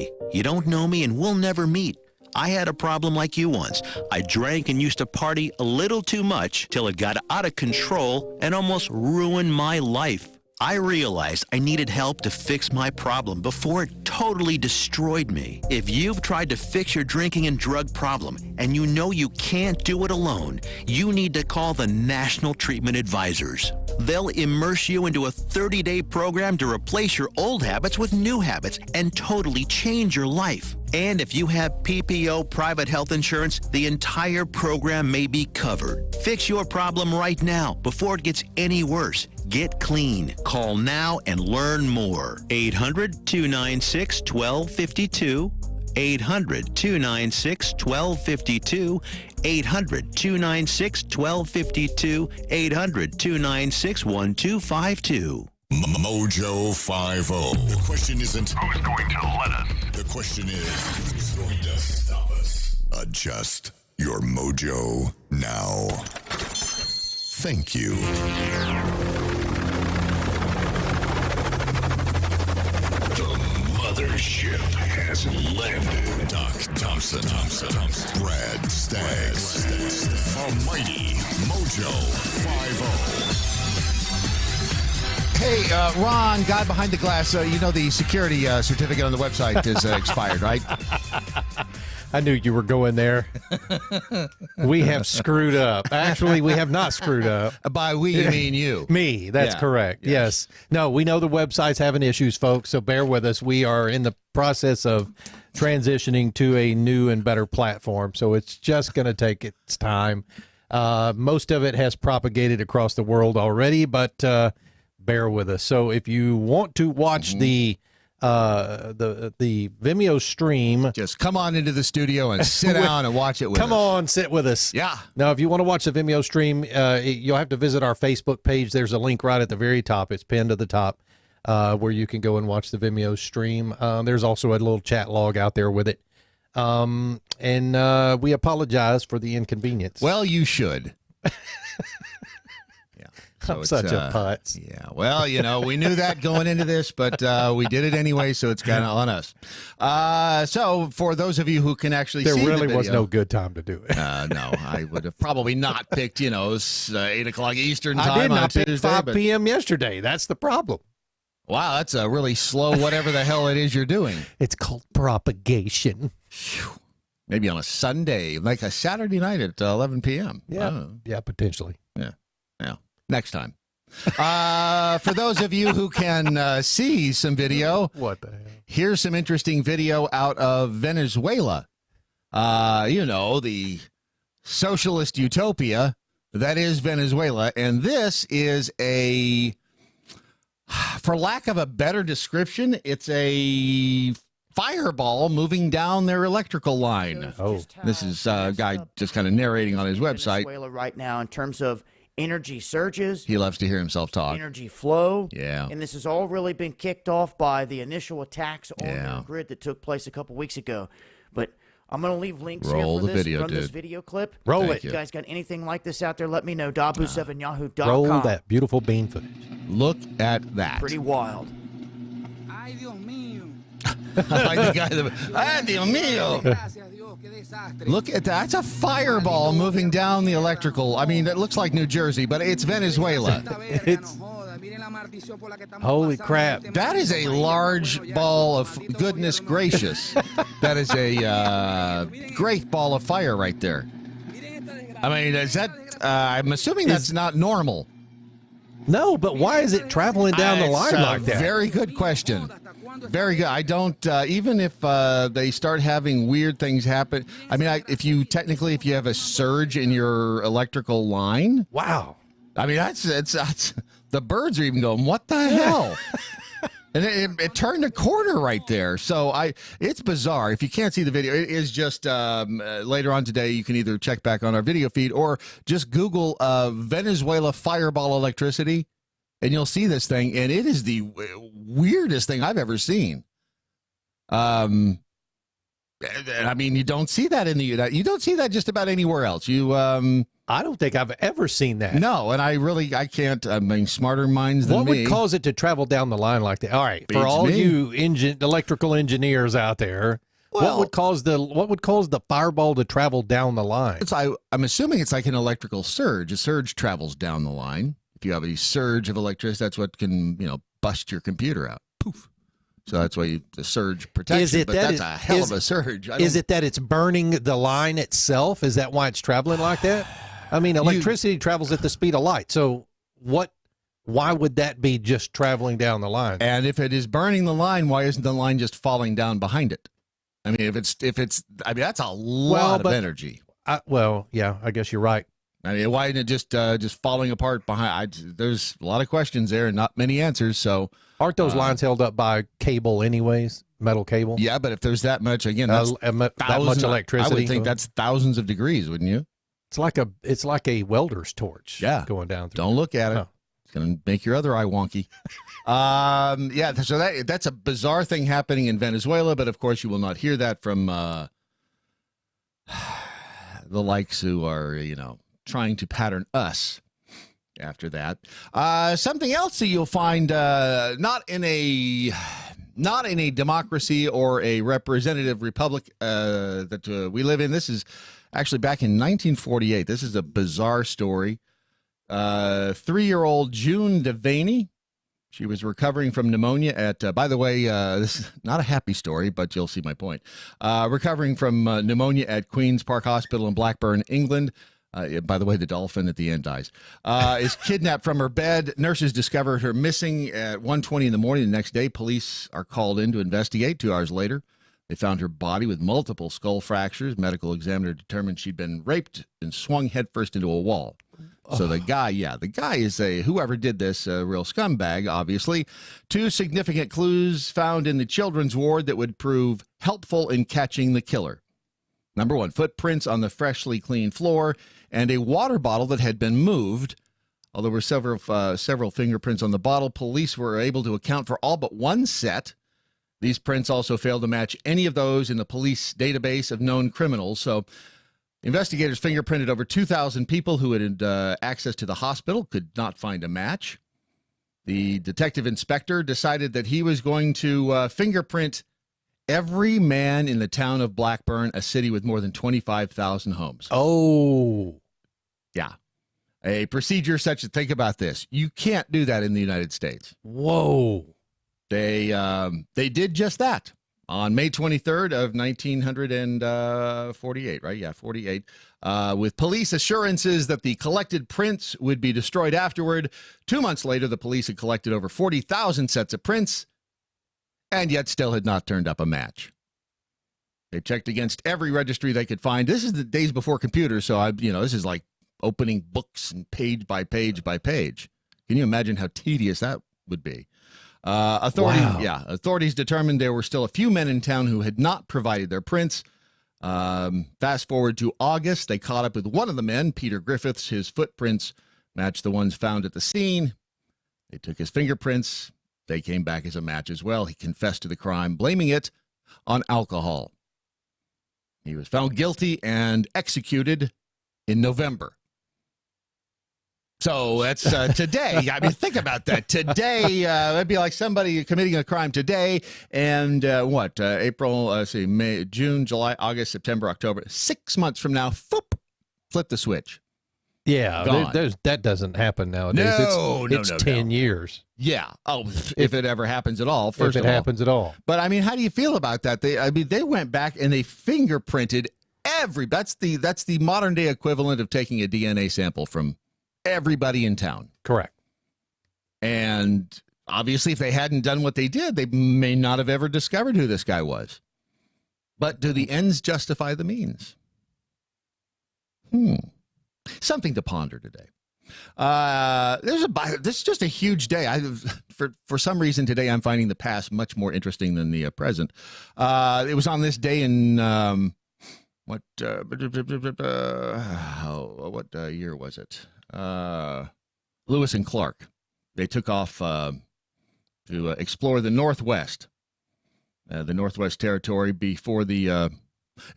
me. You don't know me and we'll never meet. I had a problem like you once. I drank and used to party a little too much till it got out of control and almost ruined my life. I realized I needed help to fix my problem before it totally destroyed me. If you've tried to fix your drinking and drug problem and you know you can't do it alone, you need to call the National Treatment Advisors. They'll immerse you into a 30-day program to replace your old habits with new habits and totally change your life. And if you have PPO private health insurance, the entire program may be covered. Fix your problem right now before it gets any worse. Get clean. Call now and learn more. 800-296-1252. 800-296-1252. 800-296-1252. 800-296-1252. MoJo 50. The question isn't who's going to let us. The question is who's going to stop us. Adjust your mojo now. Thank you. The mothership has landed. Doc Thompson. Brad Staggs. Almighty MoJo 50. Hey, Ron, guy behind the glass, you know the security certificate on the website is expired, right? I knew you were going there. We have screwed up. Actually, we have not screwed up. By we, you mean you. Me, that's correct. Yes. No, we know the website's having issues, folks, so bear with us. We are in the process of transitioning to a new and better platform, so it's just going to take its time. Most of it has propagated across the world already, but bear with us. So if you want to watch the Vimeo stream, just come on into the studio and sit down and watch it with us. Come on, sit with us. Yeah. Now, if you want to watch the Vimeo stream, you'll have to visit our Facebook page. There's a link right at the very top. It's pinned to the top where you can go and watch the Vimeo stream. There's also a little chat log out there with it. And we apologize for the inconvenience. Well, you should. So I'm such a putz. Yeah, well, you know, we knew that going into this, but we did it anyway, so it's kind of on us. So for those of you who can actually see the video. There really was no good time to do it. No, I would have probably not picked, 8 o'clock Eastern time. I did not pick Tuesday, 5 p.m. yesterday. That's the problem. Wow, that's a really slow whatever the hell it is you're doing. It's called propagation. Maybe on a Sunday, like a Saturday night at 11 p.m. Yeah, potentially. Yeah. Next time. For those of you who can see some video, what the hell? Here's some interesting video out of Venezuela. The socialist utopia that is Venezuela. And this is for lack of a better description, it's a fireball moving down their electrical line. This is a guy just kind of narrating on his website. Venezuela right now in terms of energy surges. He loves to hear himself talk. Energy flow. Yeah. And this has all really been kicked off by the initial attacks on the grid that took place a couple weeks ago. But I'm going to leave links here for this. Run this video clip. Roll it. If you guys got anything like this out there, let me know. Dabu7yahoo.com. Roll that beautiful bean footage. Look at that. Pretty wild. Ay, Dios mío. Ay, Dios mío. Look at that. That's a fireball moving down the electrical. I mean, it looks like New Jersey, but it's Venezuela. Holy crap. That is a large ball of goodness gracious. That is a great ball of fire right there. I mean, is that, I'm assuming that's not normal. No, but why is it traveling down the line like that? Very good question. Very good. I don't, even if they start having weird things happen, I mean, if you have a surge in your electrical line. Wow. I mean, that's the birds are even going, what the hell? And it turned a corner right there. So it's bizarre. If you can't see the video, it is just later on today. You can either check back on our video feed or just Google Venezuela fireball electricity, and you'll see this thing. And it is the weirdest thing I've ever seen. I mean, you don't see that in the United. You don't see that just about anywhere else. I don't think I've ever seen that. No, and I can't. I mean, smarter minds than me. What would cause it to travel down the line like that? All right, for all you electrical engineers out there, what would cause the fireball to travel down the line? I'm assuming it's like an electrical surge. A surge travels down the line. If you have a surge of electricity, that's what can bust your computer out. Poof. So that's why the surge protects you, but that's a hell of a surge. Is it that it's burning the line itself? Is that why it's traveling like that? I mean, electricity travels at the speed of light. So why would that be just traveling down the line? And if it is burning the line, why isn't the line just falling down behind it? I mean, that's a lot of energy. Yeah, I guess you're right. I mean, why isn't it just falling apart behind? There's a lot of questions there and not many answers. So aren't those lines held up by cable anyways, metal cable? Yeah, but if there's that much, again, that's that much electricity. I would think that's thousands of degrees, wouldn't you? It's like a welder's torch. Yeah, going down through. Don't look at it. Oh. It's going to make your other eye wonky. Yeah, so that's a bizarre thing happening in Venezuela, but of course you will not hear that from the likes who are, trying to pattern us after that. Something else that you'll find not in a democracy or a representative republic that we live in. This is actually back in 1948. This is a bizarre story. 3-year-old June Devaney. She was recovering from pneumonia at, by the way, this is not a happy story, but you'll see my point. Recovering from pneumonia at Queen's Park Hospital in Blackburn, England. By the way, the dolphin at the end dies. Is kidnapped from her bed. Nurses discovered her missing at 1:20 in the morning. The next day, police are called in to investigate. 2 hours later, they found her body with multiple skull fractures. Medical examiner determined she'd been raped and swung headfirst into a wall. So the guy is whoever did this, a real scumbag, obviously. 2 significant clues found in the children's ward that would prove helpful in catching the killer. Number 1, footprints on the freshly cleaned floor and a water bottle that had been moved. Although there were several fingerprints on the bottle, police were able to account for all but 1 set. These prints also failed to match any of those in the police database of known criminals. So investigators fingerprinted over 2,000 people who had access to the hospital, could not find a match. The detective inspector decided that he was going to fingerprint every man in the town of Blackburn, a city with more than 25,000 homes. Oh. Yeah. A procedure such as, think about this. You can't do that in the United States. Whoa. They did just that on May 23rd of 1948, right? Yeah, 48. With police assurances that the collected prints would be destroyed afterward. 2 months later, the police had collected over 40,000 sets of prints and yet still had not turned up a match. They checked against every registry they could find. This is the days before computers, so this is like opening books and page by page by page. Can you imagine how tedious that would be? Authorities determined there were still a few men in town who had not provided their prints. Fast forward to August, they caught up with one of the men, Peter Griffiths. His footprints matched the ones found at the scene. They took his fingerprints. They came back as a match as well. He confessed to the crime, blaming it on alcohol. He was found guilty and executed in November. So that's today. I mean, think about that. Today, it'd be like somebody committing a crime today. And April, May, June, July, August, September, October. 6 months from now, flip the switch. Yeah, that doesn't happen nowadays. It's 10 years. Yeah. Oh, if it ever happens at all. First of all. Happens at all. But I mean, how do you feel about that? They went back and they fingerprinted that's the modern day equivalent of taking a DNA sample from everybody in town. Correct. And obviously, if they hadn't done what they did, they may not have ever discovered who this guy was. But do the ends justify the means? Something to ponder today. This is just a huge day. For some reason today, I'm finding the past much more interesting than the present. It was on this day in what year was it? Lewis and Clark. They took off to explore the Northwest Territory before the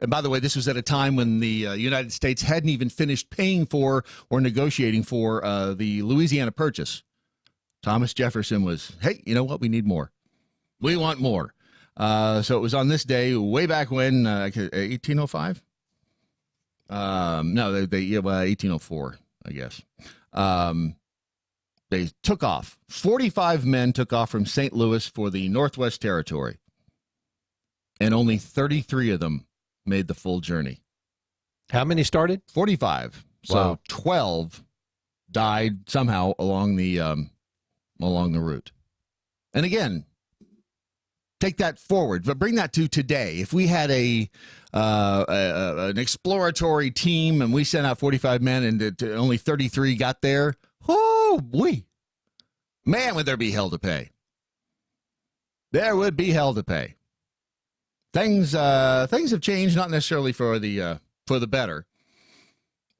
And by the way, this was at a time when the United States hadn't even finished paying for or negotiating for the Louisiana Purchase. Thomas Jefferson was, hey, you know what? We need more. We want more. So it was on this day, way back when, 1805? No, 1804, I guess. They took off. 45 men took off from St. Louis for the Northwest Territory. And only 33 of them made the full journey. How many started? 45. So Wow. 12 died somehow along the route. And again, take that forward, but bring that to today. If we had an exploratory team and we sent out 45 men and only 33 got there, man, would there be hell to pay. There would be hell to pay. Things have changed, not necessarily for the better.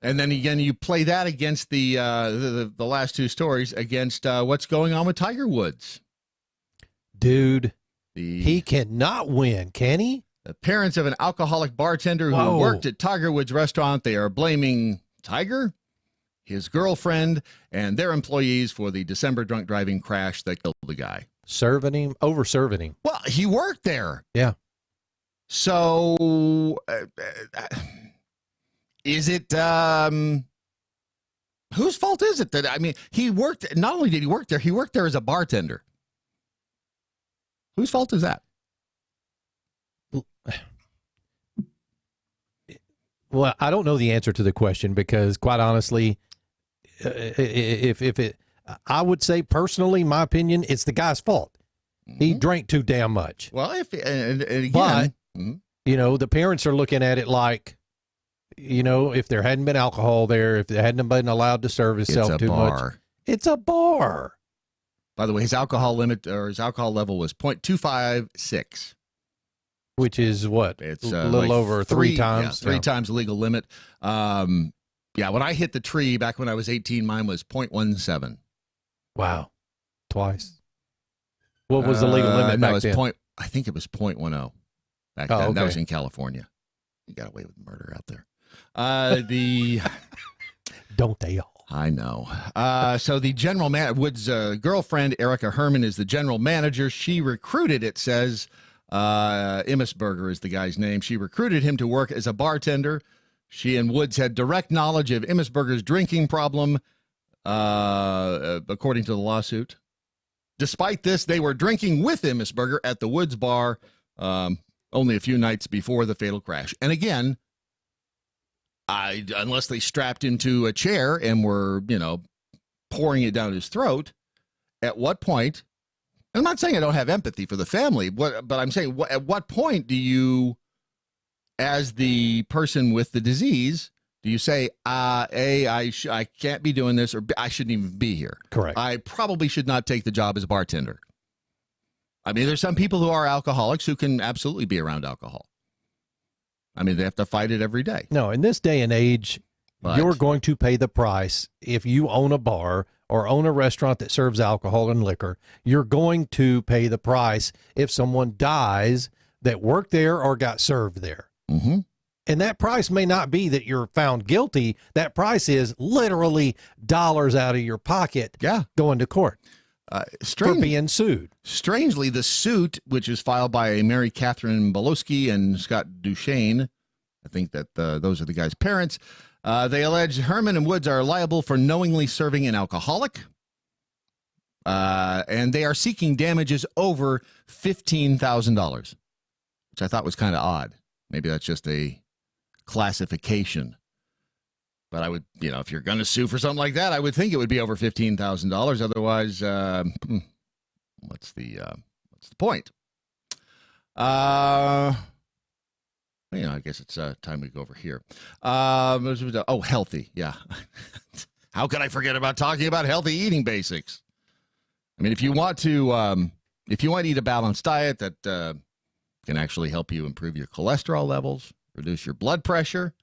And then again, you play that against the last two stories against what's going on with Tiger Woods. Dude, he cannot win, can he? The parents of an alcoholic bartender who worked at Tiger Woods' restaurant, they are blaming Tiger, his girlfriend, and their employees for the December drunk driving crash that killed the guy. Over-serving him. Well, he worked there. Yeah. So, is it, whose fault is it that, he worked, not only did he work there as a bartender. Whose fault is that? Well, I don't know the answer to the question because, quite honestly, I would say personally, my opinion, it's the guy's fault. He drank too damn much. Well, and again, but, the parents are looking at it like, if there hadn't been alcohol there, if it hadn't been allowed to serve itself too much, it's a bar. By the way, his alcohol level was 0.256. Which is what? It's a little over three times. Yeah, three times the legal limit. When I hit the tree back when I was 18, mine was 0.17. Wow. Twice. What was the legal limit back then? I think it was 0.10 back then. Okay. That was in California. You got away with murder out there. Don't they all? I know. So the general manager, Wood's girlfriend, Erica Herman, is the general manager. She recruited, it says, Immisberger is the guy's name. She recruited him to work as a bartender. She and Woods had direct knowledge of Immisberger's drinking problem, according to the lawsuit. Despite this, they were drinking with Immisberger at the Woods bar only a few nights before the fatal crash. And again, unless they strapped him to a chair and were, pouring it down his throat, at what point, I'm not saying I don't have empathy for the family, but I'm saying at what point do you, as the person with the disease, do you say, I can't be doing this, or I shouldn't even be here? Correct. I probably should not take the job as a bartender. There's some people who are alcoholics who can absolutely be around alcohol. They have to fight it every day. No, in this day and age, you're going to pay the price. If you own a bar or own a restaurant that serves alcohol and liquor, you're going to pay the price if someone dies that worked there or got served there. Mm-hmm. And that price may not be that you're found guilty. That price is literally dollars out of your pocket going to court for being sued. Strangely, the suit, which is filed by Mary Catherine Bolowski and Scott Duchesne, I think that those are the guy's parents, they allege Herman and Woods are liable for knowingly serving an alcoholic, and they are seeking damages over $15,000, which I thought was kind of odd. Maybe that's just a classification. But I would, if you're going to sue for something like that, I would think it would be over $15,000. Otherwise, what's the point? I guess it's time we go over here. Healthy. Yeah. How could I forget about talking about healthy eating basics? If you want to eat a balanced diet that can actually help you improve your cholesterol levels, reduce your blood pressure.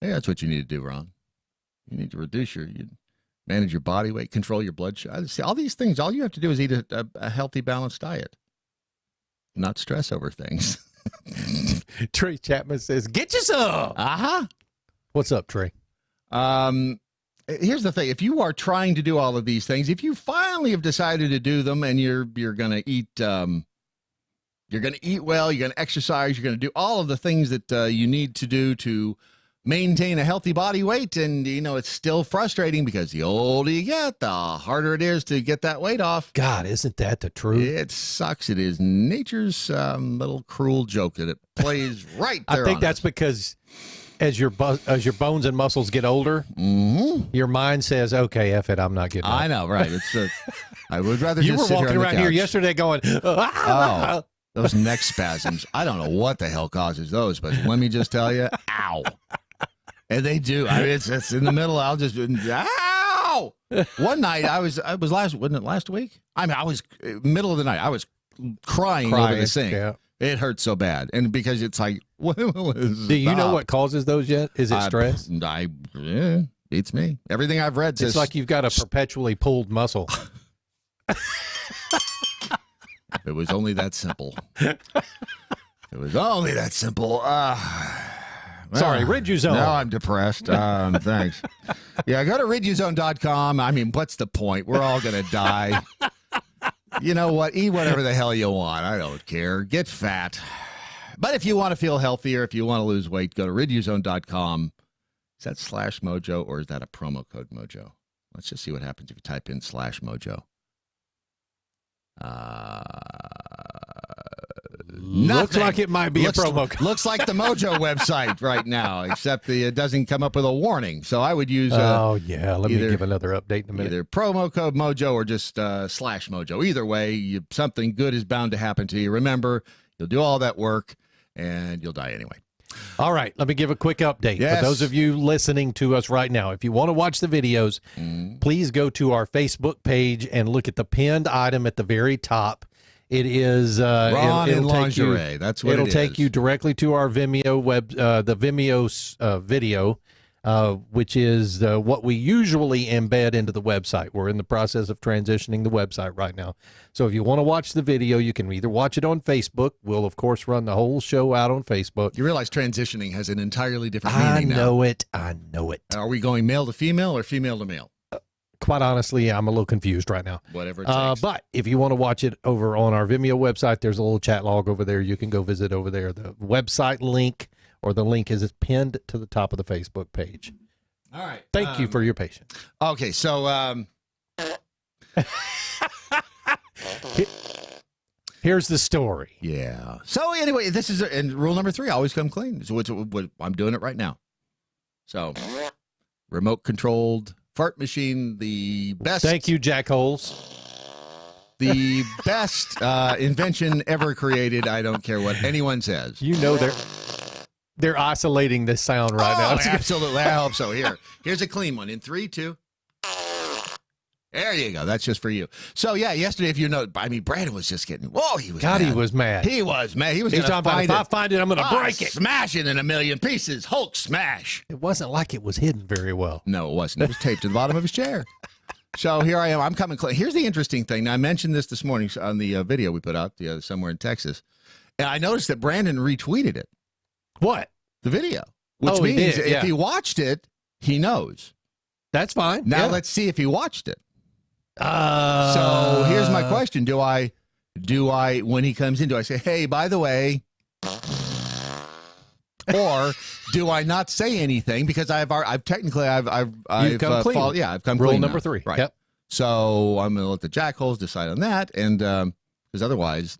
Yeah, that's what you need to do, Ron. You need to manage your body weight, control your blood sugar. See, all these things, all you have to do is eat a healthy, balanced diet, not stress over things. Trey Chapman says, "Get you some." What's up, Trey? Here's the thing: if you are trying to do all of these things, if you finally have decided to do them, and you're going to eat, you're going to eat well, you're going to exercise, you're going to do all of the things that you need to do to maintain a healthy body weight, and it's still frustrating because the older you get, the harder it is to get that weight off. God, isn't that the truth? It sucks. It is nature's little cruel joke that it plays right there. I think that's because as your bones and muscles get older, your mind says, "Okay, F it, I'm not getting up." I know, right? It's I would rather you just were sit walking here on the around here couch. yesterday going, Oh, those neck spasms. I don't know what the hell causes those, but let me just tell you, ow. And they do. I mean, it's in the middle. I'll just, ow! One night, wasn't it last week? I mean, I was middle of the night. I was crying over the sink. Yeah. It hurt so bad. And because it's like, do you know what causes those yet? Is it stress? Beats me. Everything I've read says. It's like you've got a perpetually pulled muscle. It was only that simple. It was only that simple. Sorry, Riduzone. Now I'm depressed. Thanks. Yeah, go to riduzone.com. I mean, what's the point? We're all going to die. You know what? Eat whatever the hell you want. I don't care. Get fat. But if you want to feel healthier, if you want to lose weight, go to riduzone.com. Is that /MoJo or is that a promo code MoJo? Let's just see what happens if you type in /MoJo. Looks like it might be a promo code. Looks like the MoJo website right now, except it doesn't come up with a warning. So I would use. Let me give another update in a minute. Either promo code MoJo or just /MoJo. Either way, something good is bound to happen to you. Remember, you'll do all that work and you'll die anyway. All right, let me give a quick update. Yes. For those of you listening to us right now, if you want to watch the videos, please go to our Facebook page and look at the pinned item at the very top. It is Ron in lingerie. That's what it'll take you directly to our Vimeo the Vimeo video, which is what we usually embed into the website. We're in the process of transitioning the website right now. So if you want to watch the video, you can either watch it on Facebook. We'll, of course, run the whole show out on Facebook. You realize transitioning has an entirely different meaning now. I know it. Are we going male to female or female to male? Quite honestly, I'm a little confused right now. Whatever it takes. But if you want to watch it over on our Vimeo website, there's a little chat log over there. You can go visit over there. The website link or the link is pinned to the top of the Facebook page. All right. Thank you for your patience. Okay, so here's the story. Yeah. So anyway, this is and rule number 3: always come clean. So I'm doing it right now. So remote controlled fart machine, the best. Thank you, Jackholes. The best invention ever created. I don't care what anyone says. You know they're isolating this sound right now. Absolutely. I hope so. Here's a clean one. In 3, 2. There you go. That's just for you. So, yeah, yesterday, if you know, I mean, Brandon was just getting, he was mad. He was mad. He was mad. He was talking about, if I find it, I'm going to break it. Smash it in a million pieces. Hulk smash. It wasn't like it was hidden very well. No, it wasn't. It was taped to the bottom of his chair. So here I am. I'm coming clean. Here's the interesting thing. Now, I mentioned this morning on the video we put out somewhere in Texas. And I noticed that Brandon retweeted it. What? The video. Which means if he watched it, he knows. That's fine. Now let's see if he watched it. So here's my question. Do I, when he comes in, do I say, hey, by the way, or do I not say anything because I've come clean. I've come clean. Rule number 3. Right. Yep. So I'm going to let the jackholes decide on that. And because otherwise,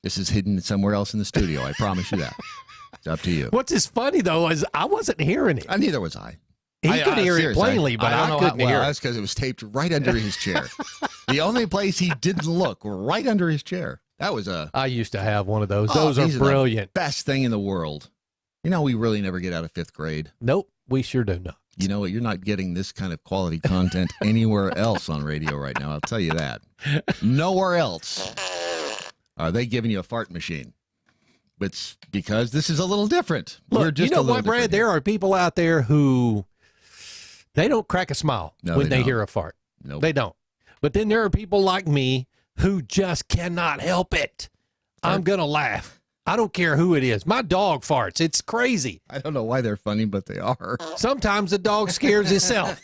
this is hidden somewhere else in the studio. I promise you that. It's up to you. What's just funny, though, is I wasn't hearing it. Neither was I. He could hear it plainly, but I couldn't hear it. That's because it was taped right under his chair. The only place he didn't look, right under his chair. That was I used to have one of those. Those are brilliant. The best thing in the world. You know, we really never get out of 5th grade. Nope, we sure do not. You know what? You're not getting this kind of quality content anywhere else on radio right now. I'll tell you that. Nowhere else are they giving you a fart machine. It's because this is a little different. Look, We're just you know what, Brad? There are people out there who they don't crack a smile when they hear a fart. Nope. They don't. But then there are people like me who just cannot help it. I'm going to laugh. I don't care who it is. My dog farts. It's crazy. I don't know why they're funny, but they are. Sometimes the dog scares himself.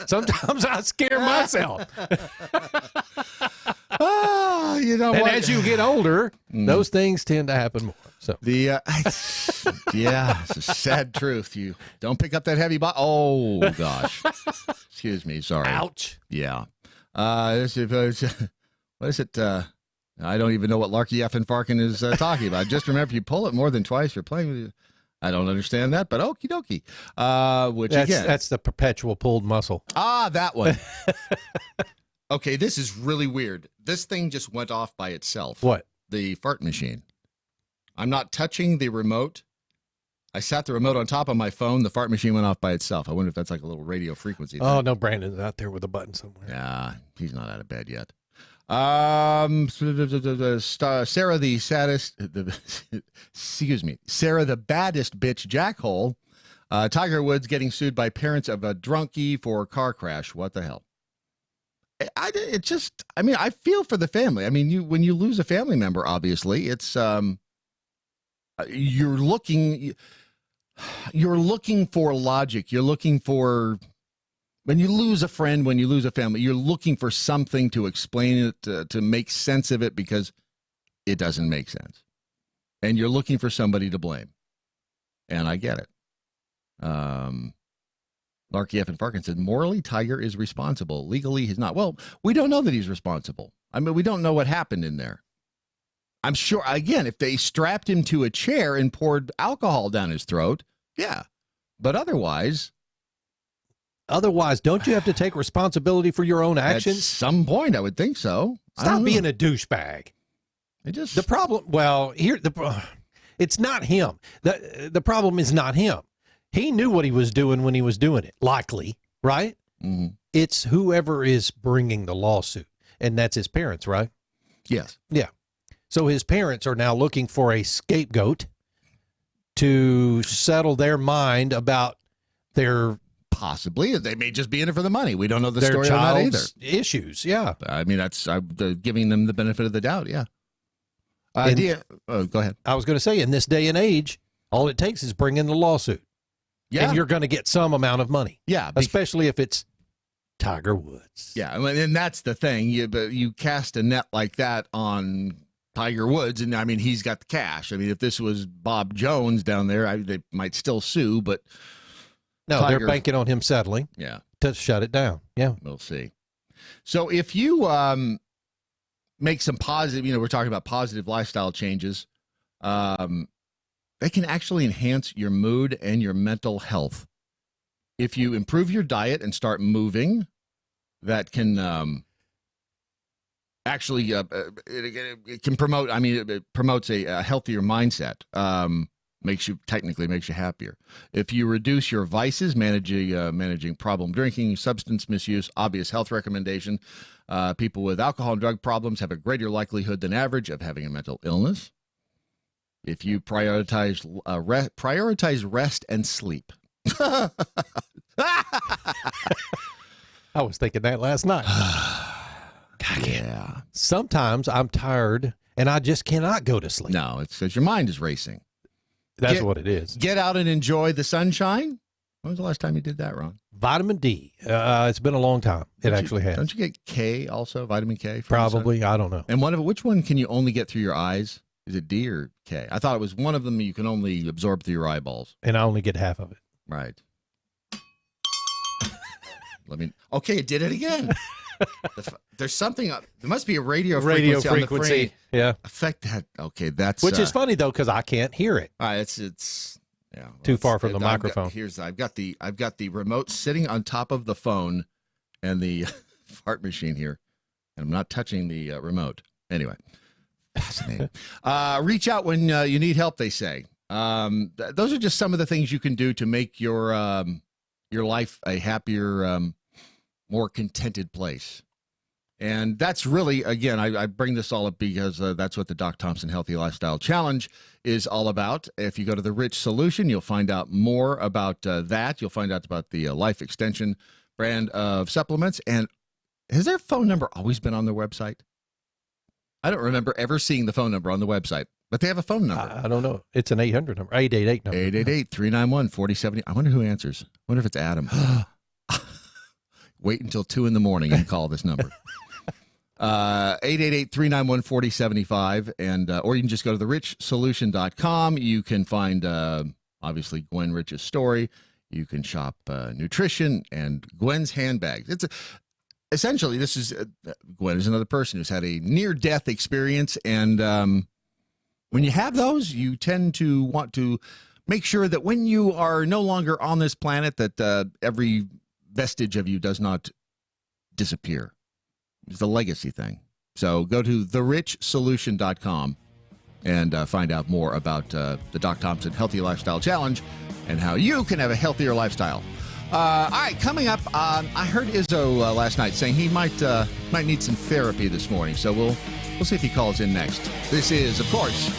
Sometimes I scare myself. You know and what? as you get older, those things tend to happen more. So yeah, it's a sad truth. You don't pick up that heavy bottle. Oh gosh, excuse me. Sorry. Ouch. Yeah. What is it? I don't even know what Larky F and Farkin is talking about. Just remember, if you pull it more than twice, you're playing with you. I don't understand that, but okie dokie. That's the perpetual pulled muscle. That one. Okay, this is really weird. This thing just went off by itself. What? The fart machine. I'm not touching the remote. I sat the remote on top of my phone. The fart machine went off by itself. I wonder if that's like a little radio frequency thing. Oh, no, Brandon's out there with a button somewhere. Yeah, he's not out of bed yet. Sarah the saddest, Sarah the baddest bitch jackhole. Tiger Woods getting sued by parents of a drunkie for car crash. What the hell? I feel for the family. I mean, when you lose a family member, obviously, it's you're looking for logic. You're looking for, when you lose a friend, when you lose a family, you're looking for something to explain it, to make sense of it, because it doesn't make sense. And you're looking for somebody to blame. And I get it. Larky F and Farkin said, morally, Tiger is responsible. Legally, he's not. Well, we don't know that he's responsible. I mean, we don't know what happened in there. I'm sure, again, if they strapped him to a chair and poured alcohol down his throat, yeah. But otherwise, don't you have to take responsibility for your own actions? At some point, I would think so. Stop being a douchebag. The problem, it's not him. The problem is not him. He knew what he was doing when he was doing it, likely, right? Mm-hmm. It's whoever is bringing the lawsuit, and that's his parents, right? Yes. Yeah. So his parents are now looking for a scapegoat to settle their mind about their... Possibly. They may just be in it for the money. We don't know the story on that either. Issues, yeah. I mean, that's giving them the benefit of the doubt, yeah. Go ahead. I was going to say, in this day and age, all it takes is bring in the lawsuit. Yeah. And you're going to get some amount of money. Yeah. Especially if it's Tiger Woods. Yeah, and that's the thing. You cast a net like that on Tiger Woods, and I mean, he's got the cash. I mean, if this was Bob Jones down there, they might still sue, but... No, Tiger, they're banking on him settling to shut it down. Yeah. We'll see. So if you make some positive, we're talking about positive lifestyle changes, they can actually enhance your mood and your mental health. If you improve your diet and start moving, that can actually, it can promote, it promotes a healthier mindset. Makes you happier. If you reduce your vices, managing problem drinking, substance misuse, obvious health recommendation, people with alcohol and drug problems have a greater likelihood than average of having a mental illness. If you prioritize rest and sleep. I was thinking that last night. Yeah. Sometimes I'm tired and I just cannot go to sleep. No, it's because your mind is racing. That's what it is. Get out and enjoy the sunshine. When was the last time you did that, Ron? Vitamin D. It's been a long time. It actually has. Don't you get K also? Vitamin K? Probably. I don't know. And which one can you only get through your eyes? Is it D or K? I thought it was one of them you can only absorb through your eyeballs. And I only get half of it. Right. Okay, it did it again. There's something. There must be a radio frequency on the frame. Yeah. Affect that. Okay, that's which is funny though because I can't hear it. It's too far from the microphone. I've got the remote sitting on top of the phone, and the fart machine here, and I'm not touching the remote. Anyway, fascinating. Reach out when you need help. They say. Those are just some of the things you can do to make your life a happier, more contented place. And that's really, again, I bring this all up because that's what the Doc Thompson Healthy Lifestyle Challenge is all about. If you go to the Rich Solution, you'll find out more about that. You'll find out about the Life Extension brand of supplements. And has their phone number always been on their website? I don't remember ever seeing the phone number on the website. But they have a phone number. I don't know. It's an 800 number, 888 number. 888-391-4070. I wonder who answers. I wonder if it's Adam. Wait until 2 in the morning and call this number. 888-391-4075. And, or you can just go to therichsolution.com. You can find, obviously, Gwen Rich's story. You can shop nutrition and Gwen's handbags. Essentially, this is Gwen is another person who's had a near-death experience, and when you have those, you tend to want to make sure that when you are no longer on this planet, that every vestige of you does not disappear. It's a legacy thing. So go to therichsolution.com and find out more about the Doc Thompson Healthy Lifestyle Challenge and how you can have a healthier lifestyle. All right, coming up, I heard Izzo last night saying he might need some therapy this morning, so we'll see if he calls in next. This is, of course,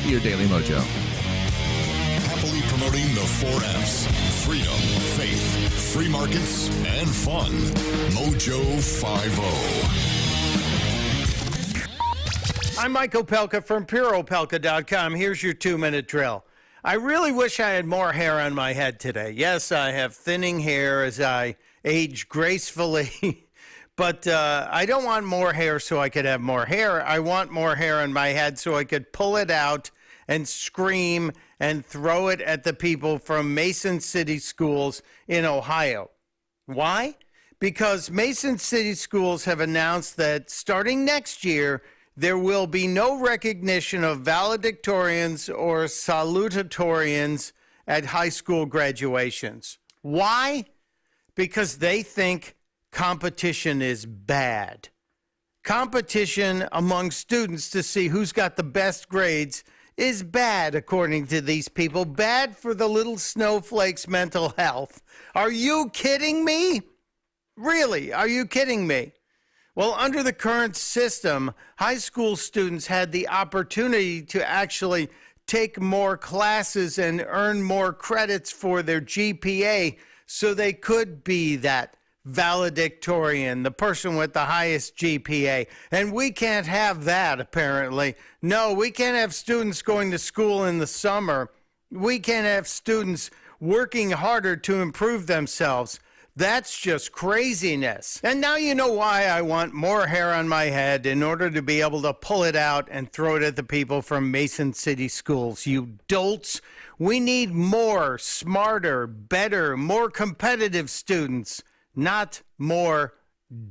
your Daily Mojo. Happily promoting the 4 F's: freedom, faith, free markets, and fun. MoJo 50. I'm Mike Opelka from PureOpelka.com. Here's your 2-minute drill. I really wish I had more hair on my head today. Yes, I have thinning hair as I age gracefully, but I don't want more hair so I could have more hair. I want more hair on my head so I could pull it out and scream and throw it at the people from Mason City Schools in Ohio. Why? Because Mason City Schools have announced that starting next year, there will be no recognition of valedictorians or salutatorians at high school graduations. Why? Because they think competition is bad. Competition among students to see who's got the best grades is bad, according to these people. Bad for the little snowflake's mental health. Are you kidding me? Really, are you kidding me? Well, under the current system, high school students had the opportunity to actually take more classes and earn more credits for their GPA so they could be that valedictorian, the person with the highest GPA. And we can't have that, apparently. No, we can't have students going to school in the summer. We can't have students working harder to improve themselves. That's just craziness. And now you know why I want more hair on my head in order to be able to pull it out and throw it at the people from Mason City Schools. You dolts. We need more, smarter, better, more competitive students, not more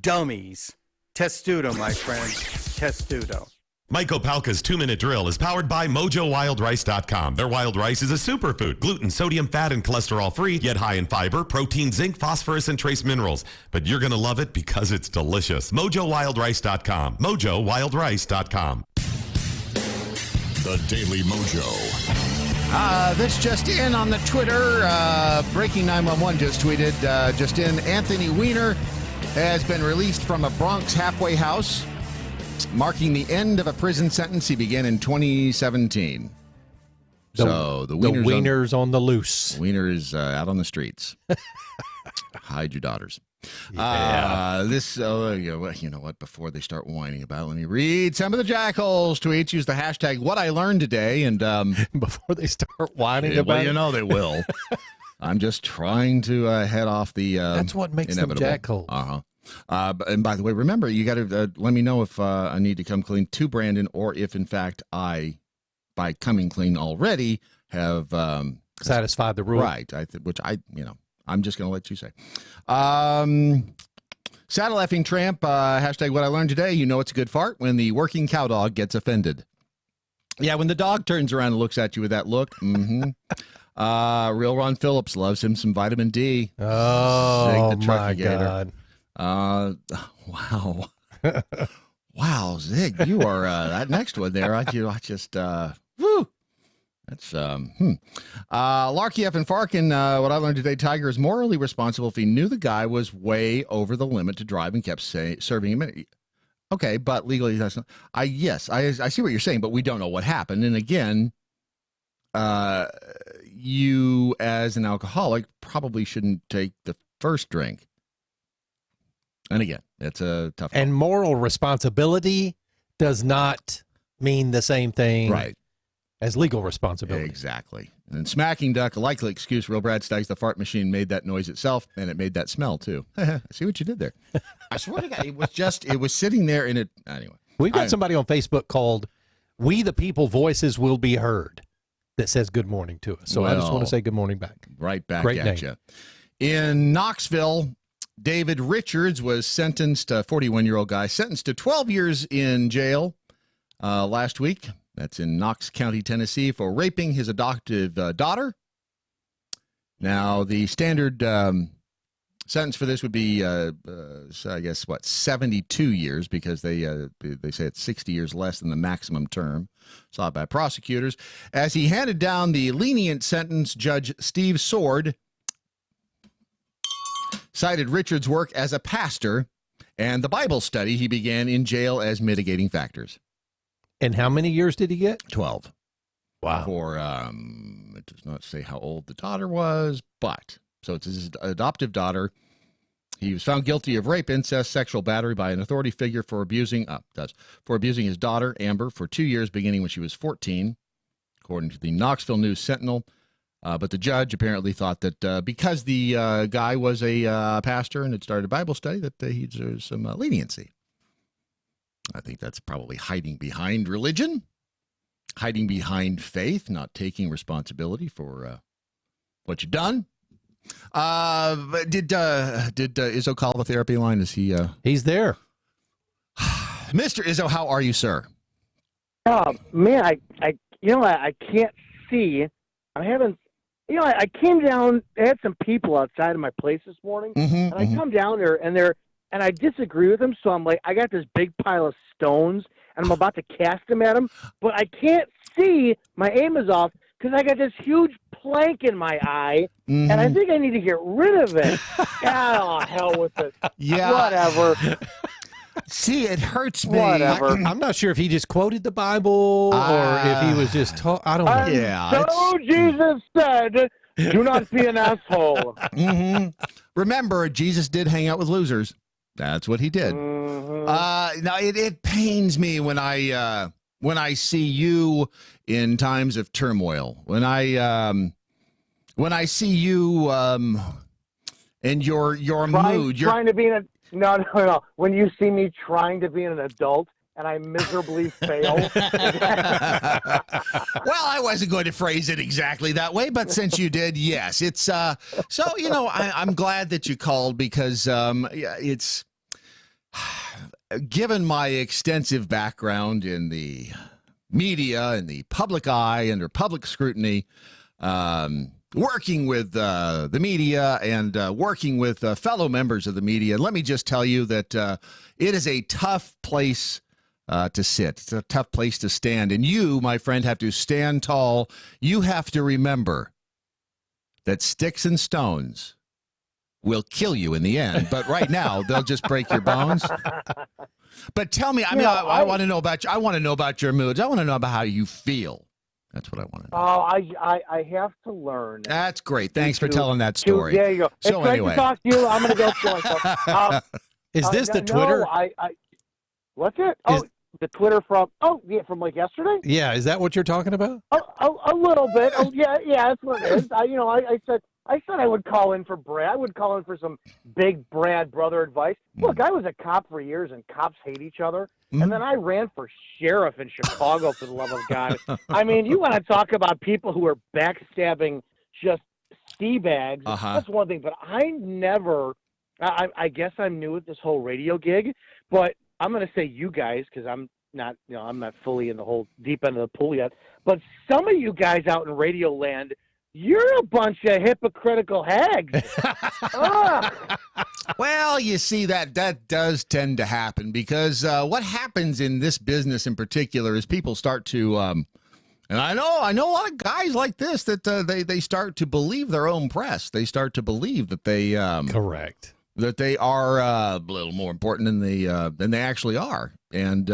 dummies. Testudo, my friend. Testudo. Mike Opalka's 2-minute drill is powered by MoJoWildRice.com. Their wild rice is a superfood, gluten, sodium, fat, and cholesterol-free, yet high in fiber, protein, zinc, phosphorus, and trace minerals. But you're going to love it because it's delicious. MoJoWildRice.com. MoJoWildRice.com. The Daily Mojo. This just in on the Twitter. Breaking 911 just tweeted, just in, Anthony Weiner has been released from a Bronx halfway house, marking the end of a prison sentence he began in 2017. So the Wiener's on the loose. Wiener is out on the streets. Hide your daughters. Yeah. You know what? Before they start whining about it, let me read some of the Jackals tweets. Use the hashtag What I Learned Today, and before they start whining about it, they will. I'm just trying to head off the. That's what makes inevitable. them Jackals. And by the way, remember, you got to let me know if I need to come clean to Brandon, or if in fact I, by coming clean already, have satisfied the rule. Right. I'm just going to let you say. Saddle effing tramp, hashtag What I Learned Today. You know it's a good fart when the working cow dog gets offended. Yeah, when the dog turns around and looks at you with that look. Mm-hmm. Real Ron Phillips loves him some vitamin D. Oh, my God. Wow. Wow, Zig, you are that next one there. I just whew. That's Larky F and Farkin. What I learned today: Tiger is morally responsible if he knew the guy was way over the limit to drive and kept serving him. Okay, but legally that's not. I see what you're saying, but we don't know what happened. And again, you as an alcoholic probably shouldn't take the first drink. And again, it's a tough one. And moral responsibility does not mean the same thing right. as legal responsibility. Exactly. And then smacking duck, a likely excuse, real Brad Staggs, the fart machine made that noise itself, and it made that smell, too. I see what you did there. I swear to God, it was sitting there, and it, anyway. We've got somebody on Facebook called We the People Voices Will Be Heard that says good morning to us. So I just want to say good morning back. Right back Great at you. In Knoxville, David Richards was sentenced, a 41-year-old guy, sentenced to 12 years in jail last week. That's in Knox County, Tennessee, for raping his adoptive daughter. Now, the standard sentence for this would be, I guess, 72 years, because they say it's 60 years less than the maximum term sought by prosecutors. As he handed down the lenient sentence, Judge Steve Sword cited Richards' work as a pastor and the Bible study he began in jail as mitigating factors. And how many years did he get? 12. Wow. For, it does not say how old the daughter was, but, so it's his adoptive daughter. He was found guilty of rape, incest, sexual battery by an authority figure for abusing his daughter, Amber, for 2 years, beginning when she was 14, according to the Knoxville News Sentinel. But the judge apparently thought that because the guy was a pastor and had started a Bible study, that he deserves some leniency. I think that's probably hiding behind religion, hiding behind faith, not taking responsibility for what you've done. Did Izzo call the therapy line? Is he? He's there. Mr. Izzo, how are you, sir? Man, I can't see. I haven't. I came down. I had some people outside of my place this morning, and I come down there, and I disagree with them. So I'm like, I got this big pile of stones, and I'm about to cast them at them, but I can't see. My aim is off because I got this huge plank in my eye, and I think I need to get rid of it. Oh, hell with it. Yeah. Whatever. See, it hurts me. Whatever. I'm not sure if he just quoted the Bible or if he was just I don't know. Yeah. So Jesus said, do not be an asshole. Remember, Jesus did hang out with losers. That's what he did. Now, it pains me when I see you in times of turmoil. When I see you and your mood. Trying to be No. When you see me trying to be an adult and I miserably fail. Well, I wasn't going to phrase it exactly that way, but since you did, yes. It's so, I'm glad that you called because it's given my extensive background in the media and the public eye under public scrutiny, working with the media and working with fellow members of the media. Let me just tell you that it is a tough place to sit. It's a tough place to stand. And you, my friend, have to stand tall. You have to remember that sticks and stones will kill you in the end. But right now, they'll just break your bones. But tell me, I want to know about you. I want to know about your moods. I want to know about how you feel. That's what I want to know. Oh, I have to learn. That's great. Thanks for telling that story. There you go. So it's anyway. great to talk to you. I'm going to go kill myself. Is this the Twitter? What's it? The Twitter from like yesterday? Yeah, is that what you're talking about? A little bit. Oh, yeah, that's what it is. I said I would call in for Brad. I would call in for some big Brad brother advice. Look, I was a cop for years, and cops hate each other. And then I ran for sheriff in Chicago, for the love of God. I mean, you want to talk about people who are backstabbing just sea-bags. That's one thing. But I guess I'm new at this whole radio gig, but I'm going to say you guys, because I'm not fully in the whole deep end of the pool yet. But some of you guys out in radio land, you're a bunch of hypocritical hags. Well, you see, that does tend to happen because what happens in this business in particular is people start to, and I know a lot of guys like this that they start to believe their own press. They start to believe that they correct. That they are a little more important than they actually are, and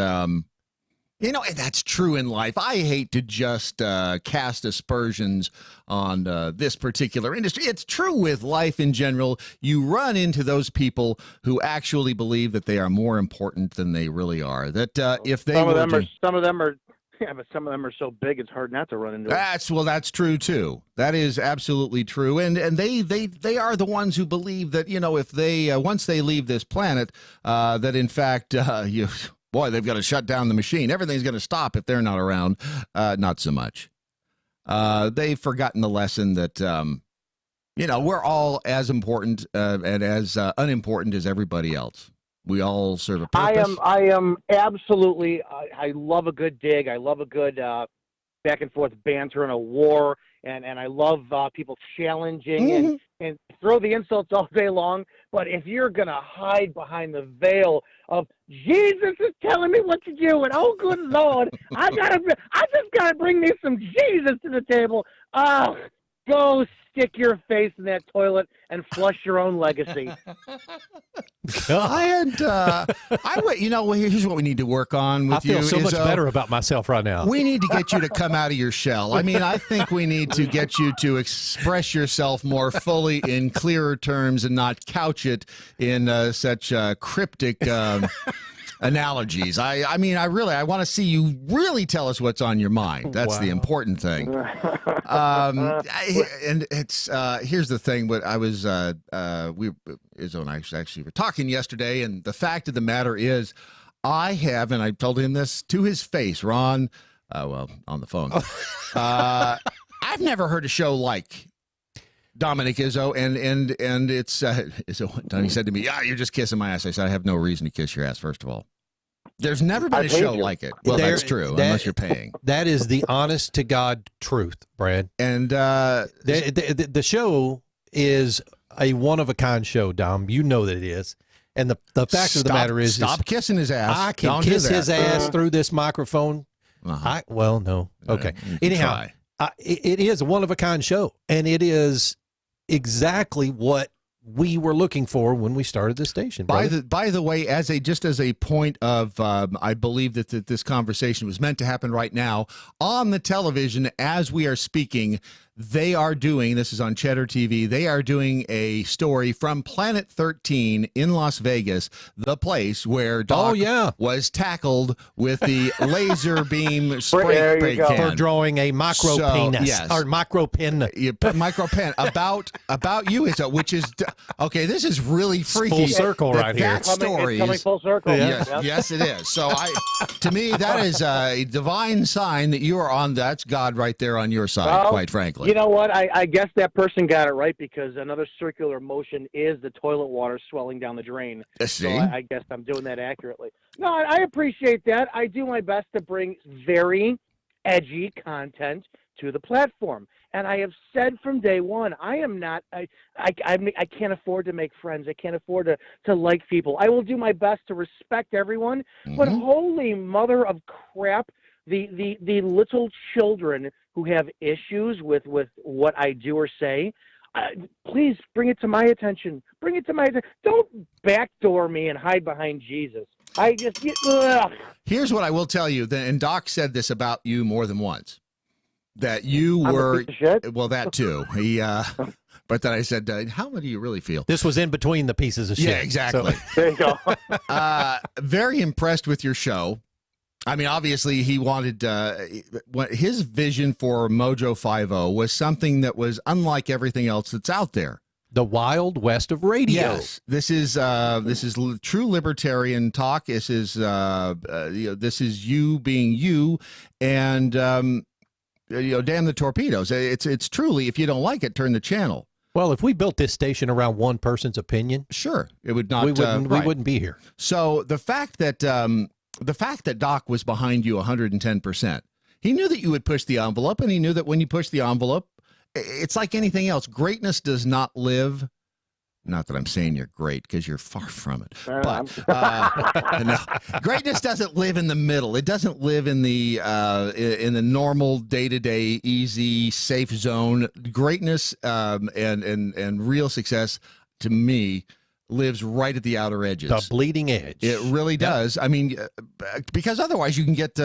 and that's true in life. I hate to just cast aspersions on this particular industry. It's true with life in general. You run into those people who actually believe that they are more important than they really are. That if they some of them Yeah, but some of them are so big it's hard not to run into them. That's true too. That is absolutely true. And they are the ones who believe that, if they once they leave this planet, that in fact they've got to shut down the machine. Everything's going to stop if they're not around. Not so much. They've forgotten the lesson that we're all as important and as unimportant as everybody else. We all serve a purpose. I am absolutely. I love a good dig. I love a good back and forth banter in a war, and I love people challenging and throw the insults all day long. But if you're gonna hide behind the veil of Jesus is telling me what to do, and oh good Lord, I just gotta bring me some Jesus to the table. Go stick your face in that toilet and flush your own legacy. Here's what we need to work on with you. I feel so much better about myself right now. We need to get you to come out of your shell. I mean, I think we need to get you to express yourself more fully in clearer terms and not couch it in such cryptic analogies. I want to see you really tell us what's on your mind. That's the important thing. And it's here's the thing. What I was Izzo and I actually were talking yesterday, and the fact of the matter is, and I told him this to his face, Ron. On the phone. I've never heard a show like Dominic Izzo, and it's Izzo. He said to me, "Yeah, you're just kissing my ass." I said, "I have no reason to kiss your ass. First of all, there's never been a show like it." Well, that's true, unless you're paying. That is the honest to God truth, Brad. And the show is a one of a kind show, Dom. You know that it is. And the fact of the matter is, stop kissing his ass. I can kiss his ass through this microphone. No. Okay. Anyhow, it is a one of a kind show, and it is exactly what we were looking for when we started the station. By the way, as a point of, I believe that this conversation was meant to happen right now on the television as we are speaking. They are doing, this is on Cheddar TV, they are doing a story from Planet 13 in Las Vegas, the place where Doc was tackled with the laser beam spray can. For drawing a micro penis. Or micro pin. Micro pen. About you, which is, okay, this is really freaky. Full circle right here. That story it's coming full circle. Yes, it is. So to me, that is a divine sign that you are on, that's God right there on your side, quite frankly. You know what? I guess that person got it right, because another circular motion is the toilet water swelling down the drain. So I guess I'm doing that accurately. No, I appreciate that. I do my best to bring very edgy content to the platform. And I have said from day one, I am not, I can't afford to make friends. I can't afford to like people. I will do my best to respect everyone. But holy mother of crap, the little children who have issues with what I do or say, please bring it to my attention. Bring it to my attention. Don't backdoor me and hide behind Jesus. Here's what I will tell you, and Doc said this about you more than once, that you were, well, that too. He, but then I said, how do you really feel? This was in between the pieces of shit. Yeah, exactly. So. There you go. Very impressed with your show. I mean, obviously, he wanted his vision for MoJo 50 was something that was unlike everything else that's out there. The Wild West of radio. Yes, this is true libertarian talk. This is this is you being you, and damn the torpedoes. It's truly, if you don't like it, turn the channel. Well, if we built this station around one person's opinion, sure, it would not. We wouldn't be here. So the fact that Doc was behind you 110%, he knew that you would push the envelope, and he knew that when you push the envelope, it's like anything else. Greatness does not live. Not that I'm saying you're great, because you're far from it. But no, greatness doesn't live in the middle. It doesn't live in the normal day-to-day, easy, safe zone. Greatness and real success, to me, lives right at the outer edges. The bleeding edge. It really does. I mean, because otherwise you can get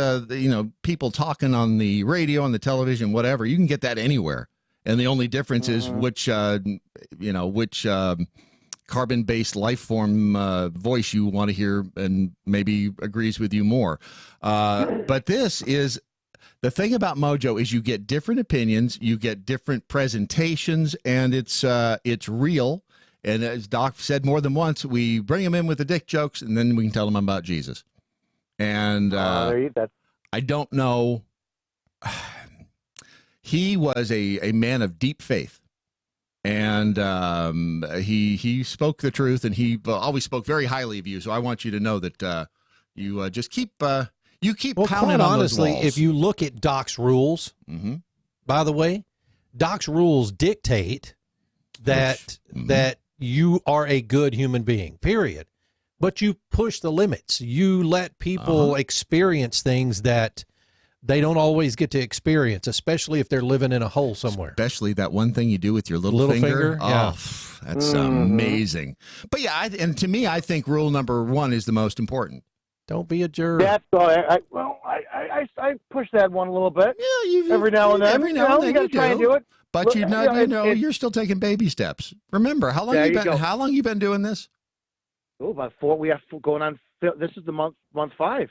people talking on the radio, on the television, whatever. You can get that anywhere. And the only difference is which carbon-based life form voice you want to hear and maybe agrees with you more. But this is The thing about MoJo is you get different opinions, you get different presentations, and it's real. And as Doc said more than once, we bring them in with the dick jokes, and then we can tell them about Jesus. And I don't know. He was a man of deep faith, and he spoke the truth, and he always spoke very highly of you. So I want you to know that you just keep pounding on those walls. If you look at Doc's rules, by the way, Doc's rules dictate that you are a good human being, period. But you push the limits. You let people experience things that they don't always get to experience, especially if they're living in a hole somewhere. Especially that one thing you do with your little finger. Yeah. Oh, that's amazing. But yeah, and to me, I think rule number 1 is the most important. Don't be a jerk. That's I push that one a little bit. Yeah, every now and then. Every now and then you gotta try and do it. But you're still taking baby steps. Remember, how long you been doing this? Oh, about 4. We have going on. This is the month 5.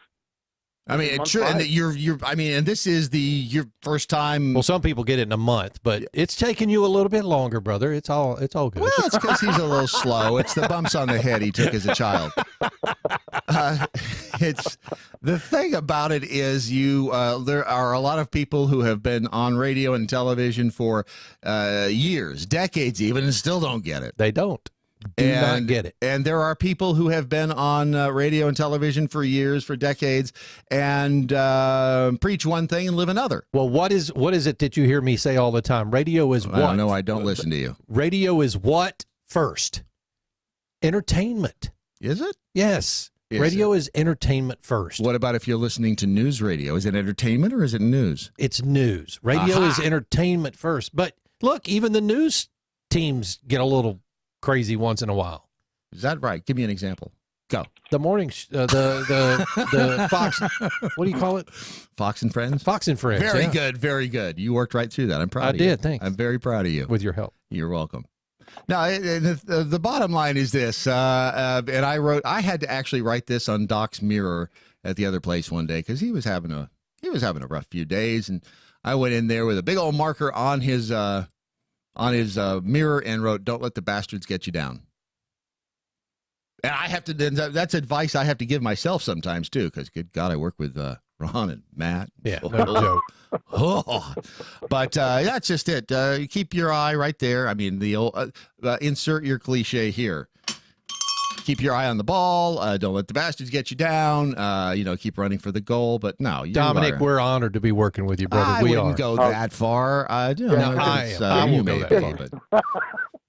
I mean, it's true, and and this is your first time. Well, some people get it in a month, but it's taking you a little bit longer, brother. It's all good. Well, it's because he's a little slow. It's the bumps on the head he took as a child. It's the thing about it is there are a lot of people who have been on radio and television for years, decades even, and still don't get it. They don't. Do not get it. And there are people who have been on radio and television for years, for decades, and preach one thing and live another. Well, what is it that you hear me say all the time? Radio is what? No, I don't listen to you. Radio is what first? Entertainment. Is it? Yes. Radio is entertainment first. What about if you're listening to news radio? Is it entertainment or is it news? It's news. Radio is entertainment first. But look, even the news teams get a little crazy once in a while. Is that right? Give me an example. Go. The morning, the Fox, what do you call it? Fox and Friends? Fox and Friends. Very good, very good. You worked right through that. I'm proud of you. I did, thanks. I'm very proud of you. With your help. You're welcome. Now, the bottom line is this, and I had to actually write this on Doc's mirror at the other place one day because he was having a rough few days, and I went in there with a big old marker on his mirror and wrote, "Don't let the bastards get you down." And I have to. That's advice I have to give myself sometimes too, because good God, I work with Ron and Matt. Yeah, no joke. But that's just it. Keep your eye right there. I mean, the old insert your cliche here. Keep your eye on the ball. Don't let the bastards get you down. Keep running for the goal. But no, Dominic, we're honored to be working with you, brother. I wouldn't go that far. I won't go that far.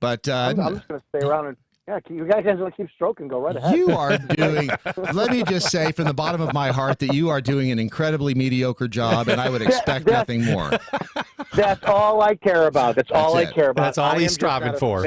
But I'm just going to stay around and. Yeah, you guys want to keep stroking, go right ahead. You are doing, let me just say from the bottom of my heart that you are doing an incredibly mediocre job, and I would expect nothing more. That's all I care about. That's all I care about. That's all he's striving for.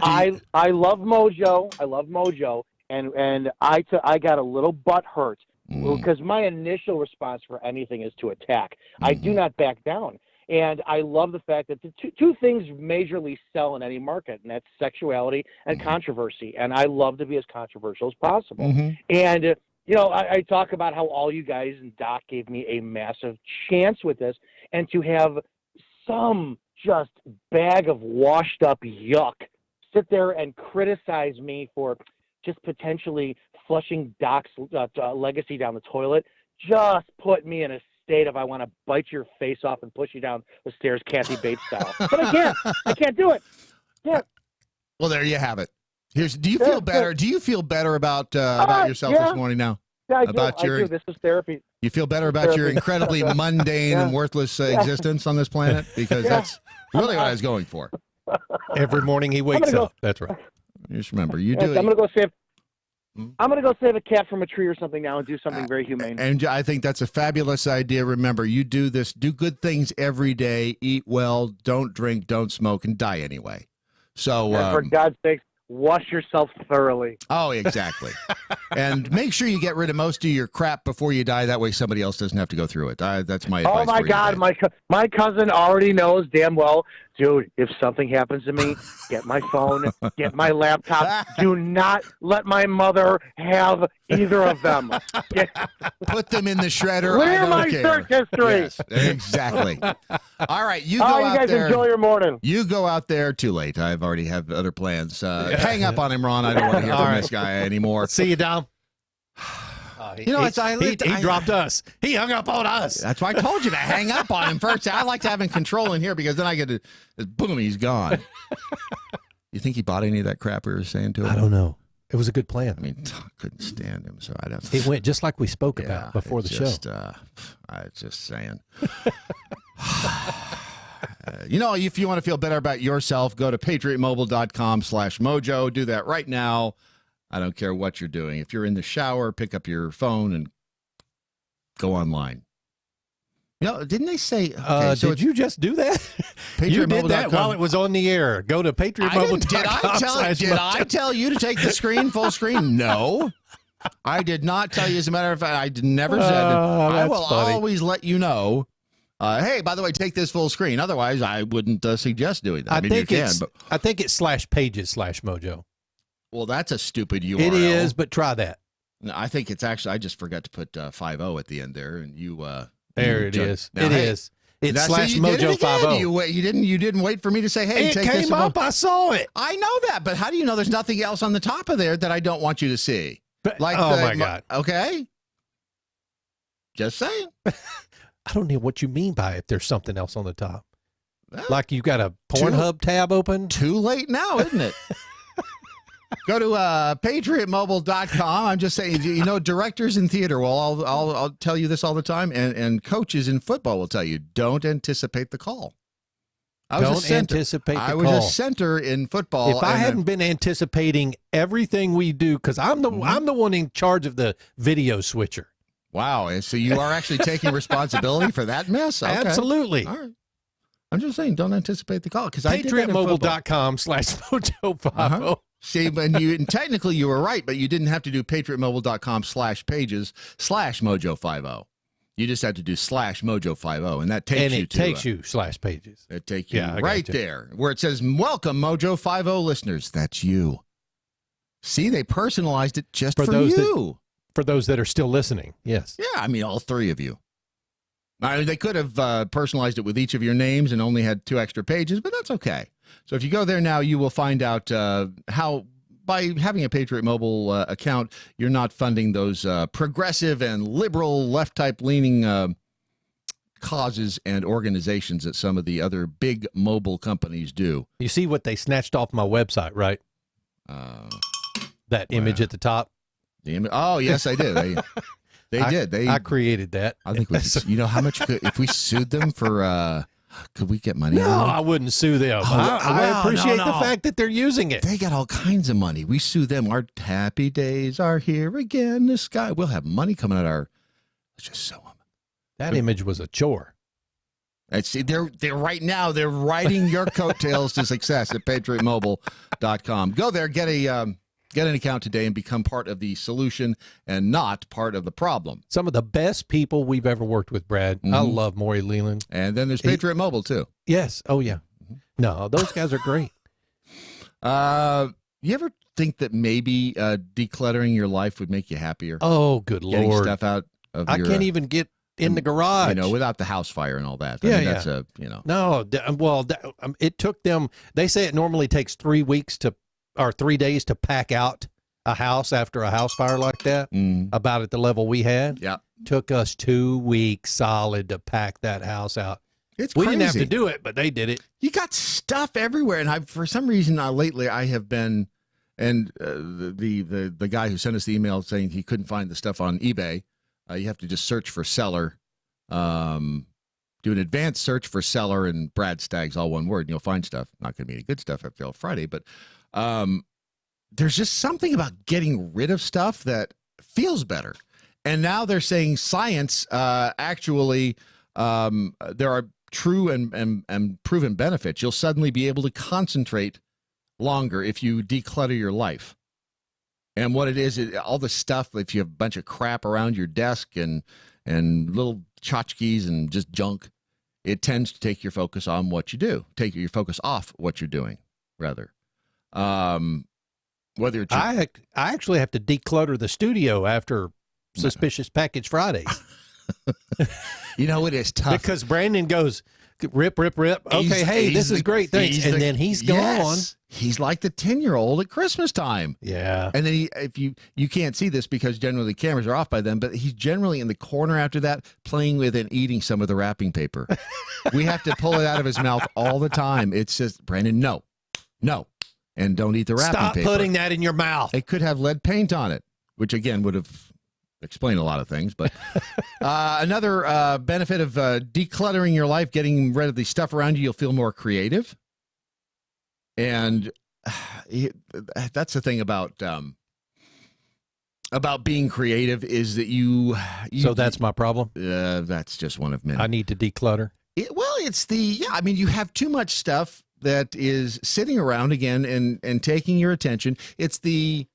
I love MoJo. I love MoJo, and I got a little butt hurt because my initial response for anything is to attack. I do not back down. And I love the fact that the two things majorly sell in any market, and that's sexuality and controversy. And I love to be as controversial as possible. And, I talk about how all you guys and Doc gave me a massive chance with this, and to have some just bag of washed up yuck sit there and criticize me for just potentially flushing Doc's legacy down the toilet just put me in a state of I want to bite your face off and push you down the stairs, Kathy Bates style. But I can't do it. Yeah. Well, there you have it. Do you feel better? Do you feel better about yourself this morning now? Yeah, I do. This is therapy. You feel better about your incredibly mundane and worthless existence on this planet? Because that's really what I was going for. Every morning he wakes up. That's right. Just remember, you do it. I'm going to go save a cat from a tree or something now and do something very humane. And I think that's a fabulous idea. Remember, you do this, do good things every day, eat well, don't drink, don't smoke, and die anyway. So, for God's sake, wash yourself thoroughly. Oh, exactly. And make sure you get rid of most of your crap before you die. That way somebody else doesn't have to go through it. That's my advice. Oh, my God. My cousin already knows damn well Dude, if something happens to me, get my phone, get my laptop. Do not let my mother have either of them. Put them in the shredder. Clear I don't my care. search history. Yes, exactly. All right, you go you out guys there. enjoy your morning. You go out there. Too late. I've already have other plans. Hang up on him, Ron. I don't want to hear from this guy anymore. See you, Dom. He dropped us. He hung up on us. That's why I told you to hang up on him first. I like to have him control in here because then I get to, boom, he's gone. You think he bought any of that crap we were saying to him? I don't know. It was a good plan. I mean, couldn't stand him, so I don't. It went just like we spoke about before the show. I was just saying. If you want to feel better about yourself, go to patriotmobile.com/mojo. Do that right now. I don't care what you're doing. If you're in the shower, pick up your phone and go online. Didn't they say? Okay, did you just do that? You did that while it was on the air. Go to patriotmobile.com. Did I tell you to take the screen full screen? No, I did not tell you. As a matter of fact, I never said. I will always let you know. Hey, by the way, take this full screen. Otherwise, I wouldn't suggest doing that. I think it's /pages/mojo. Well, that's a stupid URL. It is, but try that. No, I think it's actually. I just forgot to put 50 at the end there, and you. There it is. Now, it is. It's /mojo50. You didn't wait for me to say, hey, it take this. It came up. I saw it. I know that, but how do you know there's nothing else on the top of there that I don't want you to see? My God. Okay. Just saying. I don't know what you mean by if there's something else on the top. Like you got a Pornhub tab open? Too late now, isn't it? Go to patriotmobile.com. I'm just saying, directors in theater, well, I'll tell you this all the time, and coaches in football will tell you, don't anticipate the call. I was a center in football. If I hadn't been anticipating everything we do, because I'm the one in charge of the video switcher. Wow. So you are actually taking responsibility for that mess? Okay. Absolutely. All right. I'm just saying, don't anticipate the call. PatriotMobile.com/mojo50. See, and technically you were right, but you didn't have to do patriotmobile.com/pages/mojo50. You just had to do /mojo50, and that takes you to. Takes you /pages. It takes you right there where it says, welcome, Mojo50 listeners. That's you. See, they personalized it just for you. For those that are still listening, yes. Yeah, I mean, all three of you. They could have personalized it with each of your names and only had 2 extra pages, but that's okay. So if you go there now, you will find out how, by having a Patriot Mobile account, you're not funding those progressive and liberal, left-type leaning causes and organizations that some of the other big mobile companies do. You see what they snatched off my website, right? That image at the top. Oh, yes, I did. They did. I created that. I think how much if we sued them for could we get money? No, I wouldn't sue them. I appreciate the fact that they're using it. They got all kinds of money. We sue them. Our happy days are here again. The sky. We'll have money coming out let's just sue them. That image was a chore. See, they're right now. They're riding your coattails to success at patriotmobile.com. Go there, get an account today and become part of the solution and not part of the problem. Some of the best people we've ever worked with, Brad. I love Maury Leland. And then there's Patriot Mobile, too. Yes. Oh, yeah. No, those guys are great. You ever think that maybe decluttering your life would make you happier? Oh, good Lord. Getting stuff out of your... I can't even get in the garage. Without the house fire and all that. That's No, it took them... They say it normally takes 3 days to pack out a house after a house fire like that, about at the level we had. Yeah. Took us 2 weeks solid to pack that house out. We didn't have to do it, but they did it. You got stuff everywhere. And for some reason lately I have been, and the guy who sent us the email saying he couldn't find the stuff on eBay, you have to just search for seller, do an advanced search for seller and Brad Staggs, all one word, and you'll find stuff. Not going to be any good stuff after Friday, but there's just something about getting rid of stuff that feels better. And now they're saying science actually there are true and proven benefits. You'll suddenly be able to concentrate longer if you declutter your life. And what it is all the stuff, if you have a bunch of crap around your desk and little tchotchkes and just junk, it tends to take your focus on what you do, take your focus off what you're doing, rather. Whether it's I actually have to declutter the studio after Suspicious Package Fridays. It is tough. Because Brandon goes, rip. Okay, this is great, thanks. And then he's gone. Yes. He's like the 10-year-old at Christmas time. Yeah. And then if you can't see this because generally the cameras are off by then, but he's generally in the corner after that playing with and eating some of the wrapping paper. We have to pull it out of his mouth all the time. It's just, Brandon, no. And don't eat the wrapping paper. Stop putting that in your mouth. It could have lead paint on it, which again would have explained a lot of things. But another benefit of decluttering your life, getting rid of the stuff around you, you'll feel more creative. And that's the thing about being creative is that you so that's my problem. That's just one of many. I need to declutter. You have too much stuff that is sitting around again and taking your attention. It's the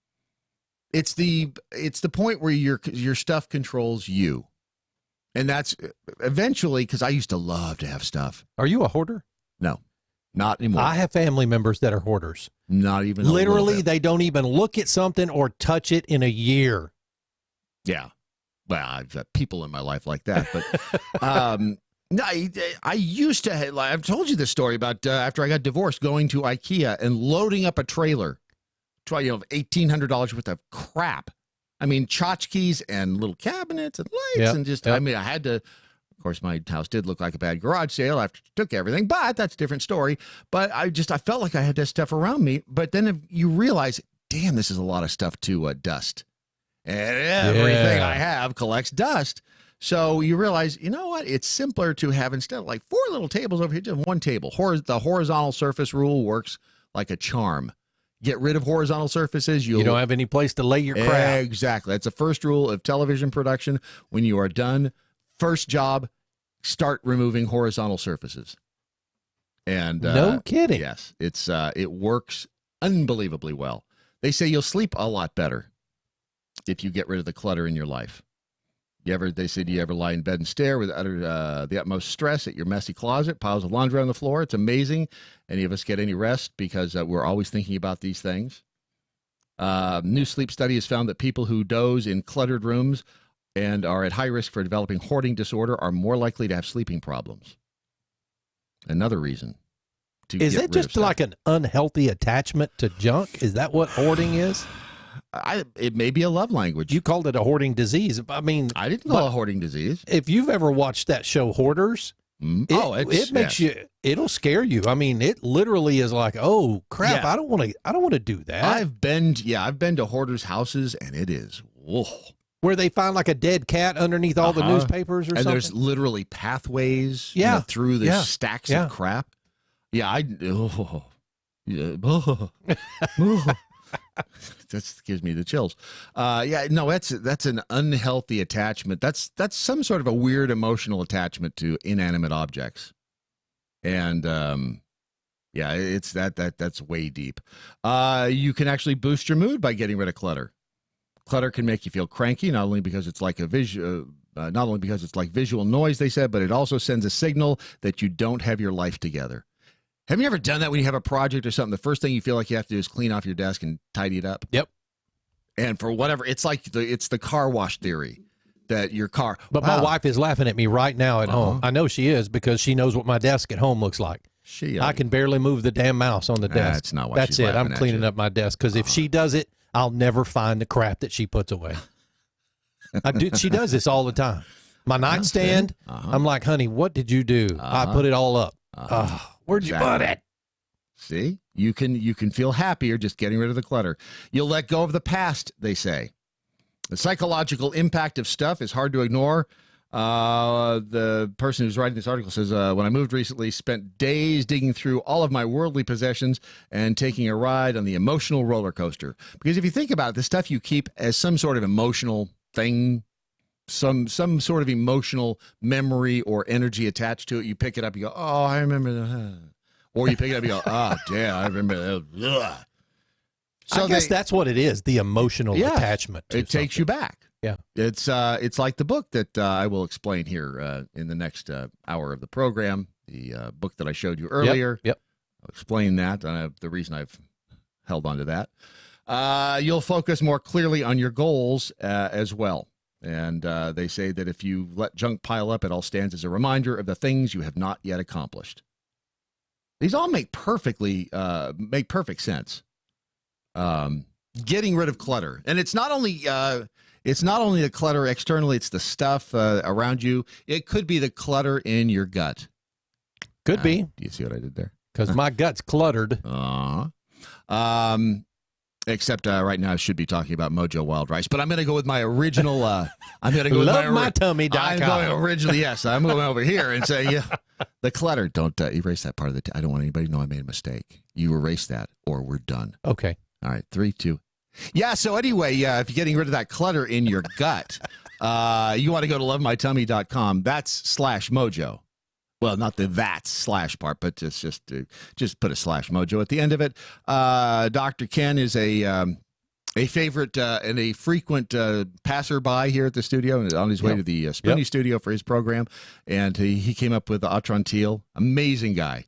point where your stuff controls you. And that's eventually, because I used to love to have stuff. Are you a hoarder? No, not anymore. I have family members that are hoarders. Not even literally, they don't even look at something or touch it in a year. Yeah. Well, I've got people in my life like that, but no, I used to. I've told you this story about after I got divorced, going to IKEA and loading up a trailer, $1,800 worth of crap. I mean, tchotchkes and little cabinets and lights and just. I mean, I had to. Of course, my house did look like a bad garage sale after I took everything, but that's a different story. But I felt like I had that stuff around me. But then if you realize, damn, this is a lot of stuff to dust. And everything I have collects dust. So you realize, you know what? It's simpler to have, instead of like 4 little tables over here, just one table. The horizontal surface rule works like a charm. Get rid of horizontal surfaces. You don't have any place to lay your crap. Exactly. That's the first rule of television production. When you are done, first job, start removing horizontal surfaces. And no kidding. Yes, it works unbelievably well. They say you'll sleep a lot better if you get rid of the clutter in your life. They say, do you ever lie in bed and stare with the utmost stress at your messy closet, piles of laundry on the floor? It's amazing. Any of us get any rest because we're always thinking about these things. New sleep study has found that people who doze in cluttered rooms and are at high risk for developing hoarding disorder are more likely to have sleeping problems. Another reason to is it just like an unhealthy attachment to junk? Is that what hoarding is? It may be a love language. You called it a hoarding disease. I mean, I didn't call it a hoarding diseess. If you've ever watched that show Hoarders, it makes it'll scare you. I mean, it literally is like, oh crap, I don't want to do that. I've been to hoarders' houses, and it is where they find like a dead cat underneath all the newspapers or something. And there's literally pathways through the stacks of crap. Yeah, that gives me the chills. That's an unhealthy attachment. That's some sort of a weird emotional attachment to inanimate objects. And it's that's way deep. You can actually boost your mood by getting rid of clutter. Clutter can make you feel cranky, not only because it's like visual noise, they said, but it also sends a signal that you don't have your life together. Have you ever done that when you have a project or something? The first thing you feel like you have to do is clean off your desk and tidy it up. Yep. And for whatever, it's like it's the car wash theory that your car. But my wife is laughing at me right now at home. I know she is because she knows what my desk at home looks like. I can barely move the damn mouse on the desk. That's not why That's it. I'm cleaning up my desk because if she does it, I'll never find the crap that she puts away. She does this all the time. My nightstand, I'm like, honey, what did you do? I put it all up. Where'd you put it? See, you can feel happier just getting rid of the clutter. You'll let go of the past, they say. The psychological impact of stuff is hard to ignore. The person who's writing this article says, when I moved recently, spent days digging through all of my worldly possessions and taking a ride on the emotional roller coaster. Because if you think about it, the stuff you keep as some sort of emotional thing, some sort of emotional memory or energy attached to it, you pick it up, you go, oh, I remember that. Or you pick it up, you go, oh, damn, I remember that. Ugh. So I guess that's what it is, the emotional attachment to it takes you back. Yeah. It's like the book that I will explain here in the next hour of the program. The book that I showed you earlier. Yep. I'll explain that. The reason I've held on to that. You'll focus more clearly on your goals as well. And they say that if you let junk pile up, it all stands as a reminder of the things you have not yet accomplished. These all make perfect sense. Getting rid of clutter, and it's not only the clutter externally; it's the stuff around you. It could be the clutter in your gut. Could be. Do you see what I did there? Because my gut's cluttered. Except right now I should be talking about MoJo Wild Rice, but I'm going to go with my original. I'm going to go with LoveMyTummy.com. I'm going originally. Yes, I'm going over here and say, yeah, the clutter. Don't erase that part of I don't want anybody to know I made a mistake. You erase that, or we're done. Okay. All right. 3, 2. Yeah. So anyway, if you're getting rid of that clutter in your gut, you want to go to LoveMyTummy.com. That's /MoJo. Well, not the // part, but just put a /MoJo at the end of it. Dr. Ken is a favorite and a frequent passerby here at the studio, on his way to the Spoonie studio for his program, and he came up with the Atrantil. Amazing guy.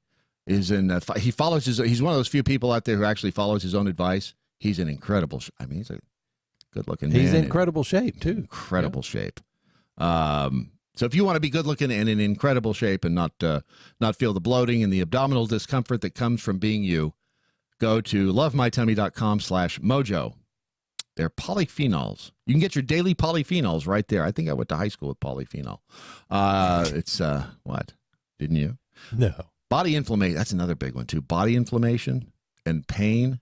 He's one of those few people out there who actually follows his own advice. He's in incredible. He's a good-looking man. He's in incredible shape too. Incredible shape. So if you want to be good looking and in incredible shape and not feel the bloating and the abdominal discomfort that comes from being you, go to lovemytummy.com/mojo. They're polyphenols. You can get your daily polyphenols right there. I think I went to high school with polyphenol. It's what? Didn't you? No. Body inflammation. That's another big one too. Body inflammation and pain.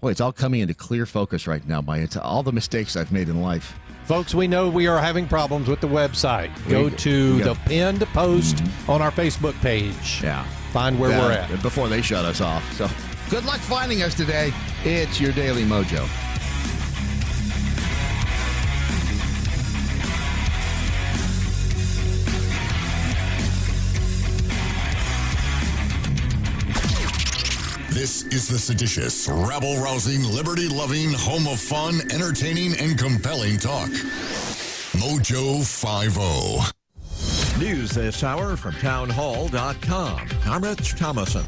Boy, it's all coming into clear focus right now. It's all the mistakes I've made in life. Folks, we know we are having problems with the website. Go to the pinned post on our Facebook page. Yeah. Find where we're at. Before they shut us off. So good luck finding us today. It's your Daily Mojo. This is the seditious, rabble-rousing, liberty-loving, home of fun, entertaining, and compelling talk. MoJo 50. News this hour from townhall.com. I'm Rich Thomason.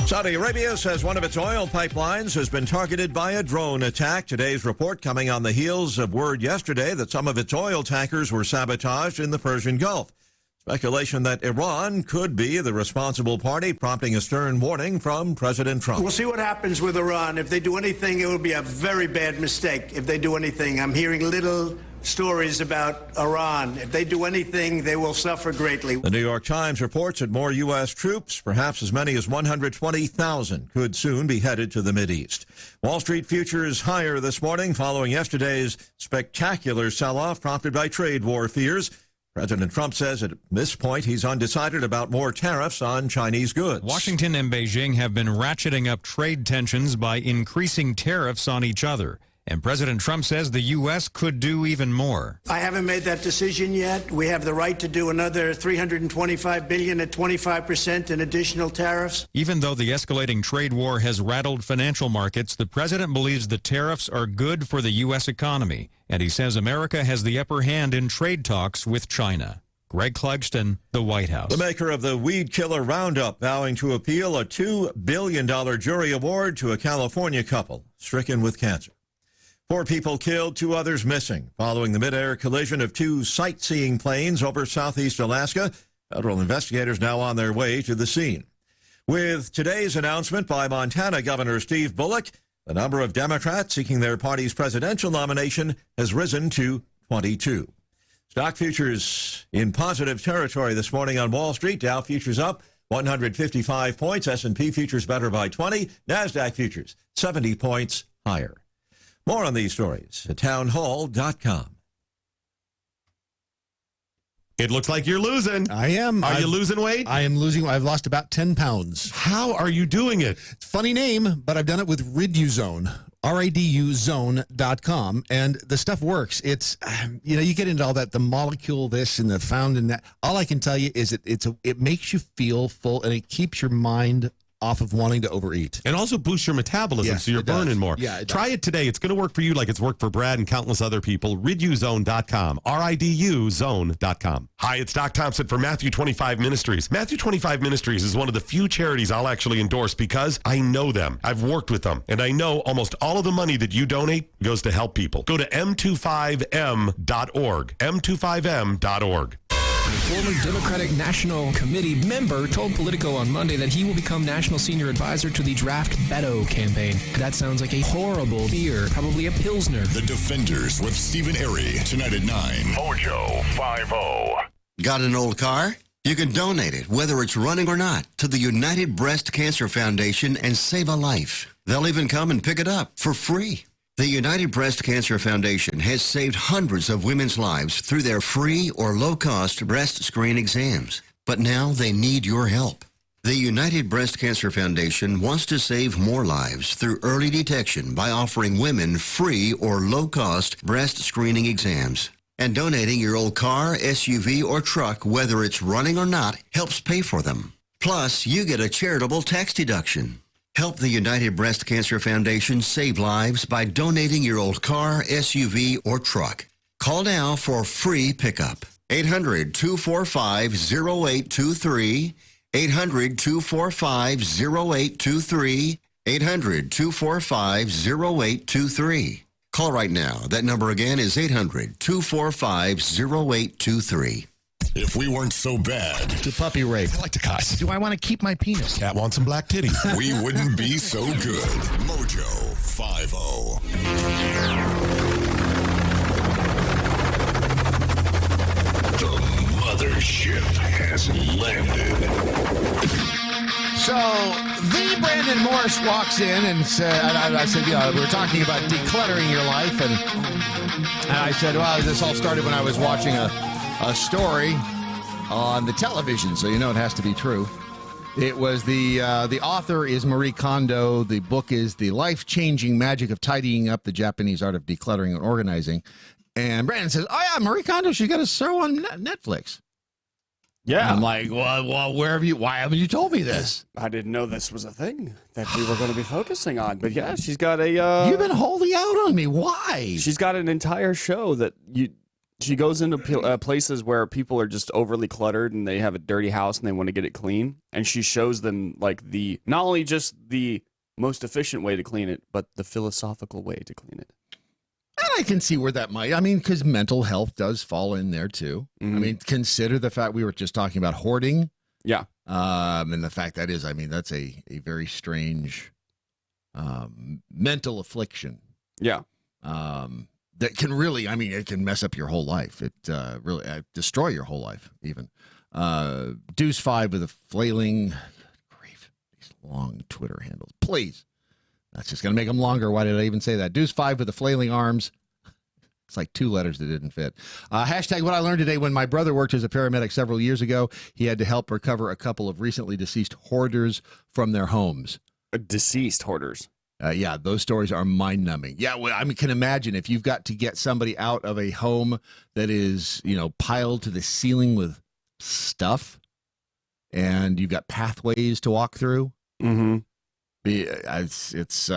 Saudi Arabia says one of its oil pipelines has been targeted by a drone attack. Today's report coming on the heels of word yesterday that some of its oil tankers were sabotaged in the Persian Gulf. Speculation that Iran could be the responsible party, prompting a stern warning from President Trump. We'll see what happens with Iran. If they do anything, it will be a very bad mistake. If they do anything, I'm hearing little stories about Iran. If they do anything, they will suffer greatly. The New York Times reports that more U.S. troops, perhaps as many as 120,000, could soon be headed to the Mideast. Wall Street futures higher this morning following yesterday's spectacular sell-off prompted by trade war fears. President Trump says at this point he's undecided about more tariffs on Chinese goods. Washington and Beijing have been ratcheting up trade tensions by increasing tariffs on each other. And President Trump says the U.S. could do even more. I haven't made that decision yet. We have the right to do another $325 billion at 25% in additional tariffs. Even though the escalating trade war has rattled financial markets, the president believes the tariffs are good for the U.S. economy. And he says America has the upper hand in trade talks with China. Greg Clugston, the White House. The maker of the Weed Killer Roundup vowing to appeal a $2 billion jury award to a California couple stricken with cancer. 4 people killed, 2 others missing following the mid-air collision of 2 sightseeing planes over southeast Alaska. Federal investigators now on their way to the scene. With today's announcement by Montana Governor Steve Bullock, the number of Democrats seeking their party's presidential nomination has risen to 22. Stock futures in positive territory this morning on Wall Street. Dow futures up 155 points. S&P futures better by 20. NASDAQ futures 70 points higher. More on these stories at townhall.com. It looks like you're losing. I am. Are you losing weight? I am losing. I've lost about 10 pounds. How are you doing it? It's a funny name, but I've done it with Riduzone, RADUzone.com, and the stuff works. It's, you get into all that, the molecule this and the found in that. All I can tell you is it makes you feel full, and it keeps your mind off of wanting to overeat. And also boosts your metabolism, Yes, so you're it does. burning more. Yeah, it Try it today. It's going to work for you like it's worked for Brad and countless other people. RidUZone.com. RIDU Zone.com. Hi, it's Doc Thompson for Matthew 25 Ministries. Matthew 25 Ministries is one of the few charities I'll actually endorse because I know them. I've worked with them, and I know almost all of the money that you donate goes to help people. Go to m25m.org. m25m.org. A former Democratic National Committee member told Politico on Monday that he will become National Senior Advisor to the Draft Beto campaign. That sounds like a horrible beer, probably a Pilsner. The Defenders with Stephen Airy, tonight at 9. MoJo 50. Got an old car? You can donate it, whether it's running or not, to the United Breast Cancer Foundation and save a life. They'll even come and pick it up for free. The United Breast Cancer Foundation has saved hundreds of women's lives through their free or low-cost breast screen exams. But now they need your help. The United Breast Cancer Foundation wants to save more lives through early detection by offering women free or low-cost breast screening exams. And donating your old car, SUV, or truck, whether it's running or not, helps pay for them. Plus, you get a charitable tax deduction. Help the United Breast Cancer Foundation save lives by donating your old car, SUV, or truck. Call now for free pickup. 800-245-0823. 800-245-0823. 800-245-0823. Call right now. That number again is 800-245-0823. If we weren't so bad. To puppy rape. I like to cuss. Do I want to keep my penis? Cat wants some black titties. We wouldn't be so good. MoJo 50. The mothership has landed. So, the Brandon Morse walks in and said, I said, we were talking about decluttering your life. And I said, well, this all started when I was watching a story on the television, so you know it has to be true. It was the author is Marie Kondo. The book is The Life-Changing Magic of Tidying Up, the Japanese Art of Decluttering and Organizing. And Brandon says, oh, yeah, Marie Kondo, she got a show on Netflix. Yeah. I'm like, well, why haven't you told me this? I didn't know this was a thing that we were going to be focusing on. But yeah, she's got a... You've been holding out on me. Why? She's got an entire show that she goes into places where people are just overly cluttered and they have a dirty house and they want to get it clean. And she shows them like not only just the most efficient way to clean it, but the philosophical way to clean it. And I can see where that might, because mental health does fall in there too. Mm-hmm. Consider the fact we were just talking about hoarding. Yeah. And the fact that is, that's a very strange mental affliction. Yeah. That can really, it can mess up your whole life. It really destroy your whole life, even. Deuce 5 with a flailing, grief, these long Twitter handles. Please. That's just going to make them longer. Why did I even say that? Deuce 5 with the flailing arms. It's like two letters that didn't fit. Hashtag what I learned today. When my brother worked as a paramedic several years ago, he had to help recover a couple of recently deceased hoarders from their homes. Deceased hoarders? Yeah, those stories are mind-numbing. Yeah, can imagine if you've got to get somebody out of a home that is, piled to the ceiling with stuff, and you've got pathways to walk through. Mm-hmm. It's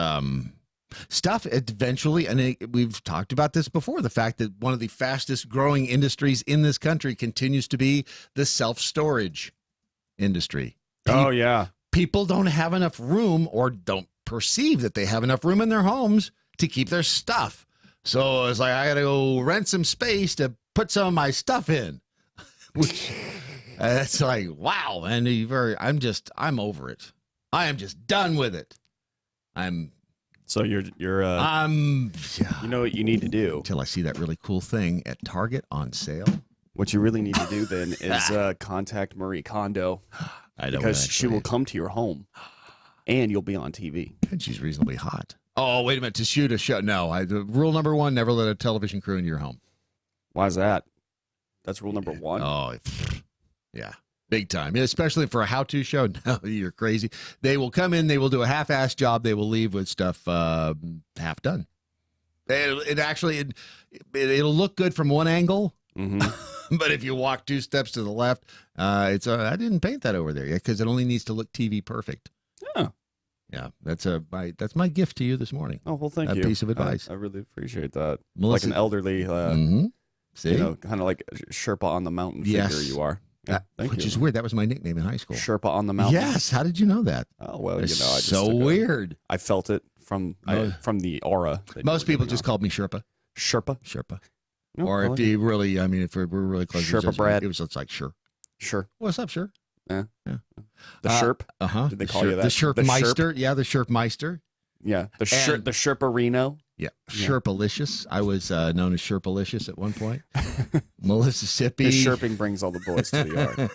stuff eventually, and we've talked about this before, the fact that one of the fastest growing industries in this country continues to be the self-storage industry. Oh, yeah. People don't have enough room or don't perceive that they have enough room in their homes to keep their stuff. So it's like, I got to go rent some space to put some of my stuff in. It's like, wow. And I'm over it. I am just done with it. So you know what you need to do until I see that really cool thing at Target on sale. What you really need to do then is contact Marie Kondo, because she will come to your home, and you'll be on TV. And she's reasonably hot. Oh, wait a minute! To shoot a show? No. Rule number 1: never let a television crew into your home. Why is that? That's rule number 1. Oh, yeah. Big time, especially for a how-to show. No, you're crazy. They will come in, they will do a half-assed job, they will leave with stuff half done. It'll look good from one angle, but if you walk 2 steps to the left, I didn't paint that over there yet because it only needs to look TV perfect. Oh. Yeah, that's my gift to you this morning. Oh, well, thank you. A piece of advice. I really appreciate that. Melissa, like an elderly, See? you know, kind of like Sherpa on the mountain figure you are. Yeah, thank which you. is weird. That was my nickname in high school. Sherpa on the mountain. Yes. How did you know that? Oh, well, That's you know, I just so weird. I felt it from the aura. Most people just called me Sherpa. Sherpa. No, Or if you really, I mean, if we're really close, Sherpa Brad. It's like sure. What's up, sure? Yeah. Yeah. The Sherp. Did they call you that? The Sherpmeister. Yeah, the Sherpmeister. Yeah. The Sherparino. Yeah. Sherpalicious. I was known as Sherpalicious at one point. Mississippi. The Sherping brings all the boys to the yard.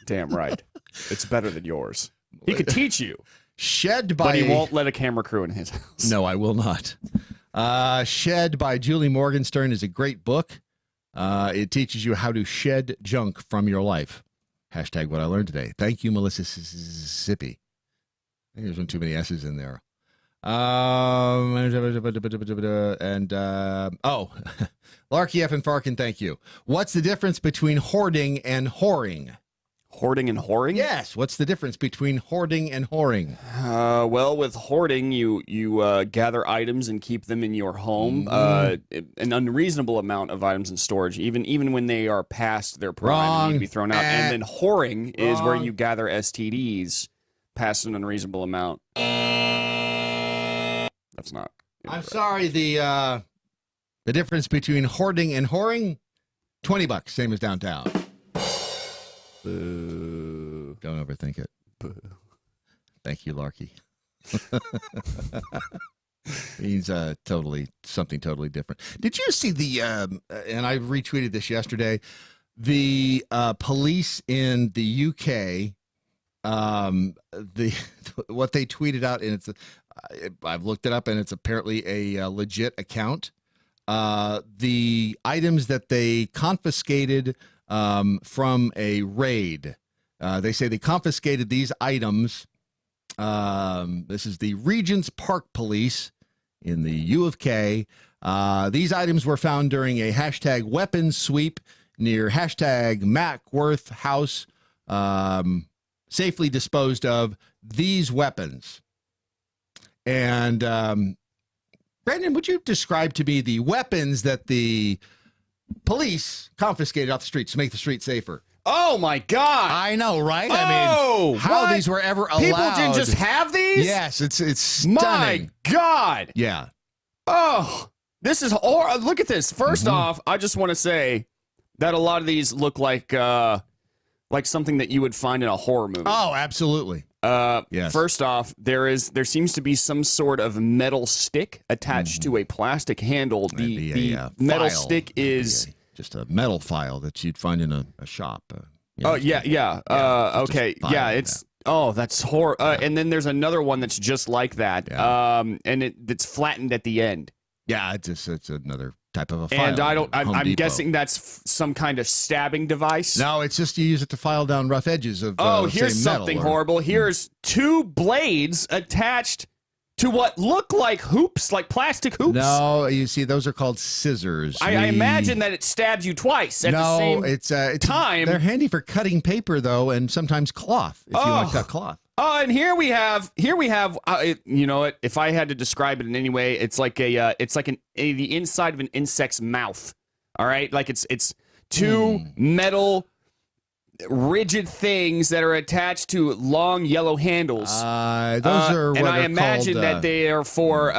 Damn right. It's better than yours. He could teach you. Shed by. But he won't let a camera crew in his house. No, I will not. Shed by Julie Morgenstern is a great book. It teaches you how to shed junk from your life. Hashtag what I learned today. Thank you, Mississippi. I think there's one too many S's in there. Larky F and Farkin, thank you. What's the difference between hoarding and whoring? Hoarding and whoring? Yes. What's the difference between hoarding and whoring? Well, with hoarding, you gather items and keep them in your home. An unreasonable amount of items in storage, even when they are past their prime and need to be thrown out. And then whoring is where you gather STDs past an unreasonable amount. That's not. I'm sorry. The difference between hoarding and whoring, $20, same as downtown. Boo. Don't overthink it. Boo. Thank you, Larky. Means something totally different. Did you see the and I retweeted this yesterday, the police in the UK, what they tweeted out, and I've looked it up, and it's apparently a legit account. The items that they confiscated from a raid. They say they confiscated these items. This is the Regent's Park Police in the U of K. These items were found during a hashtag weapons sweep near hashtag Mackworth House. Safely disposed of these weapons. And Brandon, would you describe to me the weapons that the police confiscated off the streets to make the streets safer? Oh my God! I know, right? Oh, I mean, how these were ever allowed? People didn't just have these? Yes, it's stunning. My God! Yeah. Oh, this is look at this. First off, I just want to say that a lot of these look like something that you would find in a horror movie. Oh, absolutely. Yes. First off, there seems to be some sort of metal stick attached to a plastic handle. The metal stick is just a metal file that you'd find in a shop. Okay. Yeah. It's that's horror. And then there's another one that's just like that. And it's flattened at the end. Yeah, it's another type of a file. And I'm guessing that's some kind of stabbing device. No, it's just you use it to file down rough edges of. Here's something horrible. Here's two blades attached to what look like hoops, like plastic hoops. No, you see, those are called scissors. I imagine that it stabs you twice at the same time. They're handy for cutting paper, though, and sometimes cloth, if you want to cut cloth. Oh, and here we have, you know what? If I had to describe it in any way, it's like the inside of an insect's mouth. All right, like it's two metal, rigid things that are attached to long yellow handles. Those are what and I are imagine called, that they are for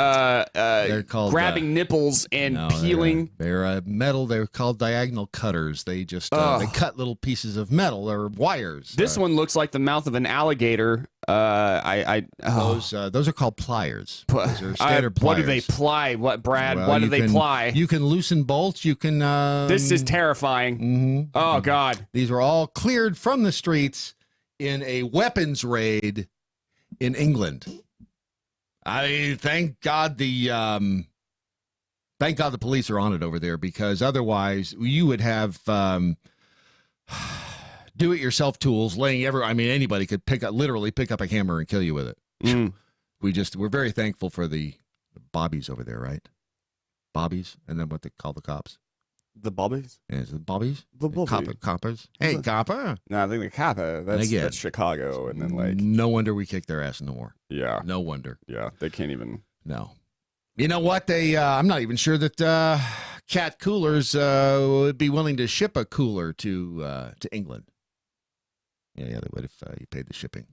they're called, grabbing nipples and peeling. They're metal. They're called diagonal cutters. They just they cut little pieces of metal or wires. This one looks like the mouth of an alligator. Those are called pliers. Those are standard pliers. What do they ply? What, Brad? Well, what do they ply? You can loosen bolts. You can. This is terrifying. Oh God! These were all cleared from the streets in a weapons raid in England. Thank God the police are on it over there, because otherwise you would have do-it-yourself tools laying everywhere. I mean, anybody could literally pick up a hammer and kill you with it. We're very thankful for the bobbies over there, right? Bobbies, and then what they call the cops. The Bobbies? Yeah, is it Bobbies? The Bobbies. Coppers. Hey, Copper. No, I think the Copper. That's Chicago. And then, like. No wonder we kicked their ass in the war. Yeah. No wonder. Yeah, they can't even. No. You know what? I'm not even sure that Cat Coolers would be willing to ship a cooler to England. Yeah, they would if you paid the shipping.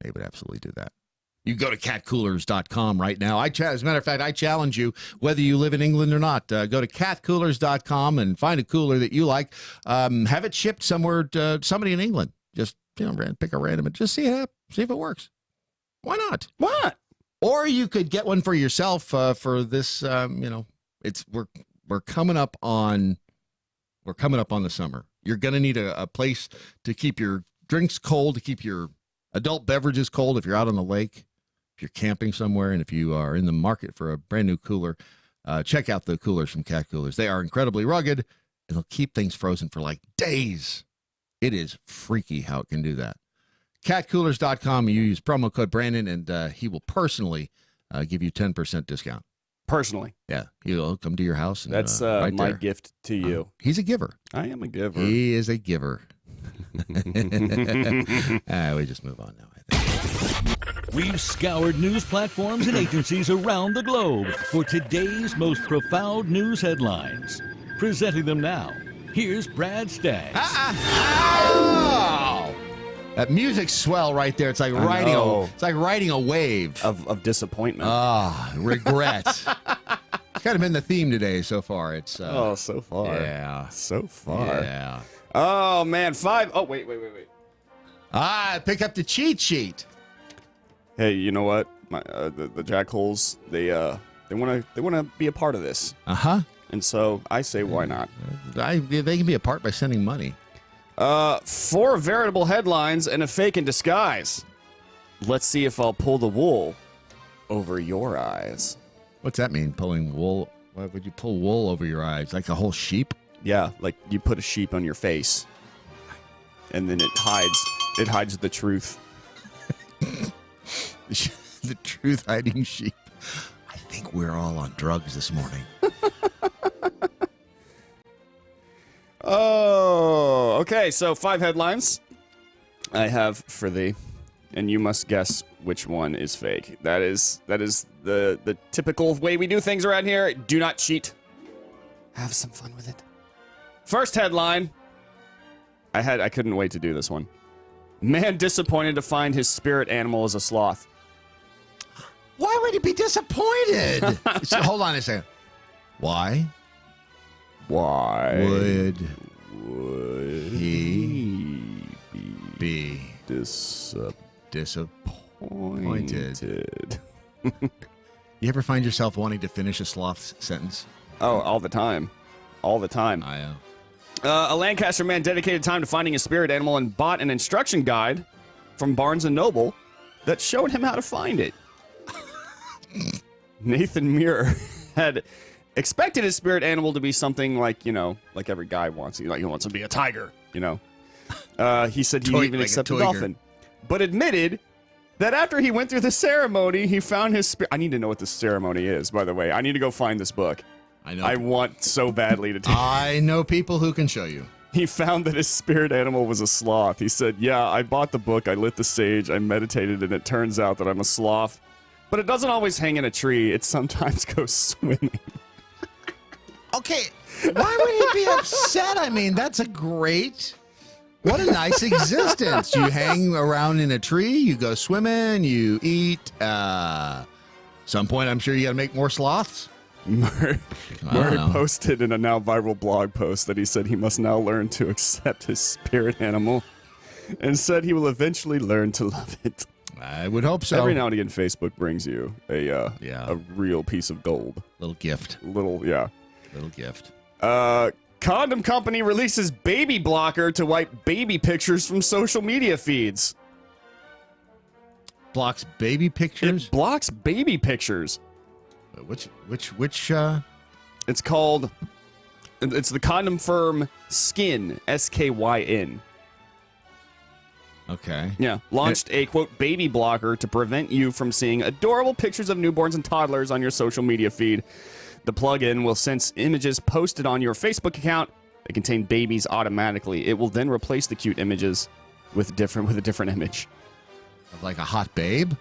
They would absolutely do that. You go to catcoolers.com right now. As a matter of fact, I challenge you, whether you live in England or not, go to catcoolers.com and find a cooler that you like. Have it shipped somewhere to somebody in England. Just pick a random and just see if it works. Why not? Why not? Or you could get one for yourself for this. We're coming up on the summer. You're gonna need a place to keep your drinks cold, to keep your adult beverages cold if you're out on the lake, if you're camping somewhere, and if you are in the market for a brand new cooler, check out the coolers from Cat Coolers. They are incredibly rugged, and they'll keep things frozen for like days. It is freaky how it can do that. Catcoolers.com. You use promo code Brandon, and he will personally give you 10% discount. Personally? Yeah. He'll come to your house. And, that's right my there. gift to you. He's a giver. I am a giver. He is a giver. We just move on now, I think. We've scoured news platforms and agencies around the globe for today's most profound news headlines. Presenting them now, here's Brad Staggs. Oh! That music's swell right there. It's like riding a wave of disappointment. Regret. It's kind of been the theme today so far. It's so far. Yeah. So far. Yeah. Oh man, 5. Oh wait. Pick up the cheat sheet. Hey, you know what? The Jackholes, they want to be a part of this. And so I say, why not? They can be a part by sending money. 4 veritable headlines and a fake in disguise. Let's see if I'll pull the wool over your eyes. What's that mean? Pulling wool? Why would you pull wool over your eyes? Like a whole sheep? Yeah, like you put a sheep on your face, and then it hides the truth. The truth hiding sheep. I think we're all on drugs this morning. Oh, okay. So 5 headlines I have for thee, and you must guess which one is fake. That is the typical way we do things around here. Do not cheat. Have some fun with it. First headline. I couldn't wait to do this one. Man disappointed to find his spirit animal is a sloth. Why would he be disappointed? So, hold on a second. Why? Why would he be disappointed? You ever find yourself wanting to finish a sloth's sentence? Oh, all the time. All the time. I am. A Lancaster man dedicated time to finding a spirit animal and bought an instruction guide from Barnes & Noble that showed him how to find it. Nathan Muir had expected his spirit animal to be something like, like every guy wants. He wants to be a tiger, He said he'd even accept a dolphin. But admitted that after he went through the ceremony, he found his spirit. I need to know what this ceremony is, by the way. I need to go find this book. I want so badly to take I know people who can show you. He found that his spirit animal was a sloth. He said, yeah, I bought the book, I lit the sage, I meditated, and it turns out that I'm a sloth. But it doesn't always hang in a tree. It sometimes goes swimming. Okay, why would he be upset? I mean, that's what a nice existence. You hang around in a tree, you go swimming, you eat. Some point, I'm sure you got to make more sloths. Murray posted in a now viral blog post that he said he must now learn to accept his spirit animal and said he will eventually learn to love it. I would hope so. Every now and again, Facebook brings you a real piece of gold. Little gift. Little gift. Condom company releases baby blocker to wipe baby pictures from social media feeds. Blocks baby pictures? It blocks baby pictures. Which It's called, it's the condom firm Skin, S-K-Y-N. Okay. Yeah, launched a, quote, baby blocker to prevent you from seeing adorable pictures of newborns and toddlers on your social media feed. The plugin will sense images posted on your Facebook account that contain babies automatically. It will then replace the cute images with a different image. Like a hot babe?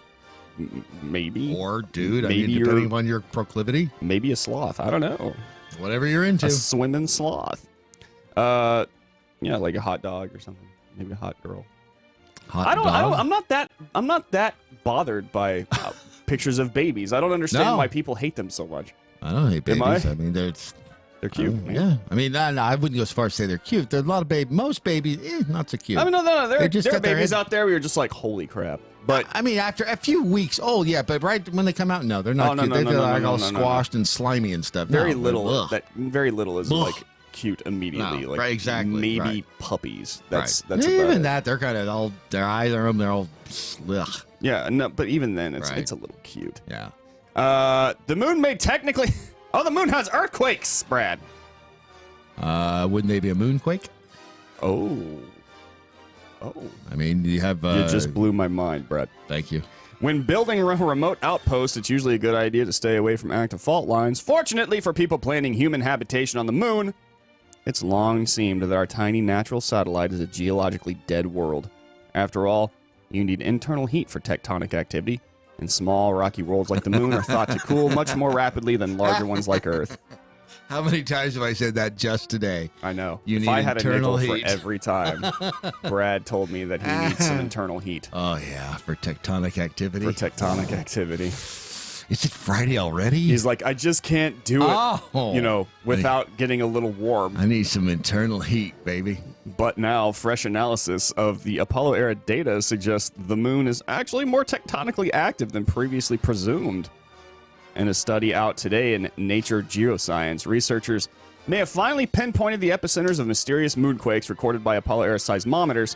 Maybe. Or dude, maybe depending on your proclivity. Maybe a sloth. I don't know. Whatever you're into. A swimming sloth. Like a hot dog or something. Maybe a hot girl. I'm not that bothered by pictures of babies. I don't understand why people hate them so much. I don't hate babies. I mean, they're cute. Yeah. I mean, no, I wouldn't go as far as say they're cute. There's a lot of most babies, not so cute. I mean, no. There are babies out there where you're just like, holy crap. But I mean, after a few weeks old, yeah. But right when they come out, no, they're not cute. They're all squashed and slimy and stuff. Very little is like cute immediately. No, like right, exactly. Maybe puppies. That's even that. They're kind of all their eyes are they're all ugh. Yeah, no, but even then, it's a little cute. Yeah. The moon may technically. Oh, the moon has earthquakes, Brad. Wouldn't they be a moonquake? Oh. I mean, you have. You just blew my mind, Brad. Thank you. When building a remote outpost, it's usually a good idea to stay away from active fault lines. Fortunately for people planning human habitation on the moon, it's long seemed that our tiny natural satellite is a geologically dead world. After all, you need internal heat for tectonic activity, and small rocky worlds like the moon are thought to cool much more rapidly than larger ones like Earth. How many times have I said that just today? I know. You if need I had internal a nickel heat for every time, Brad told me that he needs some internal heat. Oh, yeah, for tectonic activity. Is it Friday already? He's like, I just can't do it, without getting a little warm. I need some internal heat, baby. But now, fresh analysis of the Apollo-era data suggests the moon is actually more tectonically active than previously presumed. In a study out today in Nature Geoscience, researchers may have finally pinpointed the epicenters of mysterious moonquakes recorded by Apollo-era seismometers,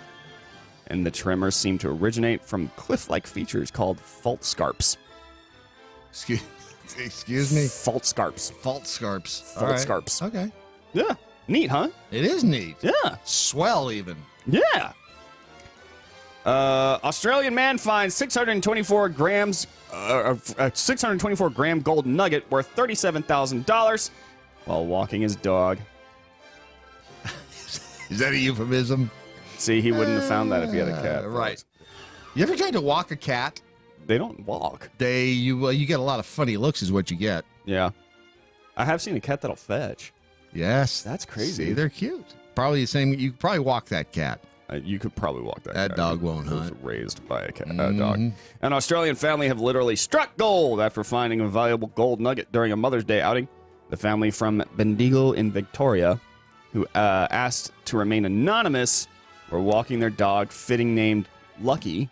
and the tremors seem to originate from cliff-like features called fault scarps. Excuse me? Fault scarps. Fault scarps. Fault scarps. Okay. Yeah. Neat, huh? It is neat. Yeah. Swell, even. Yeah. Australian man finds 624 grams, a 624 gram gold nugget worth $37,000 while walking his dog. Is that a euphemism? See, he wouldn't have found that if he had a cat. Right. You ever tried to walk a cat? They don't walk. You get a lot of funny looks is what you get. Yeah. I have seen a cat that'll fetch. Yes. That's crazy. See, they're cute. Probably the same. You could probably walk that cat. You could probably walk that cat. That dog won't It was hunt. raised by a dog. An Australian family have literally struck gold after finding a valuable gold nugget during a Mother's Day outing. The family from Bendigo in Victoria, who asked to remain anonymous, were walking their dog, fittingly named Lucky,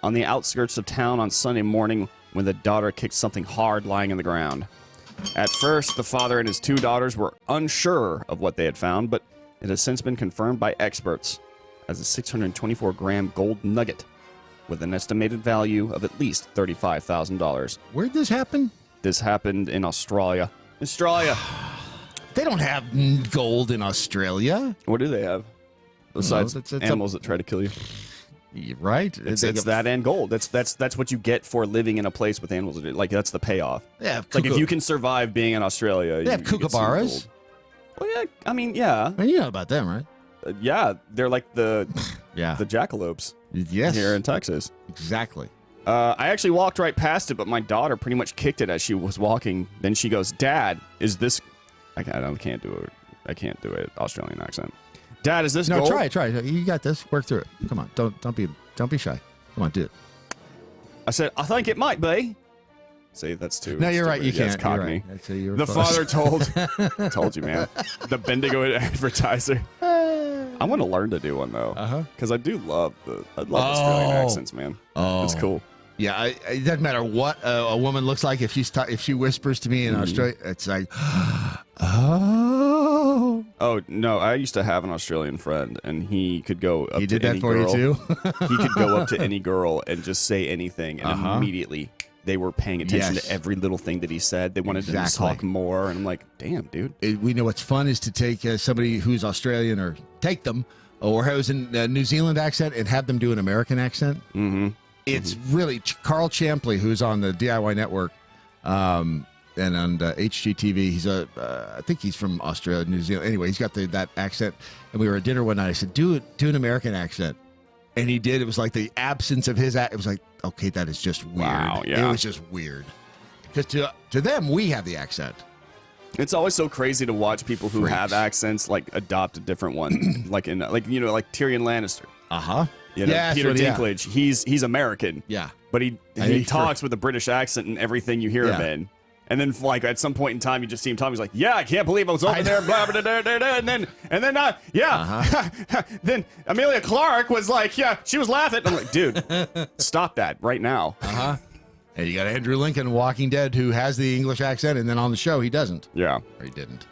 on the outskirts of town on Sunday morning when the daughter kicked something hard lying on the ground. At first, the father and his two daughters were unsure of what they had found, but it has since been confirmed by experts as a 624-gram gold nugget with an estimated value of at least $35,000. Where'd this happen? This happened in Australia. They don't have gold in Australia. What do they have? Besides animals that try to kill you. Right? It's that and gold. That's what you get for living in a place with animals. Like, that's the payoff. Yeah. Like, if you can survive being in Australia, they have kookaburras. Well, yeah. I mean, yeah. Well, you know about them, right? Yeah. They're like the jackalopes. Yes. Here in Texas. Exactly. I actually walked right past it, but my daughter pretty much kicked it as she was walking. Then she goes, "Dad, is this?" I can't do it. I can't do it. Australian accent. Dad, is this gold? No, try it. You got this. Work through it. Come on. Don't be shy. Come on, do it. I said, I think it might be. See, that's too. No, you're right. You can't. It's Cockney. Right. The father told you, man. The Bendigo advertiser. I want to learn to do one though, because I do love Australian accents, man. Oh, it's cool. Yeah, it doesn't matter what a woman looks like. If she whispers to me in Australia, it's like, oh. Oh no! I used to have an Australian friend, and he could go up. He did to that any for girl. you too. He could go up to any girl and just say anything, and immediately they were paying attention to every little thing that he said. They wanted to talk more, and I'm like, damn, dude. We know what's fun is to take somebody who's Australian or take them or who's in a New Zealand accent and have them do an American accent. Mm-hmm. It's really Carl Champley, who's on the DIY Network. and on HGTV, he's I think he's from Australia, New Zealand. Anyway, he's got that accent. And we were at dinner one night. I said, do an American accent. And he did. It was like the absence of his it was like, okay, that is just weird. Wow, yeah. It was just weird. Because to them, we have the accent. It's always so crazy to watch people who have accents like adopt a different one, like Tyrion Lannister. You know, Yeah, Peter that's what- Dinklage. He's American. Yeah, but he talks with a British accent and everything you hear him in. And then, like at some point in time, you just see him talking. He's like, "Yeah, I can't believe I was over there." Blah, blah, blah, blah, blah. And then, then Amelia Clark was like, "Yeah, she was laughing." I'm like, "Dude, stop that right now." And you got Andrew Lincoln, Walking Dead, who has the English accent, and then on the show he doesn't. Yeah, or he didn't.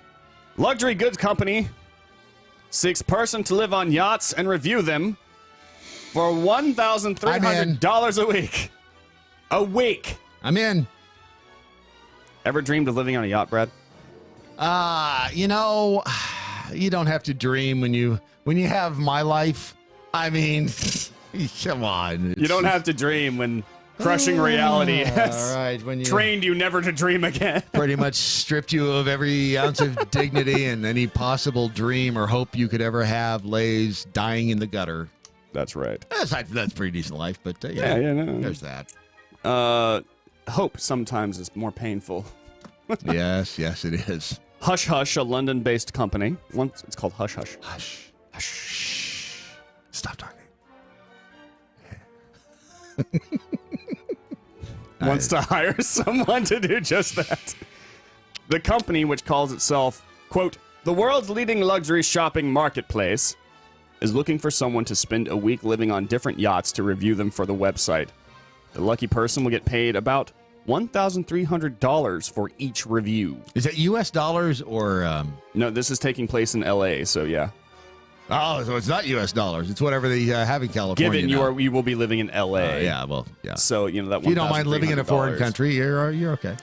Luxury goods company seeks person to live on yachts and review them for $1,300 a week. A week. I'm in. Ever dreamed of living on a yacht, Brad? You don't have to dream when you have my life. I mean, come on. You don't have to dream when crushing reality has when you trained you never to dream again. Pretty much stripped you of every ounce of dignity and any possible dream or hope you could ever have lays dying in the gutter. That's right. That's a pretty decent life, but there's that. Hope sometimes is more painful. yes, it is. Hush Hush, a London-based company. It's called Hush Hush. Hush. Hush. Stop talking. Wants to hire someone to do just that. The company, which calls itself, quote, the world's leading luxury shopping marketplace, is looking for someone to spend a week living on different yachts to review them for the website. The lucky person will get paid about $1,300 for each review. Is that U.S. dollars or... No, this is taking place in L.A., so yeah. Oh, so it's not U.S. dollars. It's whatever they have in California. Given you will be living in L.A. Yeah. So, that if you don't mind living in a foreign country, you're okay.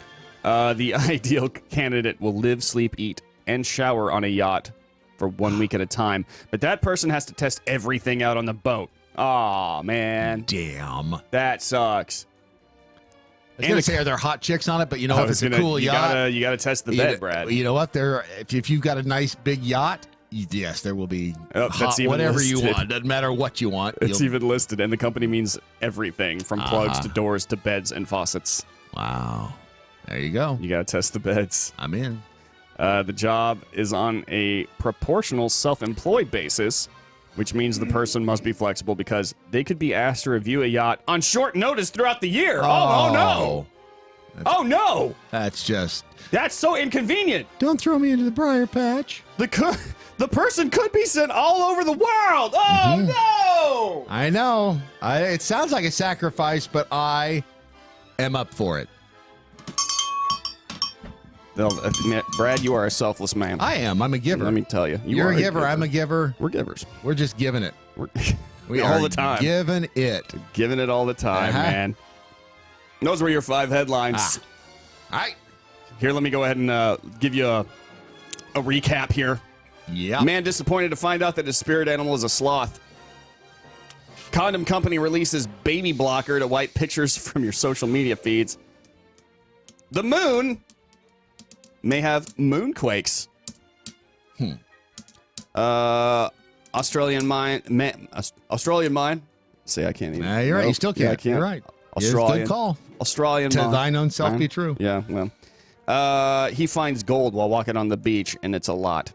The ideal candidate will live, sleep, eat, and shower on a yacht for 1 week at a time. But that person has to test everything out on the boat. Aw, man. Damn. That sucks. I was going to say, are there hot chicks on it? But if it's a cool yacht... You gotta test the bed, Brad. You know what? If you've got a nice big yacht... Yes, there will be hot, whatever listed. you want. Doesn't matter what you want. It's even listed, and the company means everything from plugs to doors to beds and faucets. Wow. There you go. You got to test the beds. I'm in. The job is on a proportional self-employed basis, which means the person must be flexible because they could be asked to review a yacht on short notice throughout the year. Oh no. Oh no! That's so inconvenient. Don't throw me into the briar patch. The person could be sent all over the world. Oh no! I know. It sounds like a sacrifice, but I am up for it. Brad, you are a selfless man. I am. I'm a giver. Let me tell you. You're a giver. I'm a giver. We're givers. We're just giving it. We all are the time. Giving it. Giving it all the time, man. Those were your 5 headlines. All right. Here, let me go ahead and give you a recap here. Yeah. Man disappointed to find out that his spirit animal is a sloth. Condom company releases baby blocker to wipe pictures from your social media feeds. The moon may have moonquakes. Australian mine. See, I can't even. You're right. You still can't. Yeah, I can't. You're right. Australian. Good call. Australian. To thine own self be true. Yeah, well. He finds gold while walking on the beach, and it's a lot.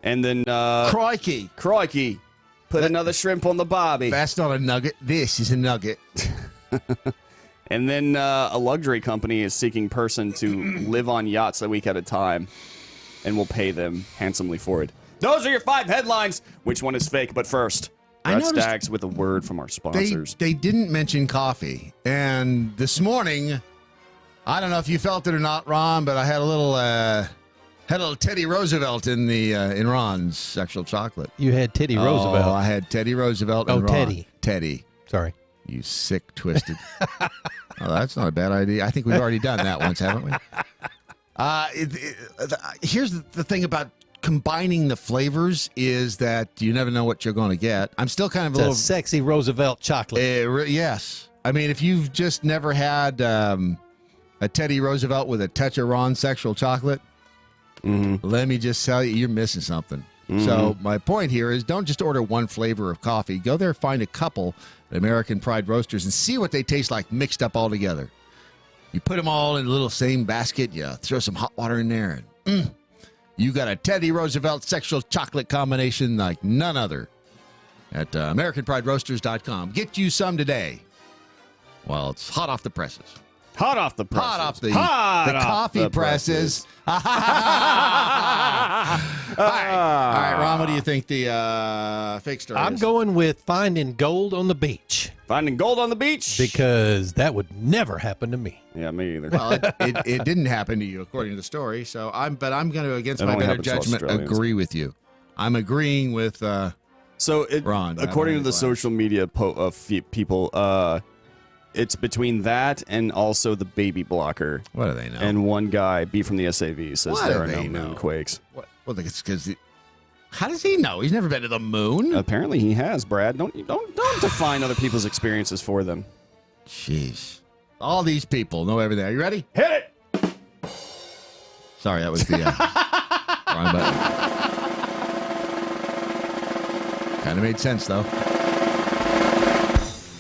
And then... Crikey. Put another shrimp on the barbie. That's not a nugget. This is a nugget. And then a luxury company is seeking person to live on yachts a week at a time and will pay them handsomely for it. Those are your 5 headlines. Which one is fake? But first, Brad Staggs with a word from our sponsors. They didn't mention coffee. And this morning, I don't know if you felt it or not, Ron, but I had a little Teddy Roosevelt in Ron's sexual chocolate. You had Teddy Roosevelt. I had Teddy Roosevelt and Ron. Teddy. Sorry. You sick, twisted. That's not a bad idea. I think we've already done that once, haven't we? Here's the thing about combining the flavors is that you never know what you're going to get. I'm still kind of a little sexy Roosevelt chocolate. Yes. I mean, if you've just never had a a Teddy Roosevelt with a touch of Ron sexual chocolate, let me just tell you, you're missing something. So my point here is don't just order one flavor of coffee. Go there, find a couple American Pride Roasters, and see what they taste like mixed up all together. You put them all in a little same basket. You throw some hot water in there, and you got a Teddy Roosevelt sexual chocolate combination like none other at AmericanPrideRoasters.com. Get you some today while it's hot off the presses. Hot off the presses. Hot off the Hot coffee off the presses. All right, Ron, what do you think the fake story I'm is? going with finding gold on the beach. Finding gold on the beach? Because that would never happen to me. Yeah, me either. Well, it didn't happen to you, according to the story. So I'm going to, against my better judgment, agree with you. I'm agreeing with Ron. According to the social media people, it's between that and also the baby blocker. What do they know? And one guy, B from the SAV, says there are no moonquakes. What? Well, it's because how does he know? He's never been to the moon. Apparently, he has. Brad, don't define other people's experiences for them. Jeez, all these people know everything. Are you ready? Hit it. Sorry, that was the wrong button. Kind of made sense though.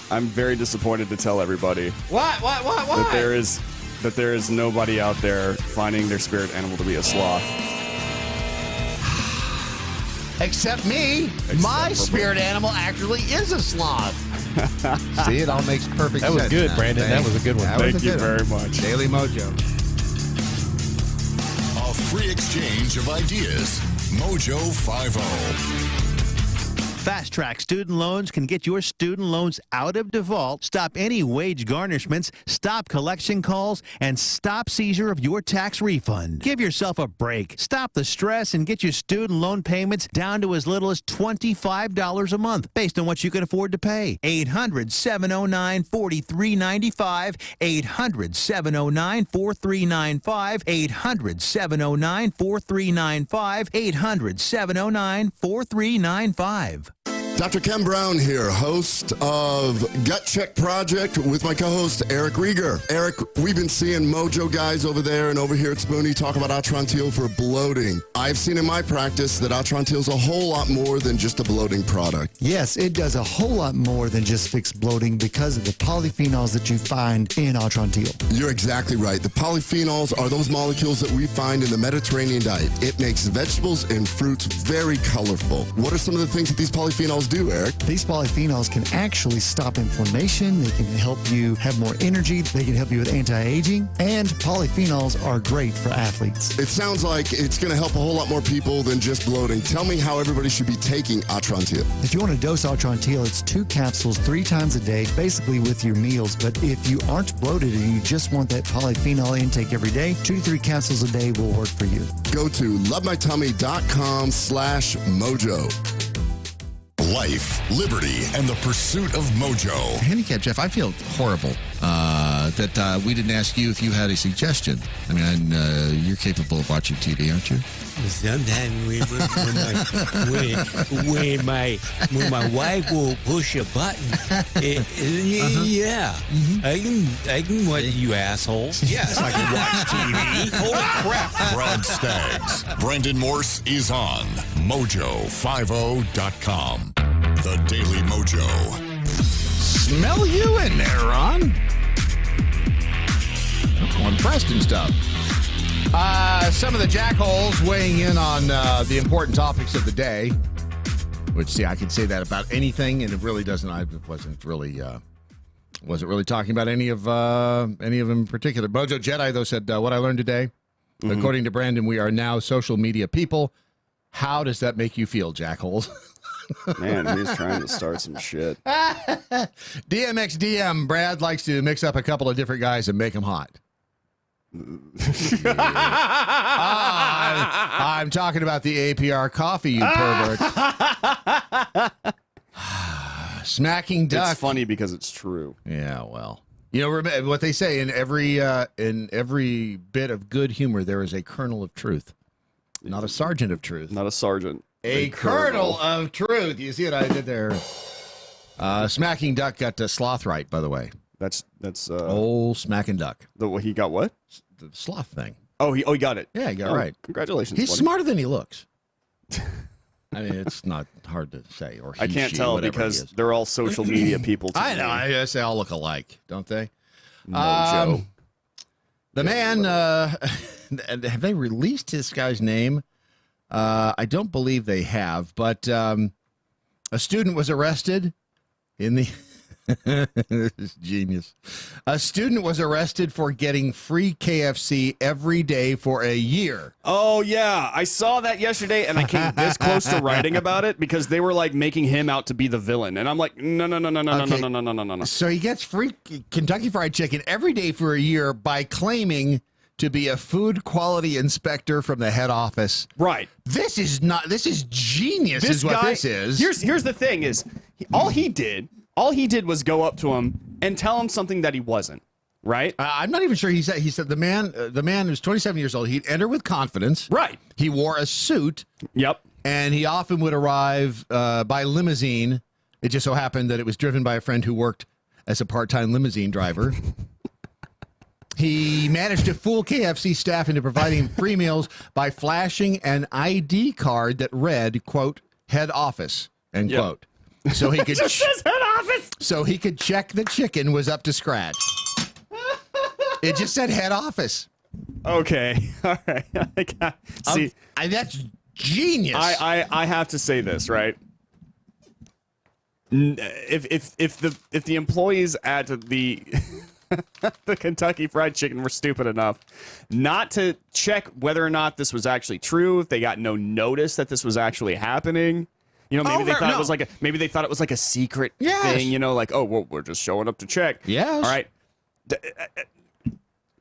I'm very disappointed to tell everybody What? that there is nobody out there finding their spirit animal to be a sloth. Except me. My spirit animal actually is a sloth. See, it all makes perfect sense. That was good, now. Brandon. That was a good one. Thank you very much. Daily Mojo. A free exchange of ideas. Mojo 50. Fast Track Student Loans can get your student loans out of default, stop any wage garnishments, stop collection calls, and stop seizure of your tax refund. Give yourself a break. Stop the stress and get your student loan payments down to as little as $25 a month based on what you can afford to pay. 800-709-4395. 800-709-4395. 800-709-4395. 800-709-4395. Dr. Ken Brown here, host of Gut Check Project with my co-host Eric Rieger. Eric, we've been seeing Mojo guys over there and over here at Spoonie talk about Atrantil for bloating. I've seen in my practice that Atrantil is a whole lot more than just a bloating product. Yes, it does a whole lot more than just fix bloating because of the polyphenols that you find in Atrantil. You're exactly right. The polyphenols are those molecules that we find in the Mediterranean diet. It makes vegetables and fruits very colorful. What are some of the things that these polyphenols do, Eric? These polyphenols can actually stop inflammation. They can help you have more energy. They can help you with anti-aging. And polyphenols are great for athletes. It sounds like it's going to help a whole lot more people than just bloating. Tell me how everybody should be taking Atrantil. If you want to dose Atrantil, it's 2 capsules 3 times a day, basically with your meals. But if you aren't bloated and you just want that polyphenol intake every day, 2 to 3 capsules a day will work for you. Go to lovemytummy.com/mojo. Life, liberty, and the pursuit of mojo. Handicap Jeff, I feel horrible that we didn't ask you if you had a suggestion. I mean, you're capable of watching TV, aren't you? Sometimes when my wife will push a button, yeah, I can watch you assholes. Yes, I can watch TV. Holy crap! Brad Staggs, Brandon Morse is on MoJo50.com. The Daily Mojo. Smell you in there, Ron. On Preston stuff. Some of the jackholes weighing in on the important topics of the day. Which, see, I can say that about anything, and it really doesn't. I wasn't really talking about any of them in particular. Mojo Jedi, though, said what I learned today. According to Brandon, we are now social media people. How does that make you feel, jackholes? Man, he's trying to start some shit. DMXDM, Brad likes to mix up a couple of different guys and make them hot. I'm talking about the APR coffee, you pervert. Smacking duck. It's funny because it's true. Yeah, well. You know, remember what they say, in every bit of good humor, there is a kernel of truth. Not a sergeant of truth. Not a sergeant. A kernel of truth. You see what I did there? Smacking duck got sloth right, by the way. That's old smack and duck. He got what? The sloth thing. Oh, he got it. Yeah, he got it right. Congratulations. He's buddy. smarter than he looks. I mean, it's not hard to say. Or I can't tell because they're all social media people. I know. I guess they all look alike, don't they? MoJo. The man, have they released this guy's name? I don't believe they have, but a student was arrested in the... This is genius. A student was arrested for getting free KFC every day for a year. Oh, yeah. I saw that yesterday, and I came this close to writing about it because they were, like, making him out to be the villain. And I'm like, no. So he gets free Kentucky Fried Chicken every day for a year by claiming to be a food quality inspector from the head office. Right. This is genius is what this is. Here's the thing is, all he did was go up to him and tell him something that he wasn't, right? I'm not even sure he said the man who's 27 years old, he'd enter with confidence. Right. He wore a suit. Yep. And he often would arrive by limousine. It just so happened that it was driven by a friend who worked as a part-time limousine driver. He managed to fool KFC staff into providing free meals by flashing an ID card that read, quote, head office, end quote. So he could just says head office. So he could check the chicken was up to scratch. It just said head office. Okay. All right. See, that's genius. I have to say this, right? If the employees at the the Kentucky Fried Chicken were stupid enough not to check whether or not this was actually true, if they got no notice that this was actually happening. You know, maybe they thought it was like a secret thing, you know, like, oh, well, we're just showing up to check. Yes. All right.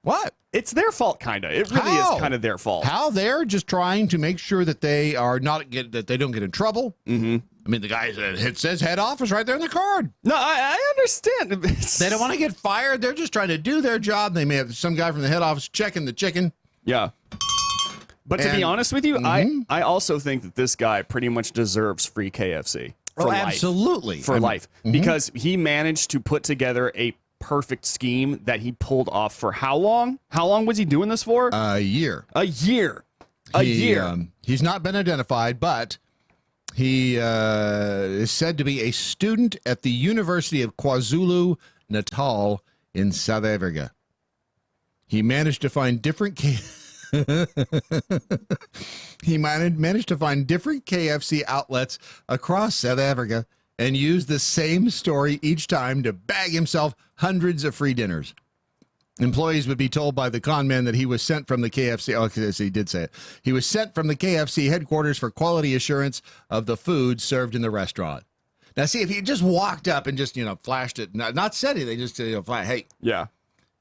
What? It's their fault, kind of. It really is kind of their fault. How? They're just trying to make sure that they are that they don't get in trouble. Mm-hmm. I mean, the guy said, it says head office right there in the card. No, I understand. They don't want to get fired. They're just trying to do their job. They may have some guy from the head office checking the chicken. Yeah. But to be honest with you, I also think that this guy pretty much deserves free KFC. For life. Absolutely. For life. Because he managed to put together a perfect scheme that he pulled off for how long? How long was he doing this for? A year. A year. A year. He's not been identified, but he is said to be a student at the University of KwaZulu-Natal in South Africa. He managed to find different He managed to find different KFC outlets across South Africa and used the same story each time to bag himself hundreds of free dinners. Employees would be told by the con man that he was sent from the KFC. Oh, he did say it. He was sent from the KFC headquarters for quality assurance of the food served in the restaurant. Now, see, if he just walked up and just, flashed it, not said it, they just, flash, hey. Yeah.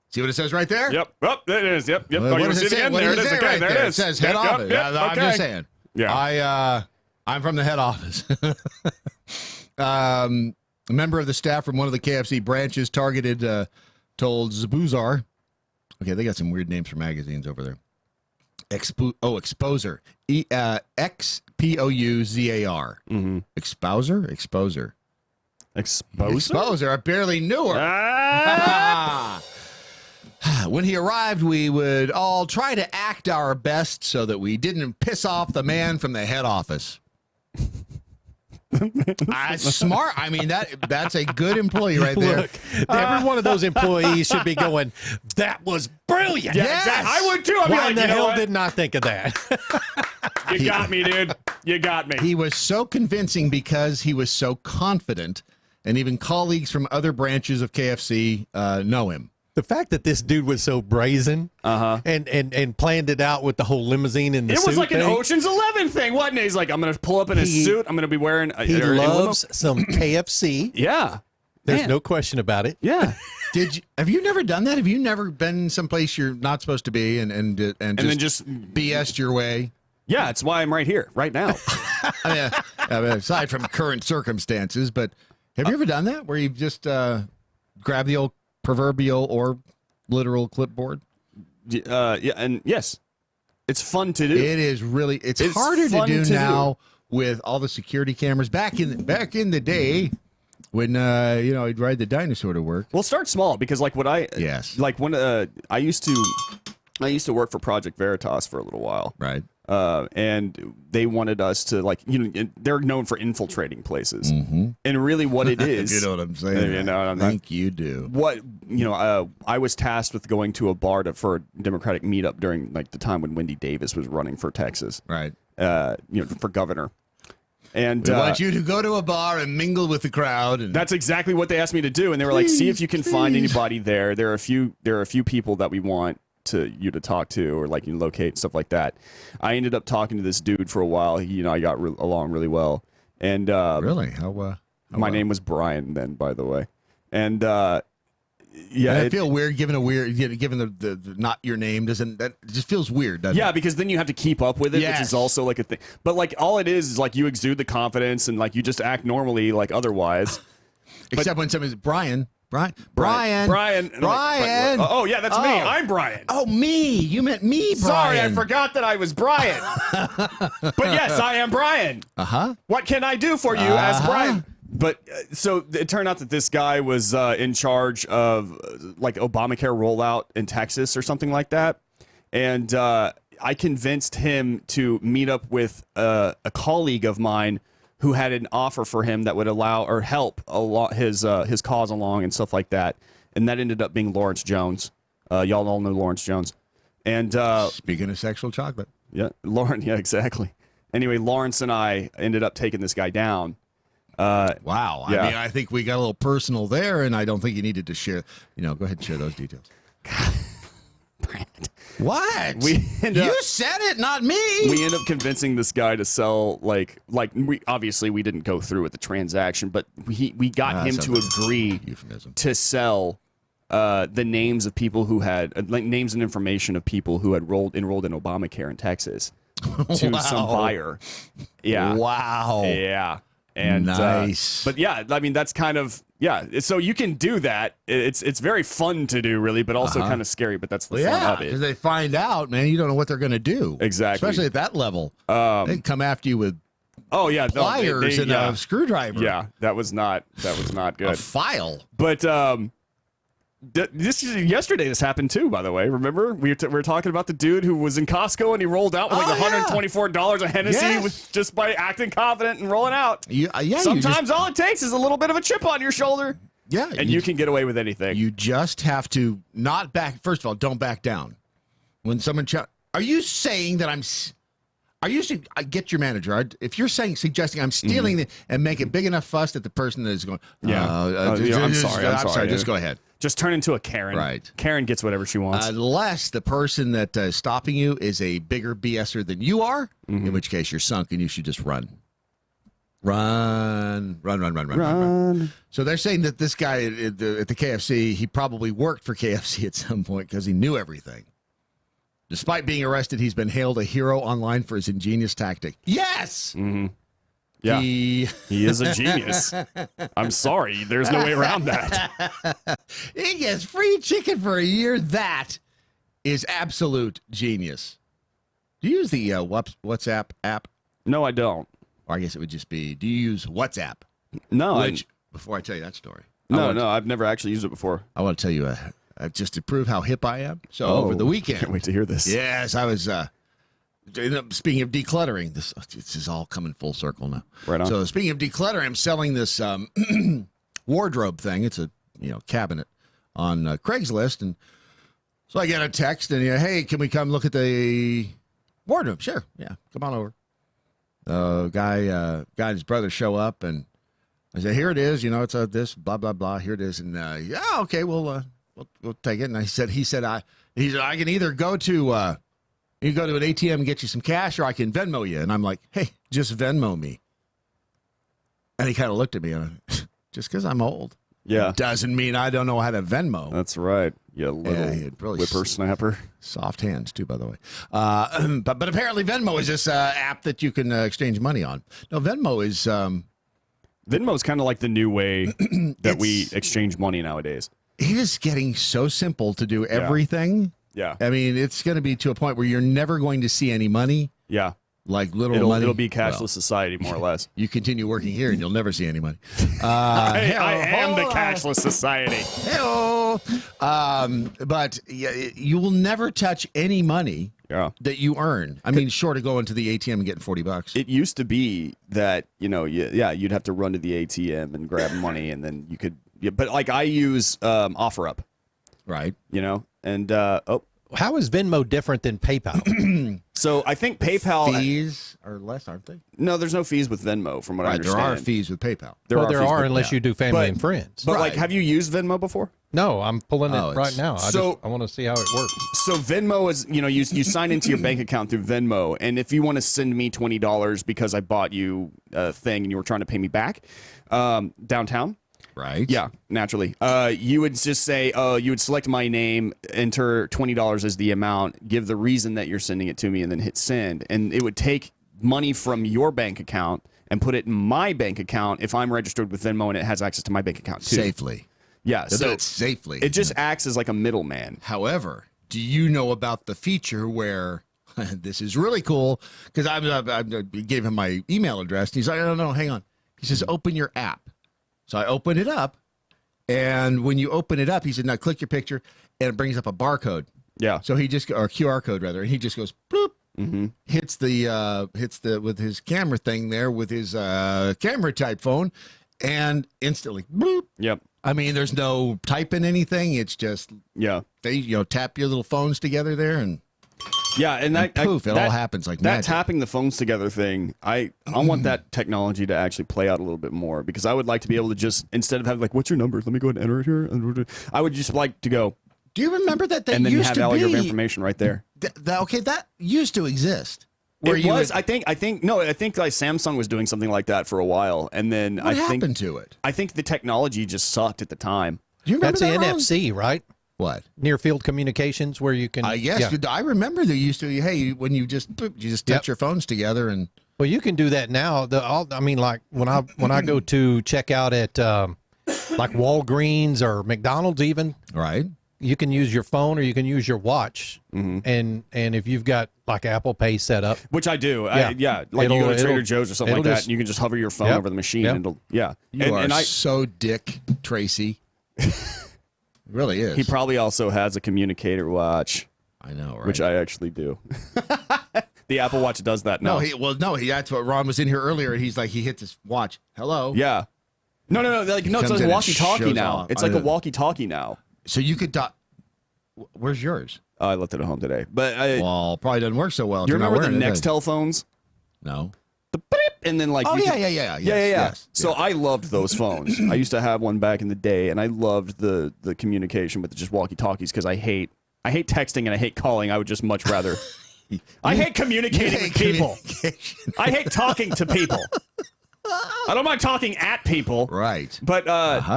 See what it says right there? Yep. Oh, there it is. Yep. What does it say? What does it say right there? It says head office. I'm just saying. Yeah. I'm from the head office. A member of the staff from one of the KFC branches targeted told Zabuzar. Okay, they got some weird names for magazines over there. Exposer. Expouzar. Mm-hmm. Exposer. I barely knew her. When he arrived, we would all try to act our best so that we didn't piss off the man from the head office. Smart. I mean, that's a good employee right there. Look, every one of those employees should be going, that was brilliant. Yeah, exactly. I would too. Why in the hell did not think of that? You got me, dude. You got me. He was so convincing because he was so confident, and even colleagues from other branches of KFC know him. The fact that this dude was so brazen and planned it out with the whole limousine and the suit It was like thing. an Ocean's 11 thing, wasn't it? He's like, I'm going to pull up in his suit. I'm going to be wearing a... He loves some KFC. Yeah. There's no question about it. Yeah. Have you never done that? Have you never been someplace you're not supposed to be and then just BS'd your way? Yeah, it's why I'm right here, right now. I mean, aside from current circumstances, but have you ever done that where you've just grabbed the old proverbial or literal clipboard? Yeah, and yes, it's fun to do. It is really. It's harder to do now with all the security cameras. Back in the day, When he'd ride the dinosaur to work. Well, start small because like when I used to work for Project Veritas for a little while, right? And they wanted us to they're known for infiltrating places, and really what it is, you know what I'm saying? I think you do. What I was tasked with going to a bar for a Democratic meetup during like the time when Wendy Davis was running for Texas, right? For governor. And we want you to go to a bar and mingle with the crowd. And that's exactly what they asked me to do. And they were like, "See if you can find anybody there. There are a few people that we want you to talk to, or like you locate stuff like that." I ended up talking to this dude for a while. I got along really well. And really, how my name was Brian then, by the way. And yeah, I feel weird given the not your name it just feels weird, doesn't it? Because then you have to keep up with it, which is also like a thing. But like all it is like you exude the confidence and like you just act normally like otherwise. Except when somebody's Brian. Oh yeah, that's me. I'm Brian. Oh, me. You meant me, Brian. Sorry, I forgot that I was Brian. But yes, I am Brian. What can I do for you as Brian? But so it turned out that this guy was in charge of like Obamacare rollout in Texas or something like that. And I convinced him to meet up with a colleague of mine who had an offer for him that would allow or help his cause along and stuff like that. And that ended up being Lawrence Jones. Y'all all know Lawrence Jones. And speaking of sexual chocolate. Yeah, Lauren. Yeah, exactly. Anyway, Lawrence and I ended up taking this guy down. Wow. Yeah. I mean, I think we got a little personal there, and I don't think you needed to share. Go ahead and share those details. Brad. What? You said it, not me. We end up convincing this guy to sell we didn't go through with the transaction, but we got him to agree to sell the names of people who had names and information of people who had enrolled in Obamacare in Texas to some buyer. Yeah. Wow. Yeah. And nice. But yeah, I mean that's kind of so you can do that. It's very fun to do, really, but also kind of scary. But that's the fun of it. Because they find out, man, you don't know what they're going to do. Exactly, especially at that level. They come after you with pliers and a screwdriver. Yeah, that was not good. A file. But yesterday this happened too, by the way. Remember we were talking about the dude who was in Costco and he rolled out with $124 of Hennessy just by acting confident and rolling out. Sometimes all it takes is a little bit of a chip on your shoulder. Yeah, and you can get away with anything. You just have to not back. First of all, don't back down. When someone are you saying that I'm? Are you? I get your manager. If you're suggesting I'm stealing and make a big enough fuss that the person that is going, I'm sorry. Just go ahead. Just turn into a Karen. Right. Karen gets whatever she wants. Unless the person that is stopping you is a bigger BSer than you are, in which case you're sunk and you should just run. Run. So they're saying that this guy at the KFC, he probably worked for KFC at some point because he knew everything. Despite being arrested, he's been hailed a hero online for his ingenious tactic. Yes! Mm-hmm. Yeah, he is a genius. I'm sorry. There's no way around that. He gets free chicken for a year. That is absolute genius. Do you use the WhatsApp app? No, I don't. Or I guess it would just be, do you use WhatsApp? No. Before I tell you that story. No, I've never actually used it before. I want to tell you, just to prove how hip I am. So over the weekend. Can't wait to hear this. Yes, I was... speaking of decluttering, this is all coming full circle now. Right on. So speaking of decluttering, I'm selling this wardrobe thing. It's a cabinet on Craigslist, and so I get a text and hey, can we come look at the wardrobe? Sure, yeah, come on over. Guy and his brother show up, and I said, here it is. It's this blah blah blah. Here it is, and okay, we'll take it. And he said I can either go to. You go to an ATM and get you some cash, or I can Venmo you. And I'm like, hey, just Venmo me. And he kind of looked at me, and just because I'm old, doesn't mean I don't know how to Venmo. That's right. You little whippersnapper. Soft hands, too, by the way. But apparently Venmo is this app that you can exchange money on. No, Venmo is... Venmo is kind of like the new way that we exchange money nowadays. It is getting so simple to do everything. Yeah. I mean, it's going to be to a point where you're never going to see any money. Yeah. Like literal money. It'll be cashless society, more or less. You continue working here, and you'll never see any money. I am the cashless society. But you will never touch any money that you earn. I mean, short of going to the ATM and getting $40. It used to be that you'd have to run to the ATM and grab money, and then you could. Yeah, but like I use OfferUp, right? And how is Venmo different than PayPal? So I think PayPal fees are less, aren't they? No, there's no fees with Venmo, from what I understand. There are fees with PayPal. There are unless you do family and friends. But like, have you used Venmo before? No, I'm pulling it right now. I want to see how it works. So Venmo is, you sign into your bank account through Venmo, and if you want to send me $20 because I bought you a thing and you were trying to pay me back downtown. Right. Yeah, naturally. You would just say, you would select my name, enter $20 as the amount, give the reason that you're sending it to me, and then hit send. And it would take money from your bank account and put it in my bank account if I'm registered with Venmo and it has access to my bank account too. Safely. Yeah, They'll so do it safely. It just acts as like a middleman. However, do you know about the feature where this is really cool? Because I gave him my email address. And he's like, no, hang on. He says, open your app. So I open it up, and when you open it up, he said, now click your picture, and it brings up a barcode. Yeah. So he just, or QR code rather, and he just goes, bloop, hits the with his camera thing there with his camera type phone, and instantly, bloop. Yep. I mean, there's no typing anything. It's just, they tap your little phones together there, and and poof, it all happens like that. magic. Tapping the phones together thing, I want that technology to actually play out a little bit more, because I would like to be able to just, instead of having like, what's your number? Let me go ahead and enter it here. I would just like to go. Do you remember that? And then you have all be, your information right there. That used to exist. It was. I think like Samsung was doing something like that for a while, and then what happened to it? I think the technology just sucked at the time. Do you remember That's that, the Ron? NFC, right? What? Near field communications, where you can. Yes, I remember they used to. Hey, when you just touch your phones together, and well, you can do that now. I mean, like when I go to check out at like Walgreens or McDonald's, even right. You can use your phone or you can use your watch, and if you've got like Apple Pay set up, which I do, like you go to Trader Joe's or something like that, and you can just hover your phone over the machine, and it'll, You are so Dick Tracy. Really is. He probably also has a communicator watch. I know, right? Which I actually do. The Apple Watch does that now. That's what Ron was in here earlier. He's like, he hits his watch. Hello. Yeah. No. It's like a walkie-talkie now. It's like a walkie-talkie now. So you could. Where's yours? I left it at home today, but probably doesn't work so well. Do you remember the Nextel phones? No. The beep, and then like Yes. So I loved those phones. I used to have one back in the day, and I loved the communication with just walkie-talkies, because I hate texting and I hate calling. I would just much rather. I hate communicating with people. I hate talking to people. I don't mind talking at people. Right. But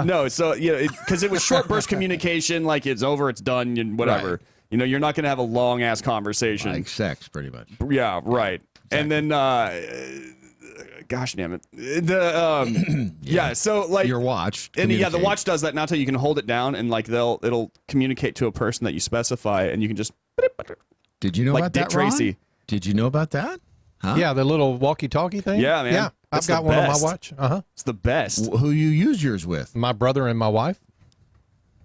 no, so because it was short burst communication, like it's over, it's done, and whatever. Right. You're not going to have a long ass conversation. Like sex, pretty much. Yeah, right. Exactly. And then gosh damn it. So like your watch. And the watch does that now, till you can hold it down and like it'll communicate to a person that you specify, and you can just Did you know about Dick that, Ron? Tracy. Did you know about that? Huh? Yeah, the little walkie-talkie thing. Yeah, man. Yeah, I've got one on my watch. It's the best. Who you use yours with? My brother and my wife.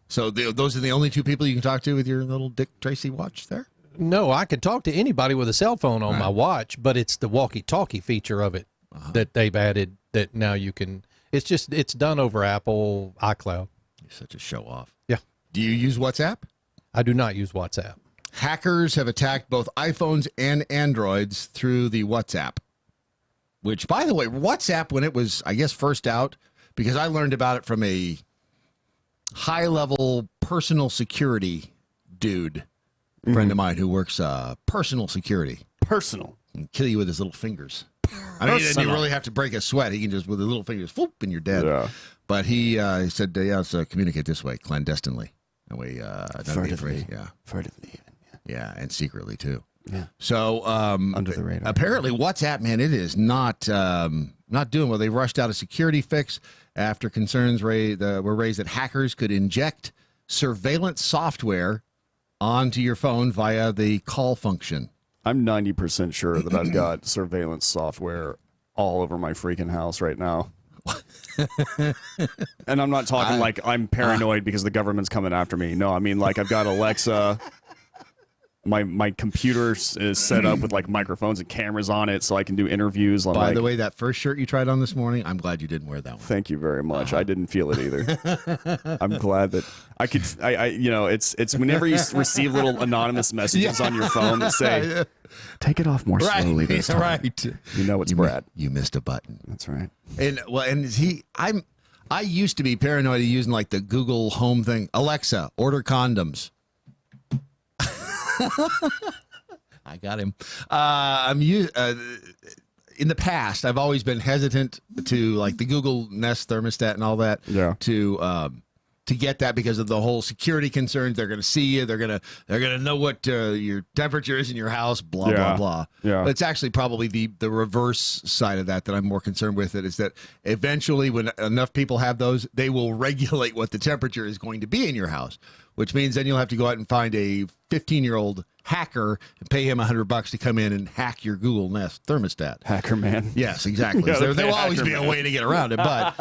So those are the only two people you can talk to with your little Dick Tracy watch there? No, I could talk to anybody with a cell phone on my watch, but it's the walkie-talkie feature of it that they've added that now you can. It's done over Apple iCloud. You're such a show off. Yeah. Do you use WhatsApp? I do not use WhatsApp. Hackers have attacked both iPhones and Androids through the WhatsApp. Which, by the way, WhatsApp, when it was, I guess, first out, because I learned about it from a high-level personal security dude, friend of mine who works personal security. Personal. He can kill you with his little fingers. I mean, you really have to break a sweat. He can just, with his little fingers, whoop, and you're dead. Yeah. But he said, let's communicate this way, clandestinely. That way, not be afraid. Yeah. Furtively, even. Yeah, and secretly, too. Yeah. So under the radar. Apparently, WhatsApp, man, it is not doing well. They rushed out a security fix after concerns were raised that hackers could inject surveillance software onto your phone via the call function. I'm 90% sure that I've got surveillance software all over my freaking house right now. And I'm not talking like I'm paranoid because the government's coming after me. No, I mean like I've got Alexa. My computer is set up with like microphones and cameras on it so I can do interviews. By the way, that first shirt you tried on this morning, I'm glad you didn't wear that one. Thank you very much. I didn't feel it either. I'm glad that I could, it's whenever you receive little anonymous messages on your phone that say, take it off more slowly this time. Right. You know it's Brad. You missed a button. That's right. I used to be paranoid of using like the Google Home thing. Alexa, order condoms. I got him. In the past, I've always been hesitant to like the Google Nest thermostat and all that. Yeah. To get that because of the whole security concerns. They're going to see you. They're going to know what your temperature is in your house. Blah blah blah. Yeah. But it's actually probably the reverse side of that I'm more concerned with. It is that eventually, when enough people have those, they will regulate what the temperature is going to be in your house. Which means then you'll have to go out and find a 15-year-old hacker and pay him $100 to come in and hack your Google Nest thermostat. Hacker man. Yes, exactly. There will always be a way to get around it. But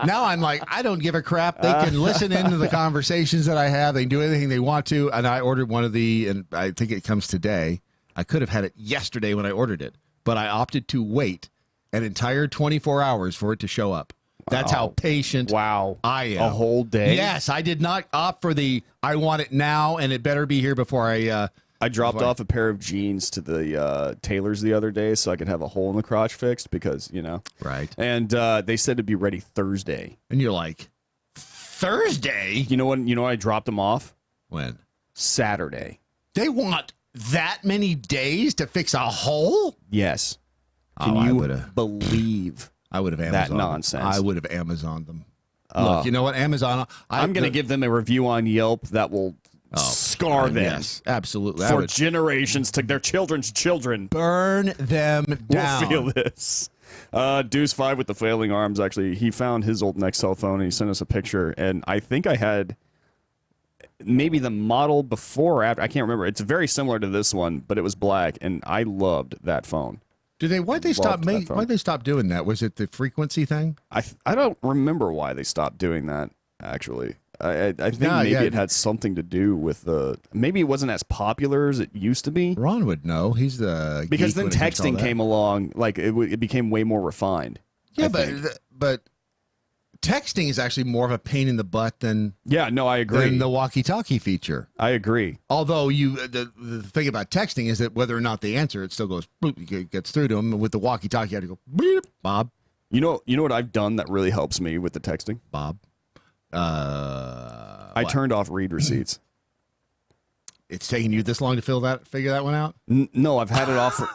now I'm like, I don't give a crap. They can listen into the conversations that I have. They can do anything they want to. And I ordered one of and I think it comes today. I could have had it yesterday when I ordered it, but I opted to wait an entire 24 hours for it to show up. That's how patient I am. A whole day? Yes, I did not opt for I want it now, and it better be here before I dropped off a pair of jeans to the tailors the other day so I could have a hole in the crotch fixed because, Right. And they said it'd be ready Thursday. And you're like, Thursday? You know when I dropped them off? When? Saturday. They want that many days to fix a hole? Yes. Can you believe I would have that nonsense? I would have Amazoned them. Look, you know what? Amazon. I'm going to give them a review on Yelp that will scar them. Yes, absolutely. For generations to their children's children. Burn them down. We'll feel this. Deuce 5 with the flailing arms, actually, he found his old Nextel phone and he sent us a picture. And I think I had maybe the model before or after. I can't remember. It's very similar to this one, but it was black. And I loved that phone. Why'd they stop doing that? Was it the frequency thing? I don't remember why they stopped doing that, actually. I think maybe it had something to do with maybe it wasn't as popular as it used to be. Ron would know. He's the because then texting came along, like it became way more refined. Yeah, but texting is actually more of a pain in the butt than I agree. Than the walkie-talkie feature. I agree. Although the thing about texting is that whether or not they answer, it still goes bloop, it gets through to them. With the walkie-talkie, you have to go bleep, Bob. You know what I've done that really helps me with the texting? Bob. I turned off read receipts. It's taking you this long to figure that one out? No, I've had it off for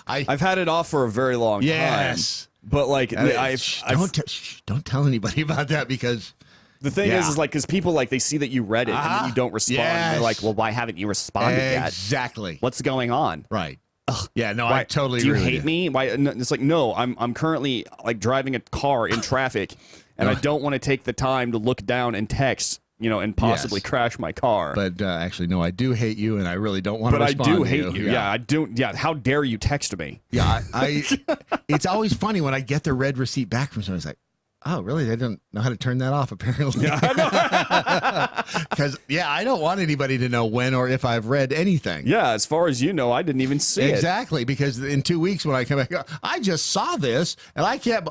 I've had it off for a very long time. But like don't tell anybody about that because the thing is like because people like they see that you read it and then you don't respond. And they're like, well, why haven't you responded yet? Exactly. What's going on? Right. Yeah, no, I totally agree. Do you hate me? Why? It's like, no, I'm currently like driving a car in traffic and I don't want to take the time to look down and text, and possibly crash my car. But actually, no, I do hate you and I really don't want to respond to you. But I do hate you. Yeah, I do. Yeah, how dare you text me? Yeah, it's always funny when I get the red receipt back from someone. It's like, oh, really? They don't know how to turn that off, apparently. Because, I don't want anybody to know when or if I've read anything. Yeah, as far as you know, I didn't even see it. Exactly, because in 2 weeks when I come back, I just saw this, and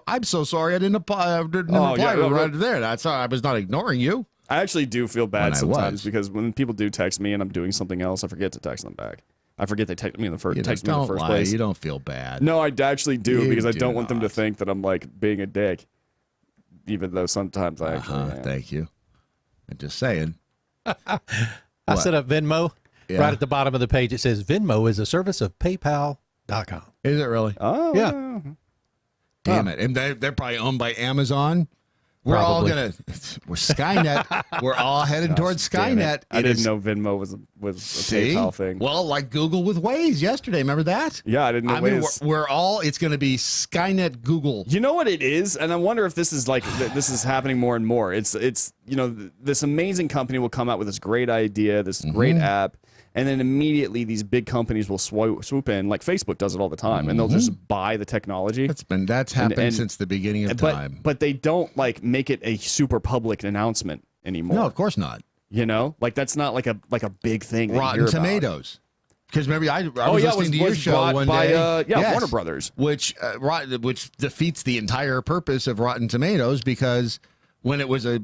I'm so sorry I didn't reply right there. I was not ignoring you. I actually do feel bad sometimes because when people do text me and I'm doing something else, I forget to text them back. I forget they text me in the first place. You don't feel bad. No, I actually do because I don't want them to think that I'm like being a dick. Even though sometimes I actually am. Thank you. I'm just saying. I set up Venmo. Yeah. Right at the bottom of the page, it says Venmo is a service of PayPal.com. Is it really? Oh. Yeah. Damn it. And they're probably owned by Amazon. We're Skynet. We're all headed towards Skynet. I didn't know Venmo was with a PayPal thing. Well, like Google with Waze yesterday. Remember that? Yeah, I didn't know. I mean, it's going to be Skynet Google. You know what it is, and I wonder if this is this is happening more and more. It's this amazing company will come out with this great idea, this great app, and then immediately these big companies will swoop in, like Facebook does it all the time, and they'll just buy the technology. That's happened since the beginning of time. But they don't make it a super public announcement anymore. No, of course not. That's not like a big thing. Rotten Tomatoes. Because remember, I was listening to your show one day. Warner Brothers, which defeats the entire purpose of Rotten Tomatoes, because when it was a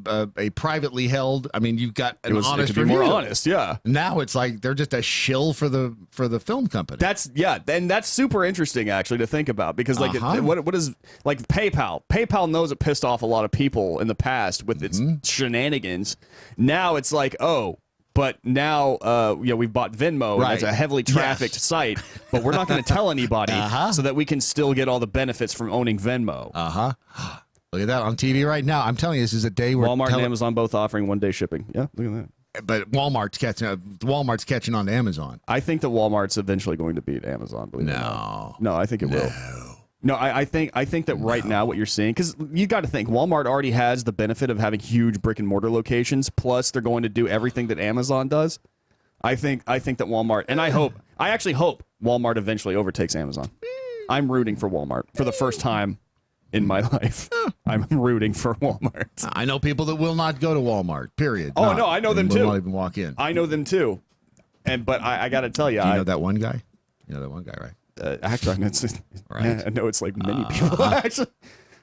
privately held, I mean, you've got an honest it could be review. more honest, yeah. Now it's like they're just a shill for the film company. And that's super interesting actually to think about, because what is like PayPal? PayPal knows it pissed off a lot of people in the past with its shenanigans. Now it's like, but now we bought Venmo, and it's a heavily trafficked site, but we're not going to tell anybody so that we can still get all the benefits from owning Venmo. Look at that on TV right now. I'm telling you, this is a day where Walmart and Amazon both offering one-day shipping. Yeah, look at that. But Walmart's catching on to Amazon. I think that Walmart's eventually going to beat Amazon. Believe it or not. No, I think it will. No, I think that right now what you're seeing, because you got to think Walmart already has the benefit of having huge brick and mortar locations. Plus, they're going to do everything that Amazon does. I think that Walmart, and I actually hope Walmart eventually overtakes Amazon. I'm rooting for Walmart for the first time in my life. I'm rooting for Walmart. I know people that will not go to Walmart, period. Oh, no, I know them too. Will not even walk in. I know them too. But I got to tell you. Do you know that one guy? You know that one guy, right? Actually, I know it's like many people. Actually,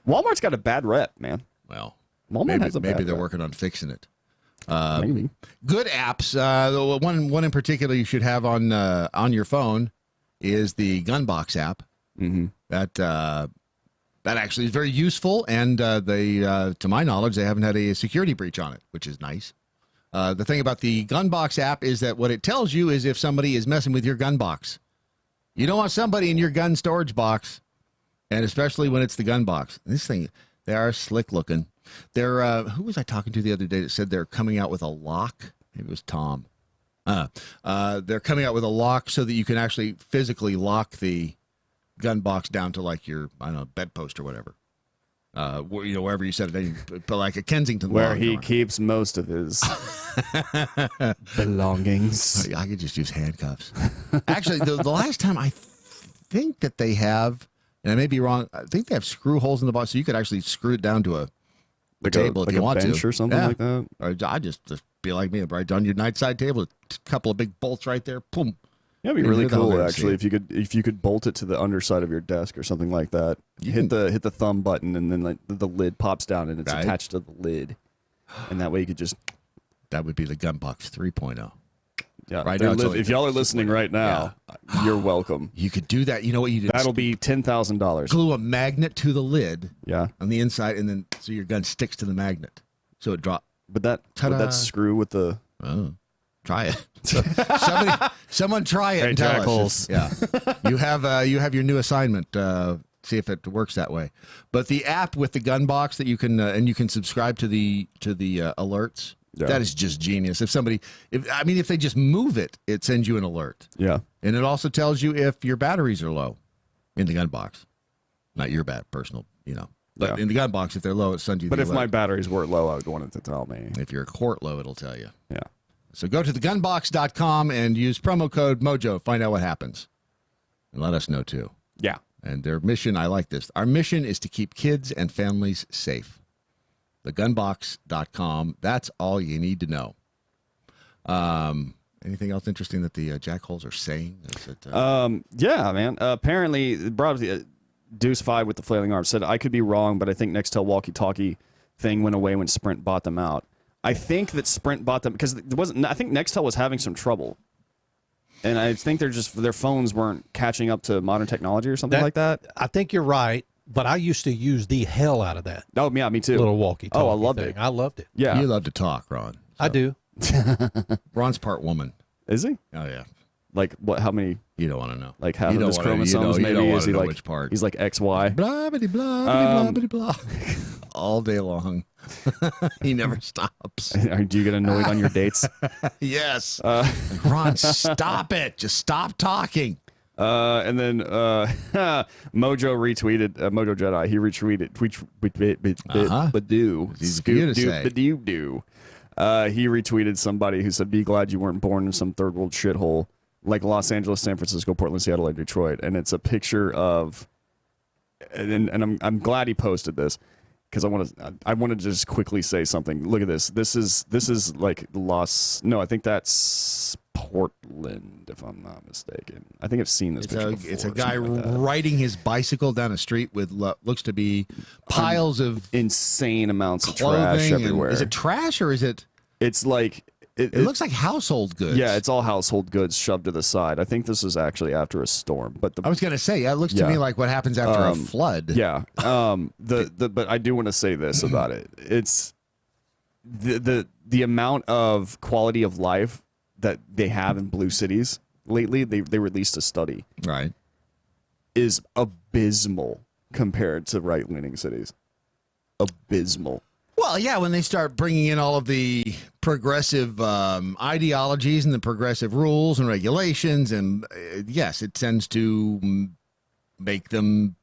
Walmart's got a bad rep, man. Well, Walmart has a bad maybe they're rep. working on fixing it. Maybe. Good apps. One in particular you should have on your phone is the Gunbox app. Mm-hmm. That actually is very useful, and they, to my knowledge, they haven't had a security breach on it, which is nice. The thing about the Gunbox app is that what it tells you is if somebody is messing with your gun box. You don't want somebody in your gun storage box, and especially when it's the gun box. This thing, they are slick looking. They're who was I talking to the other day that said they're coming out with a lock? Maybe it was Tom. They're coming out with a lock so that you can actually physically lock the gun box down to like your, I don't know, bedpost or whatever. Wherever you set it, but like a Kensington where he keeps most of his belongings. I could just use handcuffs. Actually, the last time I think that they have, and I may be wrong, I think they have screw holes in the box, so you could actually screw it down to a table if you want to, bench or something like that. Or I just be like me, right on your nightside table, a couple of big bolts right there, boom. Yeah, it'd be really cool actually if you could bolt it to the underside of your desk or something like that. You hit the thumb button, and then like the lid pops down and it's attached to the lid, and that way you could just. That would be the Gunbox 3.0. Yeah, right now. If y'all are listening right now, you're welcome. You could do that. You know what you did? That'll be $10,000. Glue a magnet to the lid. Yeah. On the inside, and then so your gun sticks to the magnet, so it drops. Would that screw with the? Oh. Try it. Someone try it and tell us. Yeah, you have your new assignment. See if it works that way. But the app with the gun box that you can and you can subscribe to the alerts. Yeah. That is just genius. If they just move it, it sends you an alert. Yeah, and it also tells you if your batteries are low in the gun box. Not your personal, But in the gun box, if they're low, it sends you. But the if alert. my batteries weren't low, I would want it to tell me. If your quart low, it'll tell you. Yeah. So go to thegunbox.com and use promo code MoJo. Find out what happens. And let us know, too. Yeah. And their mission, I like this. Our mission is to keep kids and families safe. Thegunbox.com. That's all you need to know. Anything else interesting that the jackholes are saying? Yeah, man. Apparently, Deuce 5 with the flailing arm said, I could be wrong, but I think Nextel walkie-talkie thing went away when Sprint bought them out. I think that Sprint bought them because I think Nextel was having some trouble, and I think their phones weren't catching up to modern technology or something like that. I think you're right, but I used to use the hell out of that. Oh yeah, me too. Little walkie-talkie. Oh, I loved it. I loved it. Yeah, you love to talk, Ron. So. I do. Ron's part woman. Is he? Oh yeah. Like what? How many? You don't want to know. Like half You of don't his wanna- you chromosomes? don't- you Maybe don't is he wanna know like which part. He's like XY. Blah, bitty, blah, bitty, blah, bitty, blah. All day long. He never stops. Do you get annoyed on your dates? Yes. Ron, stop it. Just stop talking. And then MoJo retweeted MoJo Jedi. He retweeted Badoo. Easy for you to say. Badoo. He retweeted somebody who said, "Be glad you weren't born in some third world shithole like Los Angeles, San Francisco, Portland, Seattle, and Detroit." And it's a picture of, and I'm glad he posted this because I want to just quickly say something. Look at this. This is like I think that's Portland, if I'm not mistaken. I think I've seen this picture before. It's a guy riding his bicycle down a street with looks to be piles of insane amounts of trash clothing. everywhere. Is it trash or is it? It's like it looks like household goods. Yeah, it's all household goods shoved to the side. I think this is actually after a storm. But I was going to say, it looks to me like what happens after a flood. Yeah. But I do want to say this about it. It's the amount of quality of life that they have in blue cities lately. They released a study. Right. Is abysmal compared to right-leaning cities. Abysmal. Well, yeah, when they start bringing in all of the progressive ideologies and the progressive rules and regulations, and yes, it tends to make them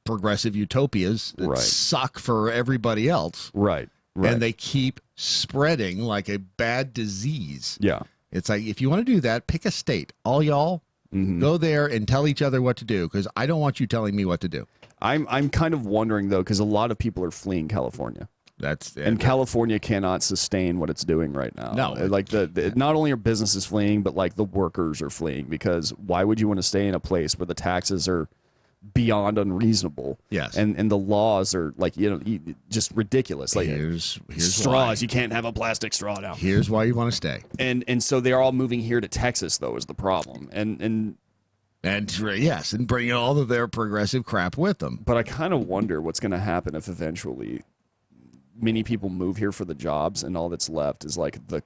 progressive utopias that suck for everybody else. Right. And they keep spreading like a bad disease. Yeah. It's like, if you want to do that, pick a state. All y'all go there and tell each other what to do, because I don't want you telling me what to do. I'm kind of wondering, though, because a lot of people are fleeing California. And California cannot sustain what it's doing right now. No. Like not only are businesses fleeing, but like the workers are fleeing, because why would you want to stay in a place where the taxes are beyond unreasonable? Yes. And the laws are like, just ridiculous. Like here's straws. why. You can't have a plastic straw now. Here's why you want to stay. And so they're all moving here to Texas, though, is the problem. And yes, and bringing all of their progressive crap with them. But I kind of wonder what's going to happen if eventually many people move here for the jobs, and all that's left is like the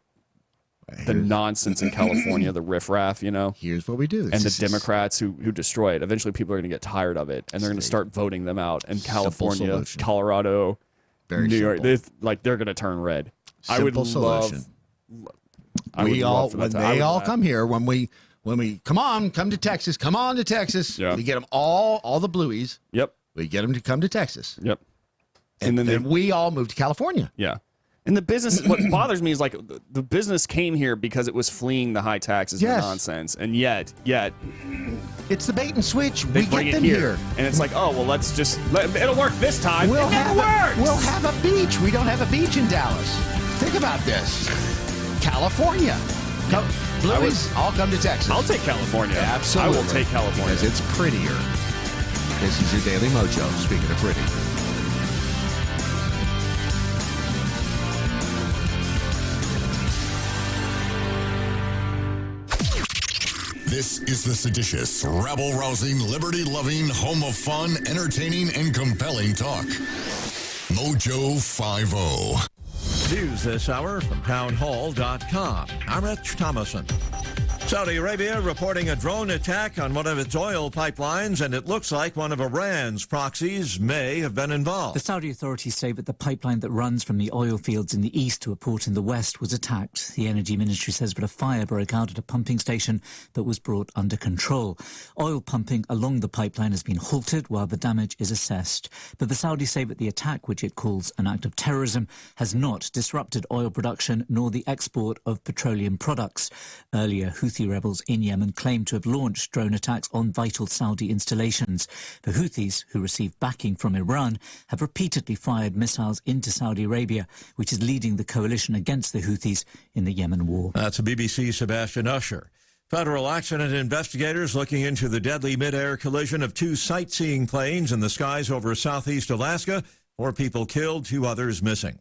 nonsense in California, the riffraff, Here's what we do. And the Democrats who destroy it. Eventually, people are going to get tired of it, and they're going to start voting them out. And California, Colorado, New York, they're going to turn red. Simple solution. When they all come here, when we come to Texas, Yeah. we get them all the blueies. Yep. We get them to come to Texas. Yep. And then we all move to California. Yeah. And the business, what bothers me is like the business came here because it was fleeing the high taxes and the nonsense. And yet it's the bait and switch. They bring it here. And it's like, oh, well, it'll work this time. It never works. We'll have a beach. We don't have a beach in Dallas. Think about this. California. Blueies, all come to Texas. I'll take California. Absolutely. I will take California. Because it's prettier. This is your Daily Mojo, speaking of pretty. This is the seditious, rabble-rousing, liberty-loving, home of fun, entertaining, and compelling talk. Mojo 50. News this hour from townhall.com. I'm Rich Thomason. Saudi Arabia reporting a drone attack on one of its oil pipelines, and it looks like one of Iran's proxies may have been involved. The Saudi authorities say that the pipeline that runs from the oil fields in the east to a port in the west was attacked. The energy ministry says that a fire broke out at a pumping station but was brought under control. Oil pumping along the pipeline has been halted while the damage is assessed. But the Saudis say that the attack, which it calls an act of terrorism, has not disrupted oil production nor the export of petroleum products. Earlier, Houthi rebels in Yemen claimed to have launched drone attacks on vital Saudi installations. The Houthis, who receive backing from Iran, have repeatedly fired missiles into Saudi Arabia, which is leading the coalition against the Houthis in the Yemen war. That's a BBC Sebastian Usher. Federal accident investigators looking into the deadly mid-air collision of two sightseeing planes in the skies over southeast Alaska. 4 people killed, 2 others missing.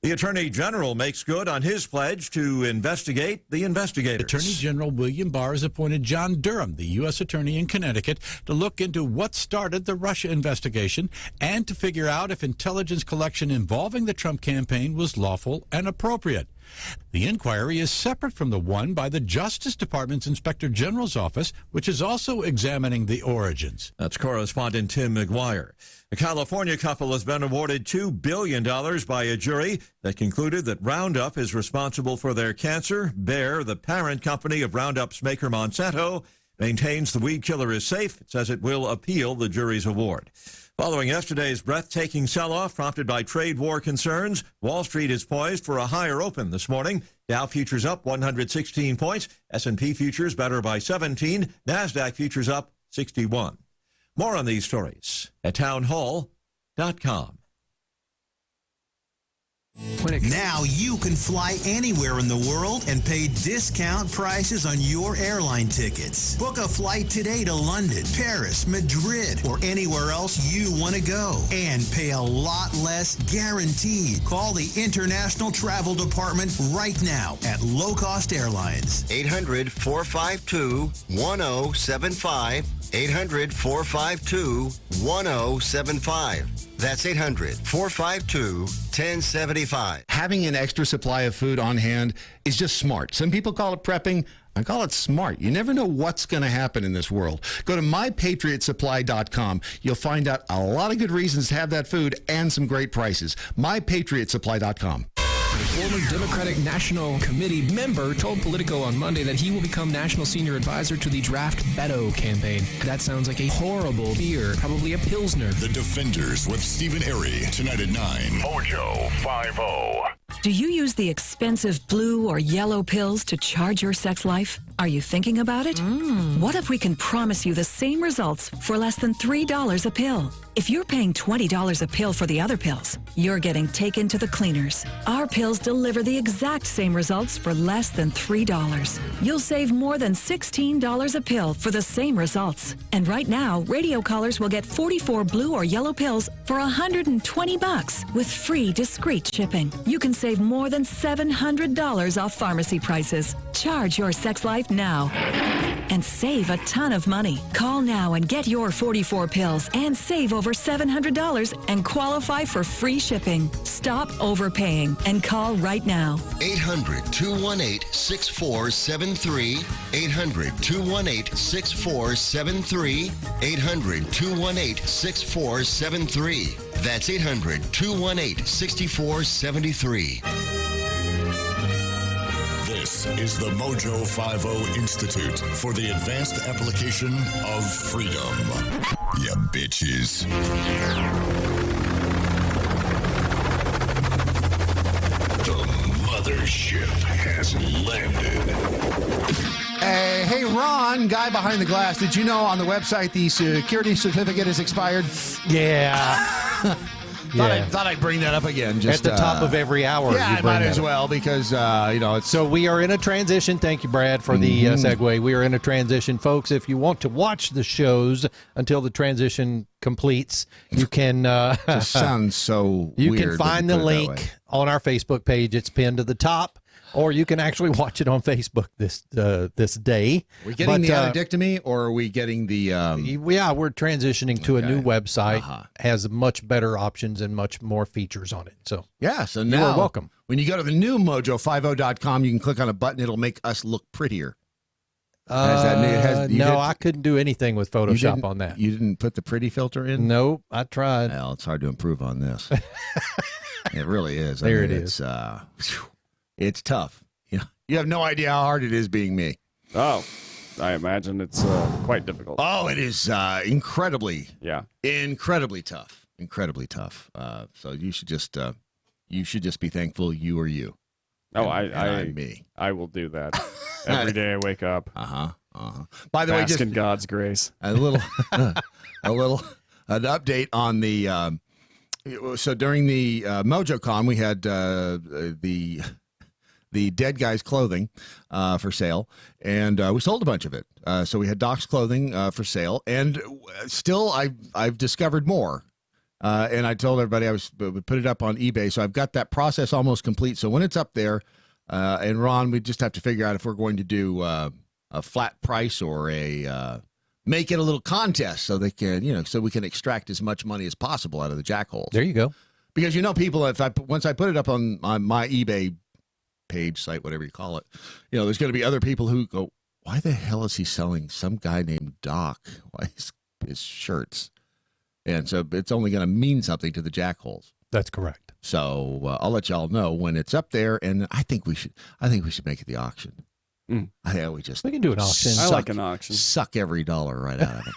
The Attorney General makes good on his pledge to investigate the investigators. Attorney General William Barr has appointed John Durham, the U.S. Attorney in Connecticut, to look into what started the Russia investigation and to figure out if intelligence collection involving the Trump campaign was lawful and appropriate. The inquiry is separate from the one by the Justice Department's Inspector General's office, which is also examining the origins. That's correspondent Tim McGuire. A California couple has been awarded $2 billion by a jury that concluded that Roundup is responsible for their cancer. Bayer, the parent company of Roundup's maker Monsanto, maintains the weed killer is safe. It says it will appeal the jury's award. Following yesterday's breathtaking sell-off prompted by trade war concerns, Wall Street is poised for a higher open this morning. Dow futures up 116 points, S&P futures better by 17, NASDAQ futures up 61. More on these stories at townhall.com. Now you can fly anywhere in the world and pay discount prices on your airline tickets. Book a flight today to London, Paris, Madrid, or anywhere else you want to go and pay a lot less guaranteed. Call the International Travel Department right now at Low Cost Airlines. 800-452-1075. 800-452-1075. That's 800-452-1075. Having an extra supply of food on hand is just smart. Some people call it prepping. I call it smart. You never know what's going to happen in this world. Go to mypatriotsupply.com. You'll find out a lot of good reasons to have that food and some great prices. mypatriotsupply.com. A former Democratic National Committee member told Politico on Monday that he will become National Senior Advisor to the Draft Beto campaign. That sounds like a horrible beer, probably a Pilsner. The Defenders with Stephen Airy, tonight at 9. MoJo 50. Do you use the expensive blue or yellow pills to charge your sex life? Are you thinking about it? What if we can promise you the same results for less than $3 a pill? If you're paying $20 a pill for the other pills, you're getting taken to the cleaners. Our pills deliver the exact same results for less than $3. You'll save more than $16 a pill for the same results. And right now, radio callers will get 44 blue or yellow pills for $120 with free discreet shipping. You can save more than $700 off pharmacy prices. Charge your sex life now and save a ton of money. Call now and get your 44 pills and save over $700 and qualify for free shipping. Stop overpaying and call right now. 800-218-6473. 800-218-6473. 800-218-6473. That's 800-218-6473. This is the MoJo 50 Institute for the Advanced Application of Freedom. Ya bitches. The mothership has landed. Hey, Ron, guy behind the glass. Did you know on the website the security certificate is expired? Yeah. Thought I'd bring that up again. Just at the top of every hour. Yeah, I might as well because it's so we are in a transition. Thank you, Brad, for the segue. We are in a transition, folks. If you want to watch the shows until the transition completes, you can. Just sounds so. You weird can find the link on our Facebook page. It's pinned to the top. Or you can actually watch it on Facebook this day. Are we getting the addictomy, or are we getting the? Yeah, we're transitioning to a new website. Has much better options and much more features on it. So yeah, so you now are welcome. When you go to the new MoJo50.com, you can click on a button. It'll make us look prettier. I couldn't do anything with Photoshop on that. You didn't put the pretty filter in? Nope, I tried. Well, it's hard to improve on this. It really is. There it is. It's tough. You have no idea how hard it is being me. Oh, I imagine it's quite difficult. Oh, it is incredibly tough. Incredibly tough. So you should just be thankful you are you. Oh, I'm me. I will do that every day I wake up. By the way, just in God's grace. An update on the. So during the MoJoCon, we had the dead guy's clothing for sale, and we sold a bunch of it. So we had Doc's clothing for sale, and still I've discovered more. And I told everybody I would put it up on eBay, so I've got that process almost complete. So when it's up there, and Ron, we just have to figure out if we're going to do a flat price or make it a little contest so they can, so we can extract as much money as possible out of the jackholes. There you go. Because people, once I put it up on my eBay page, site, whatever you call it. There's going to be other people who go, why the hell is he selling some guy named Doc? Why his shirts? And so it's only going to mean something to the jackholes. That's correct. So I'll let y'all know when it's up there, and I think we should make it the auction. Mm. We can do an auction. I like an auction. Suck every dollar right out of it.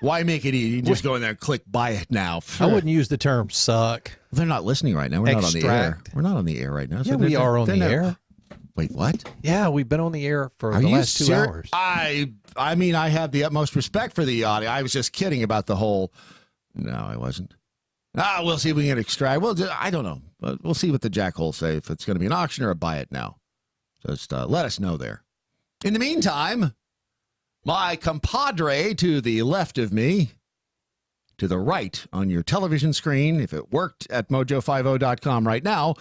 Why make it easy? You just go in there and click buy it now. I wouldn't use the term suck. They're not listening right now. We're not on the air. We're not on the air right now. Yeah, we are on the air. Wait, what? Yeah, we've been on the air for the last 2 hours. I mean, I have the utmost respect for the audio. I was just kidding about the whole. No, I wasn't. We'll see if we can extract. Well, I don't know. But we'll see what the jackholes say, if it's going to be an auction or a buy it now. Just let us know there. In the meantime, my compadre to the left of me, to the right on your television screen, if it worked at mojo50.com right now,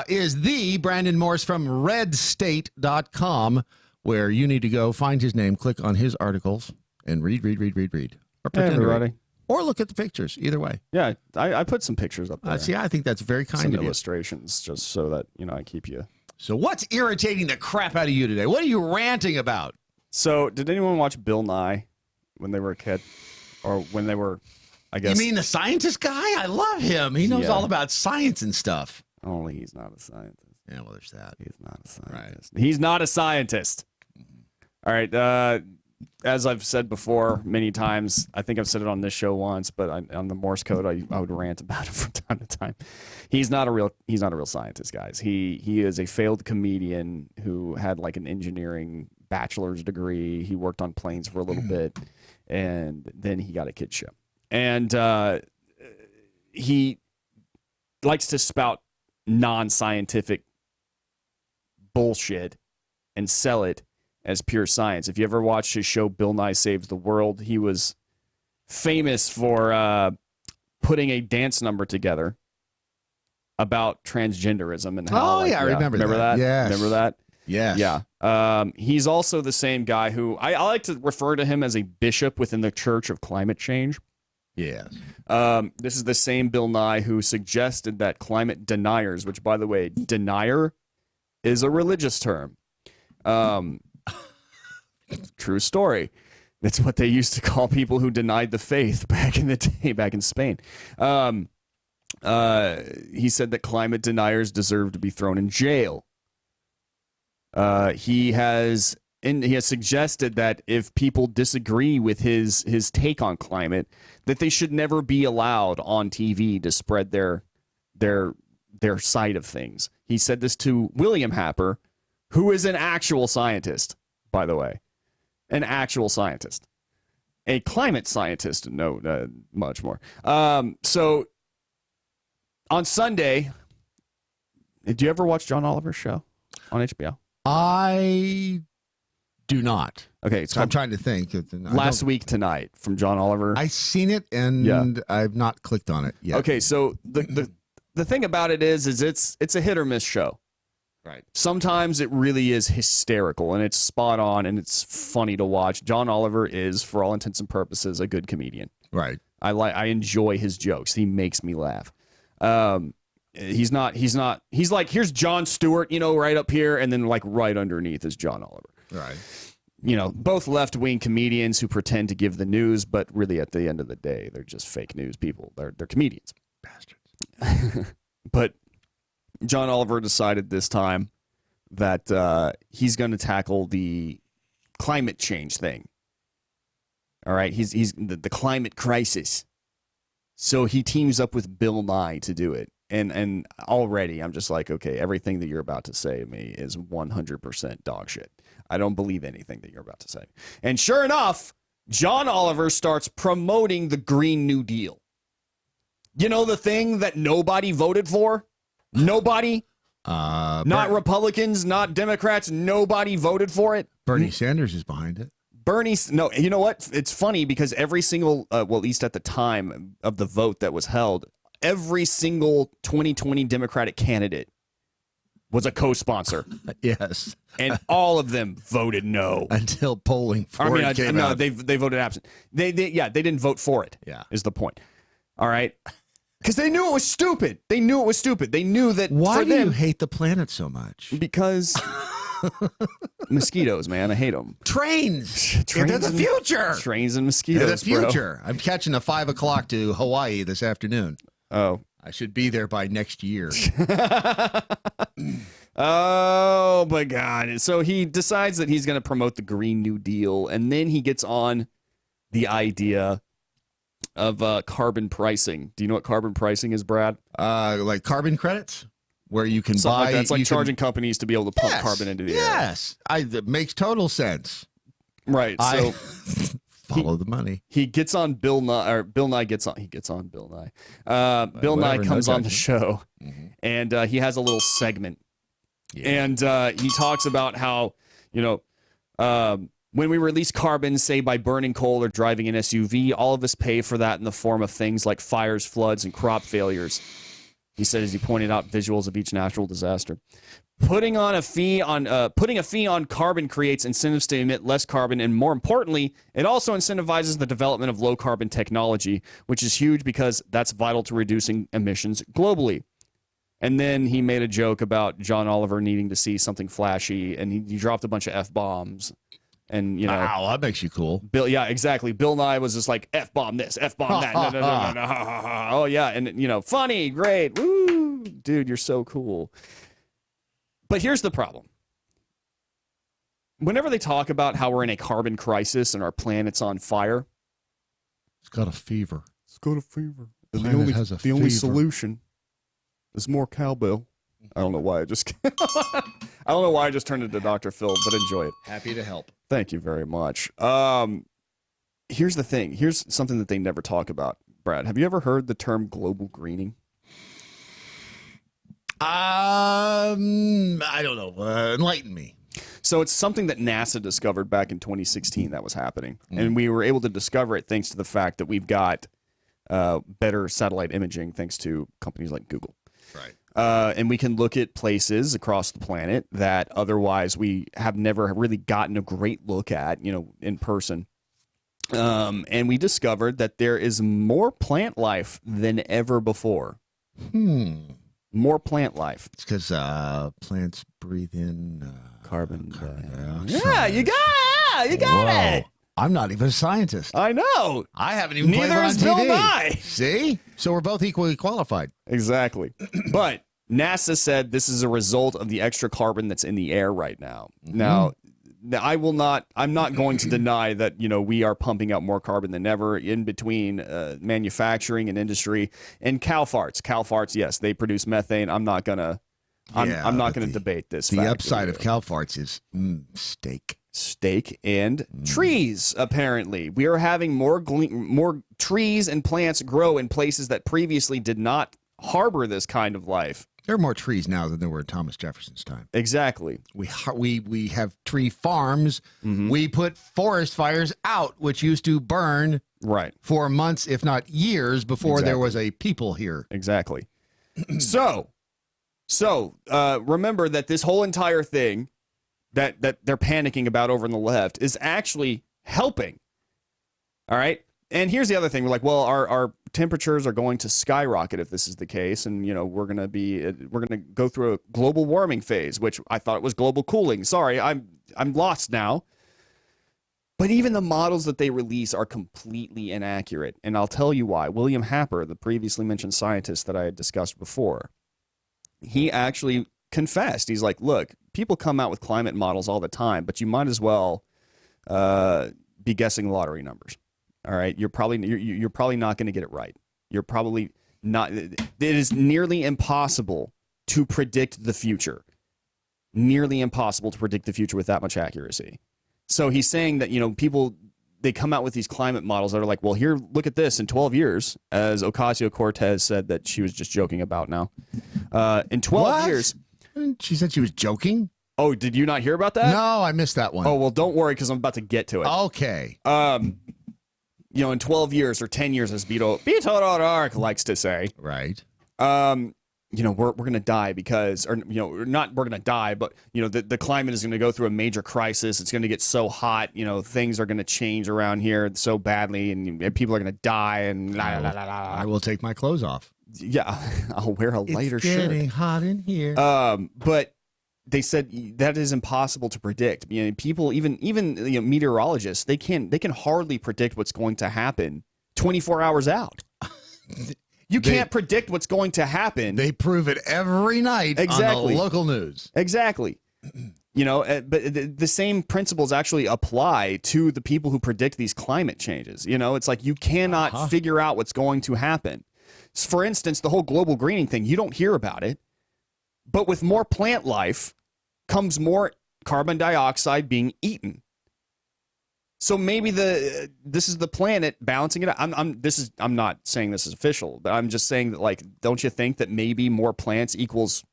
is the Brandon Morse from redstate.com, where you need to go find his name, click on his articles, and read. Or pretend to read. Or look at the pictures, either way. Yeah, I put some pictures up there. See, I think that's very kind of you. Illustrations, just so that, I keep you. So what's irritating the crap out of you today? What are you ranting about? So did anyone watch Bill Nye when they were a kid? Or when they were, I guess. You mean the scientist guy? I love him. He knows all about science and stuff. Only he's not a scientist. Yeah, well, there's that. He's not a scientist. Right. He's not a scientist. All right. As I've said before many times, I think I've said it on this show once, but on the Morse code, I would rant about it from time to time. He's not a real scientist, guys. He is a failed comedian who had like an engineering bachelor's degree. He worked on planes for a little bit, and then he got a kid show. And he likes to spout non-scientific bullshit and sell it as pure science. If you ever watched his show Bill Nye Saves the World, he was famous for putting a dance number together about transgenderism and how. I remember that. Yes. Remember that? Yes. Yeah. He's also the same guy who I like to refer to him as a bishop within the Church of Climate Change. Yes. This is the same Bill Nye who suggested that climate deniers, which, by the way, denier is a religious term. True story. That's what they used to call people who denied the faith back in the day, back in Spain. He said that climate deniers deserve to be thrown in jail. He has suggested that if people disagree with his take on climate, that they should never be allowed on TV to spread their side of things. He said this to William Happer, who is an actual scientist, by the way. An actual scientist. A climate scientist, no, much more. So, on Sunday, do you ever watch John Oliver's show on HBO? I do not. Okay, so I'm trying to think. Last Week Tonight from John Oliver. I've seen it, and I've not clicked on it yet. Okay, so the thing about it is it's a hit or miss show. Right. Sometimes it really is hysterical and it's spot on and it's funny to watch. John Oliver is, for all intents and purposes, a good comedian. Right. I enjoy his jokes. He makes me laugh. He's like, here's Jon Stewart, right up here, and then like right underneath is John Oliver. Right. Both left-wing comedians who pretend to give the news, but really at the end of the day, they're just fake news people. They're comedians. Bastards. But John Oliver decided this time that he's going to tackle the climate change thing. All right, he's the climate crisis. So he teams up with Bill Nye to do it. And already I'm just like, okay, everything that you're about to say to me is 100% dog shit. I don't believe anything that you're about to say. And sure enough, John Oliver starts promoting the Green New Deal. You know, the thing that nobody voted for? Nobody? Not Republicans, not Democrats. Nobody voted for it. Bernie Sanders is behind it. No, you know what? It's funny because every single, well, at least at the time of the vote that was held, every single 2020 Democratic candidate was a co-sponsor. Yes. And all of them voted no. Until polling for it came out. They voted absent. They didn't vote for it. Yeah. Is the point. All right. Because they knew it was stupid. They knew it was stupid. They knew that. Why for do them, you hate the planet so much? Because mosquitoes, man. I hate them. Trains into the future. Trains and mosquitoes. Into the future. Bro. I'm catching a 5 o'clock to Hawaii this afternoon. Oh. I should be there by next year. Oh, my God. So he decides that he's going to promote the Green New Deal, and then he gets on the idea of carbon pricing. Do you know what carbon pricing is, Brad? Like carbon credits? Where you can Something buy... Like that. It's like charging companies to be able to pump carbon into the air. Yes. That makes total sense. Right. So follow the money. He gets on Bill Nye, or Bill Nye gets on. He gets on Bill Nye. Bill Nye comes on the show, and he has a little segment, and he talks about how when we release carbon, say by burning coal or driving an SUV, all of us pay for that in the form of things like fires, floods, and crop failures. He said as he pointed out visuals of each natural disaster. Putting a fee on carbon creates incentives to emit less carbon, and more importantly, it also incentivizes the development of low carbon technology, which is huge because that's vital to reducing emissions globally. And then he made a joke about John Oliver needing to see something flashy, and he dropped a bunch of F-bombs. And wow, that makes you cool. Bill, yeah, exactly. Bill Nye was just like F-bomb this, F-bomb that. No. Oh yeah, and funny, great, woo, dude, you're so cool. But here's the problem. Whenever they talk about how we're in a carbon crisis and our planet's on fire, it's got a fever. It's got a fever. And the only solution is more cowbell. I don't know why I just turned into Dr. Phil, but enjoy it. Happy to help. Thank you very much. Here's the thing. Here's something that they never talk about. Brad, have you ever heard the term global greening? I don't know. Enlighten me. So it's something that NASA discovered back in 2016 that was happening. And we were able to discover it thanks to the fact that we've got better satellite imaging thanks to companies like Google. Right. And we can look at places across the planet that otherwise we have never really gotten a great look at, in person. And we discovered that there is more plant life than ever before. More plant life. It's because plants breathe in carbon dioxide. Yeah, you got it. I'm not even a scientist. I know. I haven't even played Neither on is TV. Bill Nye. See? So we're both equally qualified. Exactly. But NASA said this is a result of the extra carbon that's in the air right now. Now, I'm not going to deny that, we are pumping out more carbon than ever in between manufacturing and industry and cow farts. Cow farts, yes, they produce methane. I'm not going to debate this. The upside of cow farts is steak and trees. Apparently, we are having more trees and plants grow in places that previously did not harbor this kind of life. There are more trees now than there were in Thomas Jefferson's time. Exactly. We have tree farms. We put forest fires out, which used to burn for months, if not years, before there was a people here. Exactly. So remember that this whole entire thing that they're panicking about over on the left is actually helping. All right. And here's the other thing. We're like, well, our temperatures are going to skyrocket if this is the case. And, we're going to go through a global warming phase, which I thought it was global cooling. Sorry, I'm lost now. But even the models that they release are completely inaccurate. And I'll tell you why. William Happer, the previously mentioned scientist that I had discussed before, he actually confessed. He's like, look, people come out with climate models all the time, but you might as well be guessing lottery numbers. All right, you're probably not going to get it right. You're probably not. It is nearly impossible to predict the future. Nearly impossible to predict the future with that much accuracy. So he's saying that people, they come out with these climate models that are like, well, here, look at this in 12 years, as Ocasio-Cortez said that she was just joking about now. In 12 years, she said she was joking. Oh, did you not hear about that? No, I missed that one. Oh well, don't worry because I'm about to get to it. Okay. In 12 years or 10 years, as Beto O'Rourke likes to say. Right. We're going to die because, or, not we're going to die, but, the climate is going to go through a major crisis. It's going to get so hot, things are going to change around here so badly and people are going to die and la, la, la, la, la. I will take my clothes off. Yeah, I'll wear a lighter it's shirt. getting hot in here. But they said that is impossible to predict. People, even meteorologists, they can hardly predict what's going to happen 24 hours out. You can't predict what's going to happen. They prove it every night on the local news. Exactly. But the same principles actually apply to the people who predict these climate changes. It's like you cannot figure out what's going to happen. For instance, the whole global greening thing, you don't hear about it. But with more plant life comes more carbon dioxide being eaten. So maybe this is the planet balancing it out. I'm not saying this is official, but I'm just saying that, like, don't you think that maybe more plants equals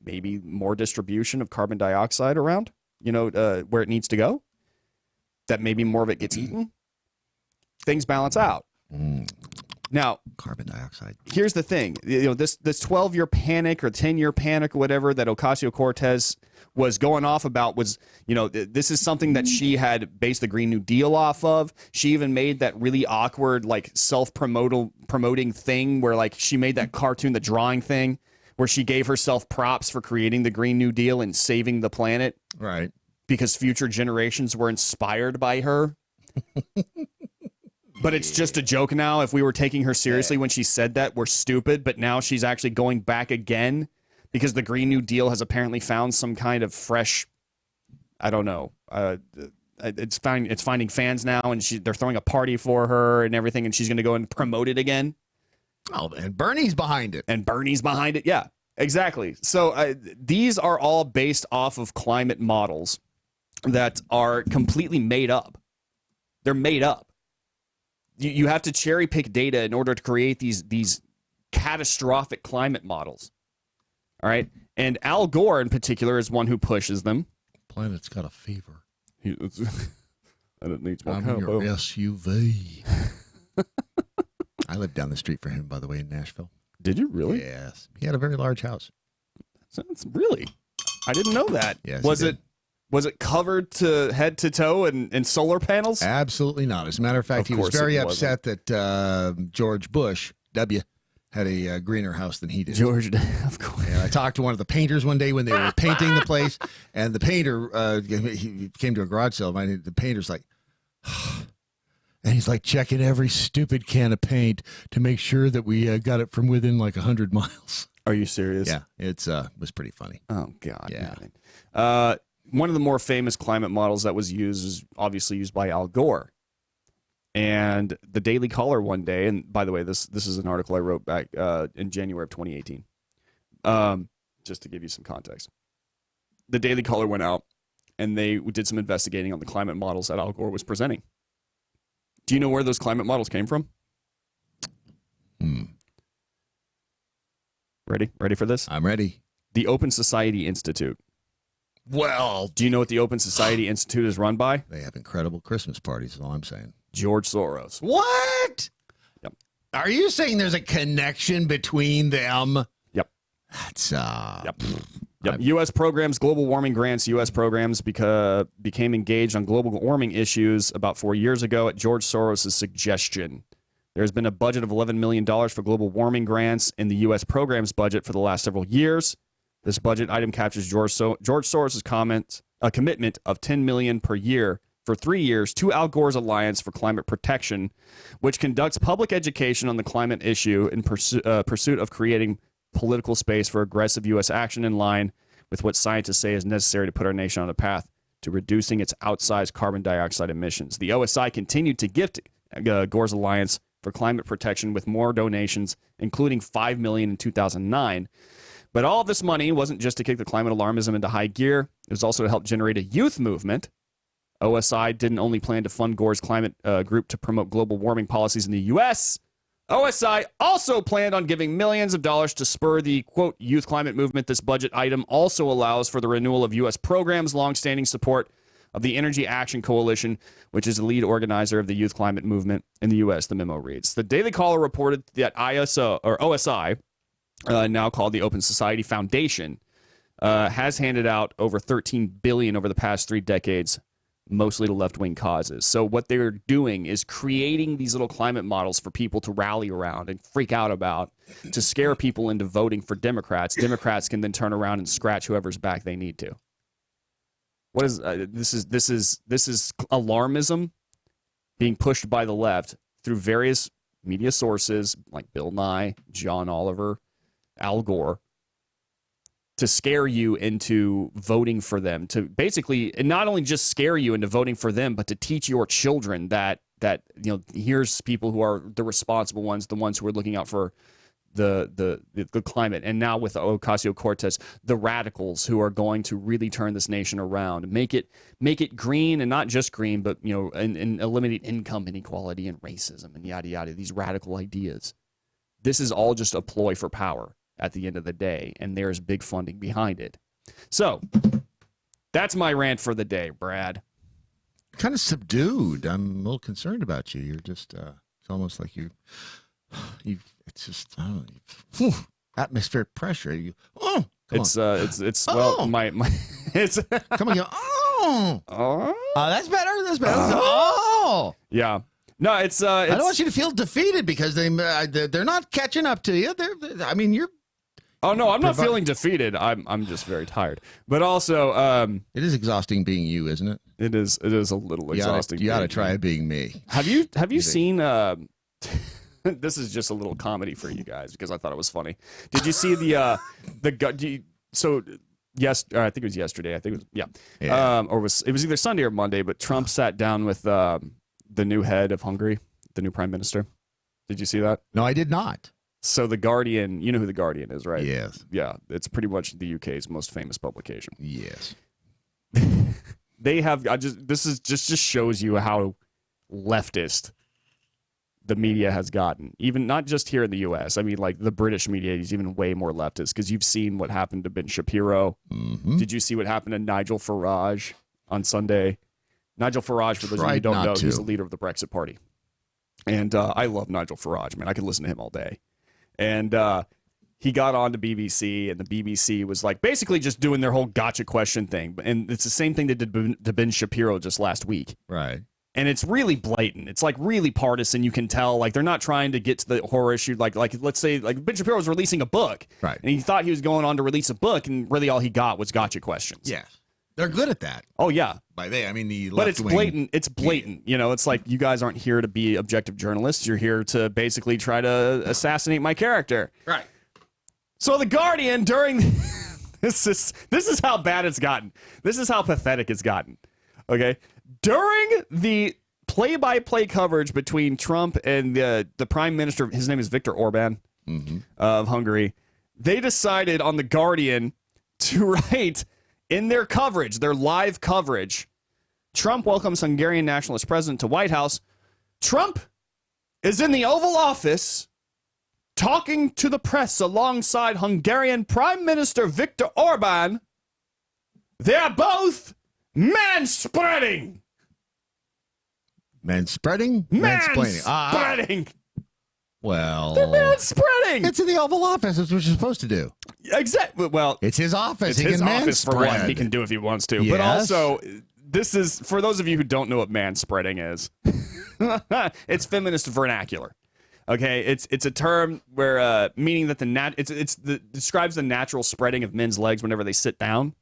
maybe more distribution of carbon dioxide around, where it needs to go? That maybe more of it gets eaten? Things balance out. Now, carbon dioxide. Here's the thing. This 12-year panic or 10-year panic or whatever that Ocasio-Cortez was going off about was, this is something that she had based the Green New Deal off of. She even made that really awkward, like, self-promoting thing where, like, she made that cartoon, the drawing thing, where she gave herself props for creating the Green New Deal and saving the planet. Right. Because future generations were inspired by her. But it's just a joke now. If we were taking her seriously when she said that, we're stupid. But now she's actually going back again because the Green New Deal has apparently found some kind of fresh, I don't know. It's finding fans now, and they're throwing a party for her and everything, and she's going to go and promote it again. Oh, and Bernie's behind it. Yeah, exactly. So these are all based off of climate models that are completely made up. They're made up. You have to cherry pick data in order to create these catastrophic climate models. All right. And Al Gore in particular is one who pushes them. Planet's got a fever. And it needs more I'm combo. your SUV. I lived down the street for him, by the way, in Nashville. Did you really? Yes. He had a very large house. That's really? I didn't know that. Yes, Was it covered to head to toe in solar panels? Absolutely not. As a matter of fact, he was very upset that George Bush, W., had a greener house than he did. George, of course. And I talked to one of the painters one day when they were painting the place, and the painter, he came to a garage sale, and the painter's like, and he's like checking every stupid can of paint to make sure that we got it from within like 100 miles. Are you serious? Yeah, it was pretty funny. Oh, God. Yeah. One of the more famous climate models that was used is obviously used by Al Gore. And the Daily Caller one day, and by the way, this is an article I wrote back in January of 2018, just to give you some context. The Daily Caller went out, and they did some investigating on the climate models that Al Gore was presenting. Do you know where those climate models came from? Ready for this? I'm ready. The Open Society Institute. Well, do you know what the Open Society Institute is run by? They have incredible Christmas parties, is all I'm saying. George Soros. What? Yep. Are you saying there's a connection between them? Yep. That's Yep. U.S. programs, global warming grants. U.S. programs became engaged on global warming issues about 4 years ago at George Soros' suggestion. There's been a budget of $11 million for global warming grants in the U.S. programs budget for the last several years. This budget item captures George Soros' commitment of $10 million per year for 3 years to Al Gore's Alliance for Climate Protection, which conducts public education on the climate issue in pursuit of creating political space for aggressive U.S. action in line with what scientists say is necessary to put our nation on a path to reducing its outsized carbon dioxide emissions. The OSI continued to gift Gore's Alliance for Climate Protection with more donations, including $5 million in 2009. But all of this money wasn't just to kick the climate alarmism into high gear. It was also to help generate a youth movement. OSI didn't only plan to fund Gore's climate group to promote global warming policies in the U.S. OSI also planned on giving millions of dollars to spur the, quote, youth climate movement. This budget item also allows for the renewal of U.S. programs, longstanding support of the Energy Action Coalition, which is the lead organizer of the youth climate movement in the U.S., the memo reads. The Daily Caller reported that OSI, now called the Open Society Foundation, has handed out over $13 billion over the past 3 decades, mostly to left-wing causes. So what they're doing is creating these little climate models for people to rally around and freak out about, to scare people into voting for Democrats. Democrats can then turn around and scratch whoever's back they need to. What is this is alarmism being pushed by the left through various media sources like Bill Nye, John Oliver, Al Gore, to scare you into voting for them, to basically, and not only just scare you into voting for them, but to teach your children that here's people who are the responsible ones, the ones who are looking out for the climate. And now with Ocasio-Cortez, the radicals who are going to really turn this nation around, make it green, and not just green, but and eliminate income inequality and racism and yada yada, these radical ideas. This is all just a ploy for power at the end of the day, and there's big funding behind it. So that's my rant for the day, Brad. Kind of subdued. I'm a little concerned about you. You're just it's almost like you've it's just, I don't know, atmospheric pressure. Well, it's it's come on, that's better. Oh, yeah. No, it's I don't want you to feel defeated because they're not catching up to you. You're. Oh no, I'm not feeling defeated. I'm just very tired. But also, it is exhausting being you, isn't it? It is a little exhausting. You ought to try being me. Have you seen? This is just a little comedy for you guys because I thought it was funny. Did you see yes, I think it was yesterday. I think it was yeah. It was either Sunday or Monday. But Trump sat down with the new head of Hungary, the new prime minister. Did you see that? No, I did not. So The Guardian, you know who The Guardian is, right? Yes. Yeah, it's pretty much the UK's most famous publication. Yes. They have. This just shows you how leftist the media has gotten. Even not just here in the U.S. I mean, like the British media is even way more leftist because you've seen what happened to Ben Shapiro. Mm-hmm. Did you see what happened to Nigel Farage on Sunday? Nigel Farage, for those of you who don't know, he's the leader of the Brexit Party. And I love Nigel Farage, man. I could listen to him all day. And he got on to BBC, and the BBC was like basically just doing their whole gotcha question thing. And it's the same thing they did to Ben Shapiro just last week. Right. And it's really blatant. It's like really partisan. You can tell, like they're not trying to get to the horror issue. Like let's say like Ben Shapiro was releasing a book, right? And he thought he was going on to release a book, and really all he got was gotcha questions. Yeah, they're good at that. Oh yeah. By they, I mean the. But it's blatant. It's blatant. You know, it's like you guys aren't here to be objective journalists. You're here to basically try to assassinate my character. Right. So The Guardian during this is how bad it's gotten. This is how pathetic it's gotten. Okay. During the play-by-play coverage between Trump and the prime minister, his name is Viktor Orban of Hungary, they decided on The Guardian to write in their coverage, their live coverage, Trump welcomes Hungarian nationalist president to White House. Trump is in the Oval Office talking to the press alongside Hungarian Prime Minister Viktor Orban. They're both manspreading. Manspreading? Manspreading. Well, they're manspreading. It's in the Oval Office. That's what you're supposed to do. Exactly. Well, it's his office. It's his office for one. He can do if he wants to. Yes. But also, this is for those of you who don't know what manspreading is. It's feminist vernacular. Okay, it's a term where meaning that describes the natural spreading of men's legs whenever they sit down.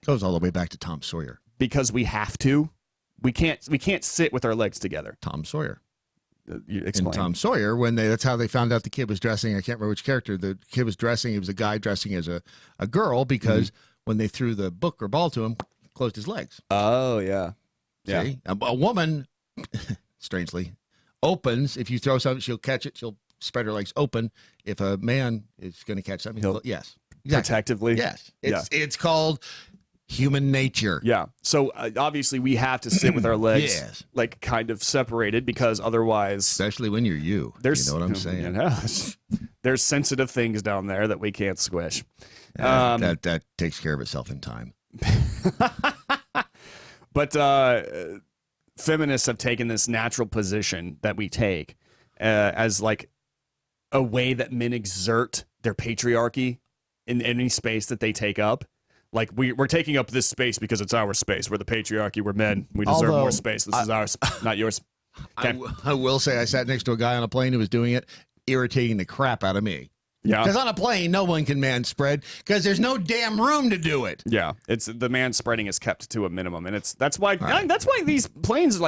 Goes all the way back to Tom Sawyer. Because we have to. We can't sit with our legs together. Tom Sawyer. You explain. In Tom Sawyer, that's how they found out the kid was dressing. I can't remember which character the kid was dressing. He was a guy dressing as a girl because when they threw the book or ball to him, closed his legs. Oh yeah, yeah. See? A woman, strangely, opens. If you throw something, she'll catch it. She'll spread her legs open. If a man is going to catch something, yes, exactly. Protectively. Yes, it's called human nature. Yeah. So obviously we have to sit with our legs like kind of separated because otherwise, especially when you're you know what I'm saying. There's sensitive things down there that we can't squish. That takes care of itself in time. But feminists have taken this natural position that we take as like a way that men exert their patriarchy in any space that they take up. Like we're taking up this space because it's our space. We're the patriarchy. We're men. We deserve more space. This is ours, not yours. Okay. I will say I sat next to a guy on a plane who was doing it, irritating the crap out of me. Yeah. Because on a plane, no one can man spread because there's no damn room to do it. Yeah, it's the man spreading is kept to a minimum, and that's why these planes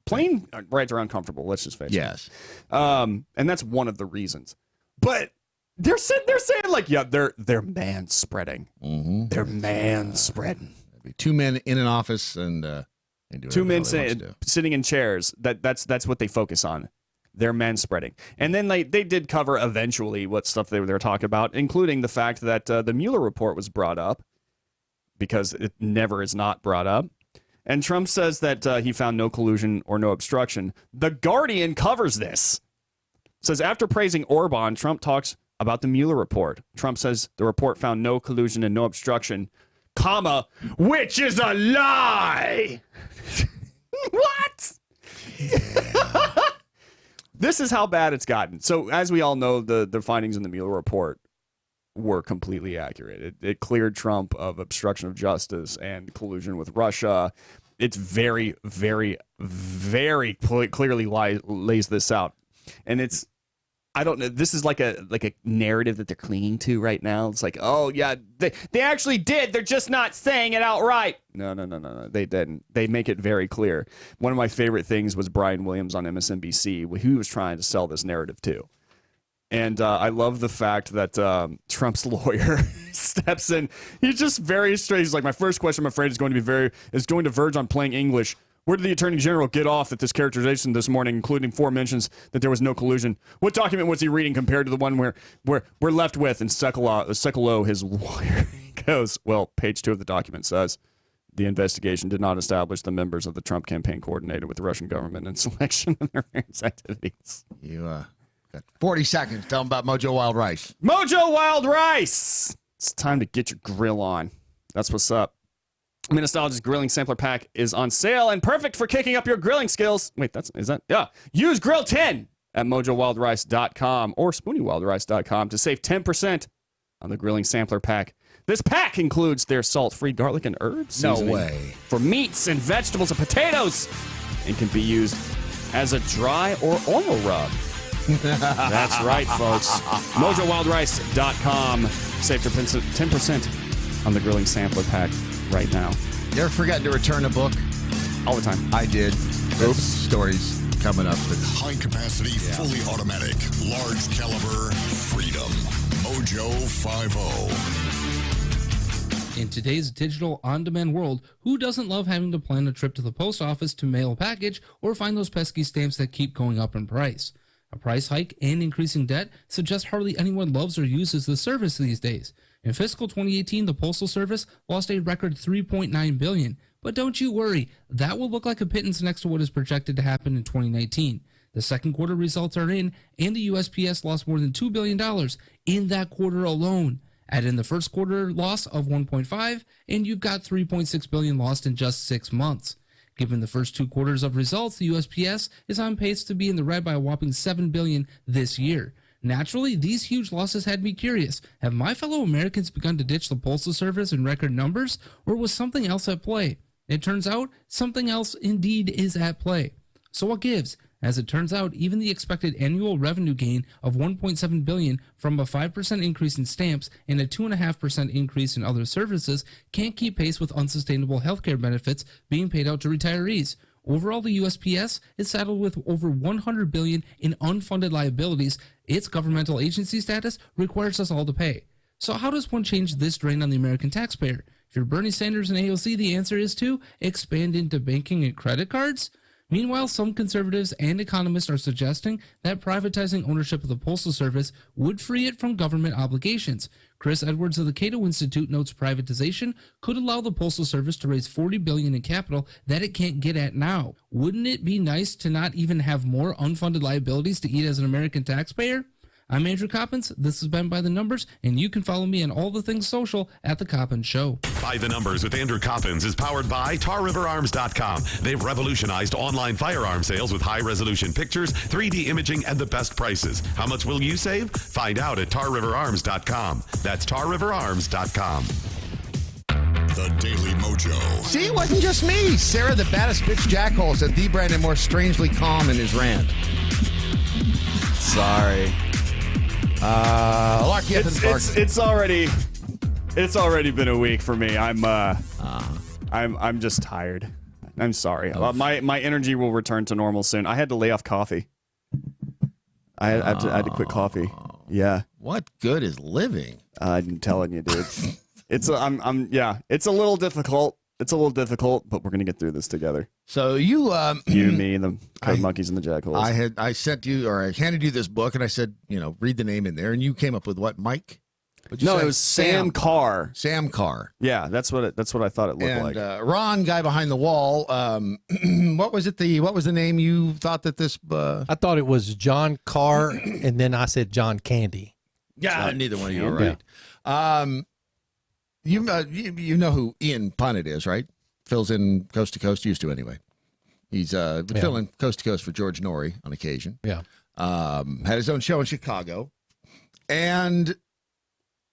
plane rides are uncomfortable. Let's just face it. Yes. And that's one of the reasons. But they're saying like, yeah, they're man spreading. Mm-hmm. They're man spreading. Two men in an office and they do two men sitting in chairs. That's what they focus on. They're man spreading. And then they did cover eventually what stuff they were talking about, including the fact that the Mueller report was brought up because it never is not brought up. And Trump says that he found no collusion or no obstruction. The Guardian covers this. Says after praising Orban, Trump talks about the Mueller report. Trump says the report found no collusion and no obstruction, comma, which is a lie. What? This is how bad it's gotten. So, as we all know, the findings in the Mueller report were completely accurate. It cleared Trump of obstruction of justice and collusion with Russia. It's very, very, very clearly lays this out. And it's, I don't know, this is like a narrative that they're clinging to right now. It's like, oh, yeah, they actually did. They're just not saying it outright. No. They didn't. They make it very clear. One of my favorite things was Brian Williams on MSNBC, who was trying to sell this narrative too. And I love the fact that Trump's lawyer steps in. He's just very straight. He's like, my first question, I'm afraid, is going to verge on plain English. Where did the Attorney General get off that this characterization this morning, including 4 mentions that there was no collusion? What document was he reading compared to the one where we're left with? And Sekulow, his lawyer, goes, well, page 2 of the document says the investigation did not establish the members of the Trump campaign coordinated with the Russian government in selection of their various activities. You got 40 seconds. Tell them about MoJo Wild Rice. MoJo Wild Rice! It's time to get your grill on. That's what's up. Nostalgia's grilling sampler pack is on sale and perfect for kicking up your grilling skills. Wait, yeah. Use Grill 10 at MoJoWildRice.com or SpoonyWildRice.com to save 10% on the grilling sampler pack. This pack includes their salt-free garlic and herb seasoning. No way. For meats and vegetables and potatoes, and can be used as a dry or oil rub. That's right, folks. MoJoWildRice.com. Save 10% on the grilling sampler pack right now. You ever forgot to return a book? All the time. I did. Oops. Stories coming up. High capacity, fully automatic, large caliber, freedom. MoJo 50. In today's digital on-demand world, who doesn't love having to plan a trip to the post office to mail a package or find those pesky stamps that keep going up in price? A price hike and increasing debt suggest hardly anyone loves or uses the service these days. In fiscal 2018, the Postal Service lost a record $3.9 billion. But don't you worry, that will look like a pittance next to what is projected to happen in 2019. The second quarter results are in, and the USPS lost more than $2 billion in that quarter alone. Add in the first quarter loss of $1.5, and you've got $3.6 billion lost in just 6 months. Given the first 2 quarters of results, the USPS is on pace to be in the red by a whopping $7 billion this year. Naturally, these huge losses had me curious. Have my fellow Americans begun to ditch the Postal Service in record numbers, or was something else at play? It turns out something else indeed is at play. So what gives? As it turns out, even the expected annual revenue gain of $1.7 billion from a 5% increase in stamps and a 2.5% increase in other services can't keep pace with unsustainable healthcare benefits being paid out to retirees. Overall, the USPS is saddled with over $100 billion in unfunded liabilities its governmental agency status requires us all to pay. So how does one change this drain on the American taxpayer? If you're Bernie Sanders and AOC, the answer is to expand into banking and credit cards. Meanwhile, some conservatives and economists are suggesting that privatizing ownership of the Postal Service would free it from government obligations. Chris Edwards of the Cato Institute notes privatization could allow the Postal Service to raise $40 billion in capital that it can't get at now. Wouldn't it be nice to not even have more unfunded liabilities to eat as an American taxpayer? I'm Andrew Coppins. This has been By the Numbers, and you can follow me on all the things social at The Coppins Show. By the Numbers with Andrew Coppins is powered by TarRiverArms.com. They've revolutionized online firearm sales with high-resolution pictures, 3D imaging, and the best prices. How much will you save? Find out at TarRiverArms.com. That's TarRiverArms.com. The Daily Mojo. See, it wasn't just me. Sarah, the baddest bitch jackhole, said the Brandon Morse strangely calm in his rant. Sorry. It's already been a week for me. I'm just tired. I'm sorry. My energy will return to normal soon. I had to lay off coffee. I had to quit coffee. Yeah. What good is living? I'm telling you, dude. It's a little difficult. It's a little difficult, but we're gonna get through this together. So you, me, and the code monkeys and the jackholes. I handed you this book, and I said, read the name in there, and you came up with what, Mike? No, it was Sam Carr. Sam Carr. Yeah, that's what I thought it looked like. Ron, guy behind the wall. What was it? What was the name you thought that this? I thought it was John Carr, and then I said John Candy. Yeah, neither one of you are right. You know who Ian Punnett is, right? Fills in Coast to Coast, used to anyway. He's filling Coast to Coast for George Norrie on occasion. Yeah. Had his own show in Chicago, and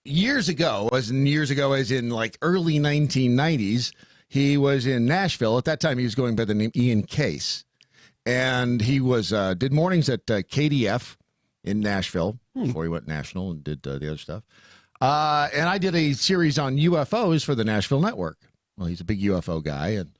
years ago, as in like early 1990s, he was in Nashville. At that time, he was going by the name Ian Case, and he was did mornings at KDF in Nashville before he went national and did the other stuff. And I did a series on UFOs for the Nashville Network. Well, he's a big UFO guy, and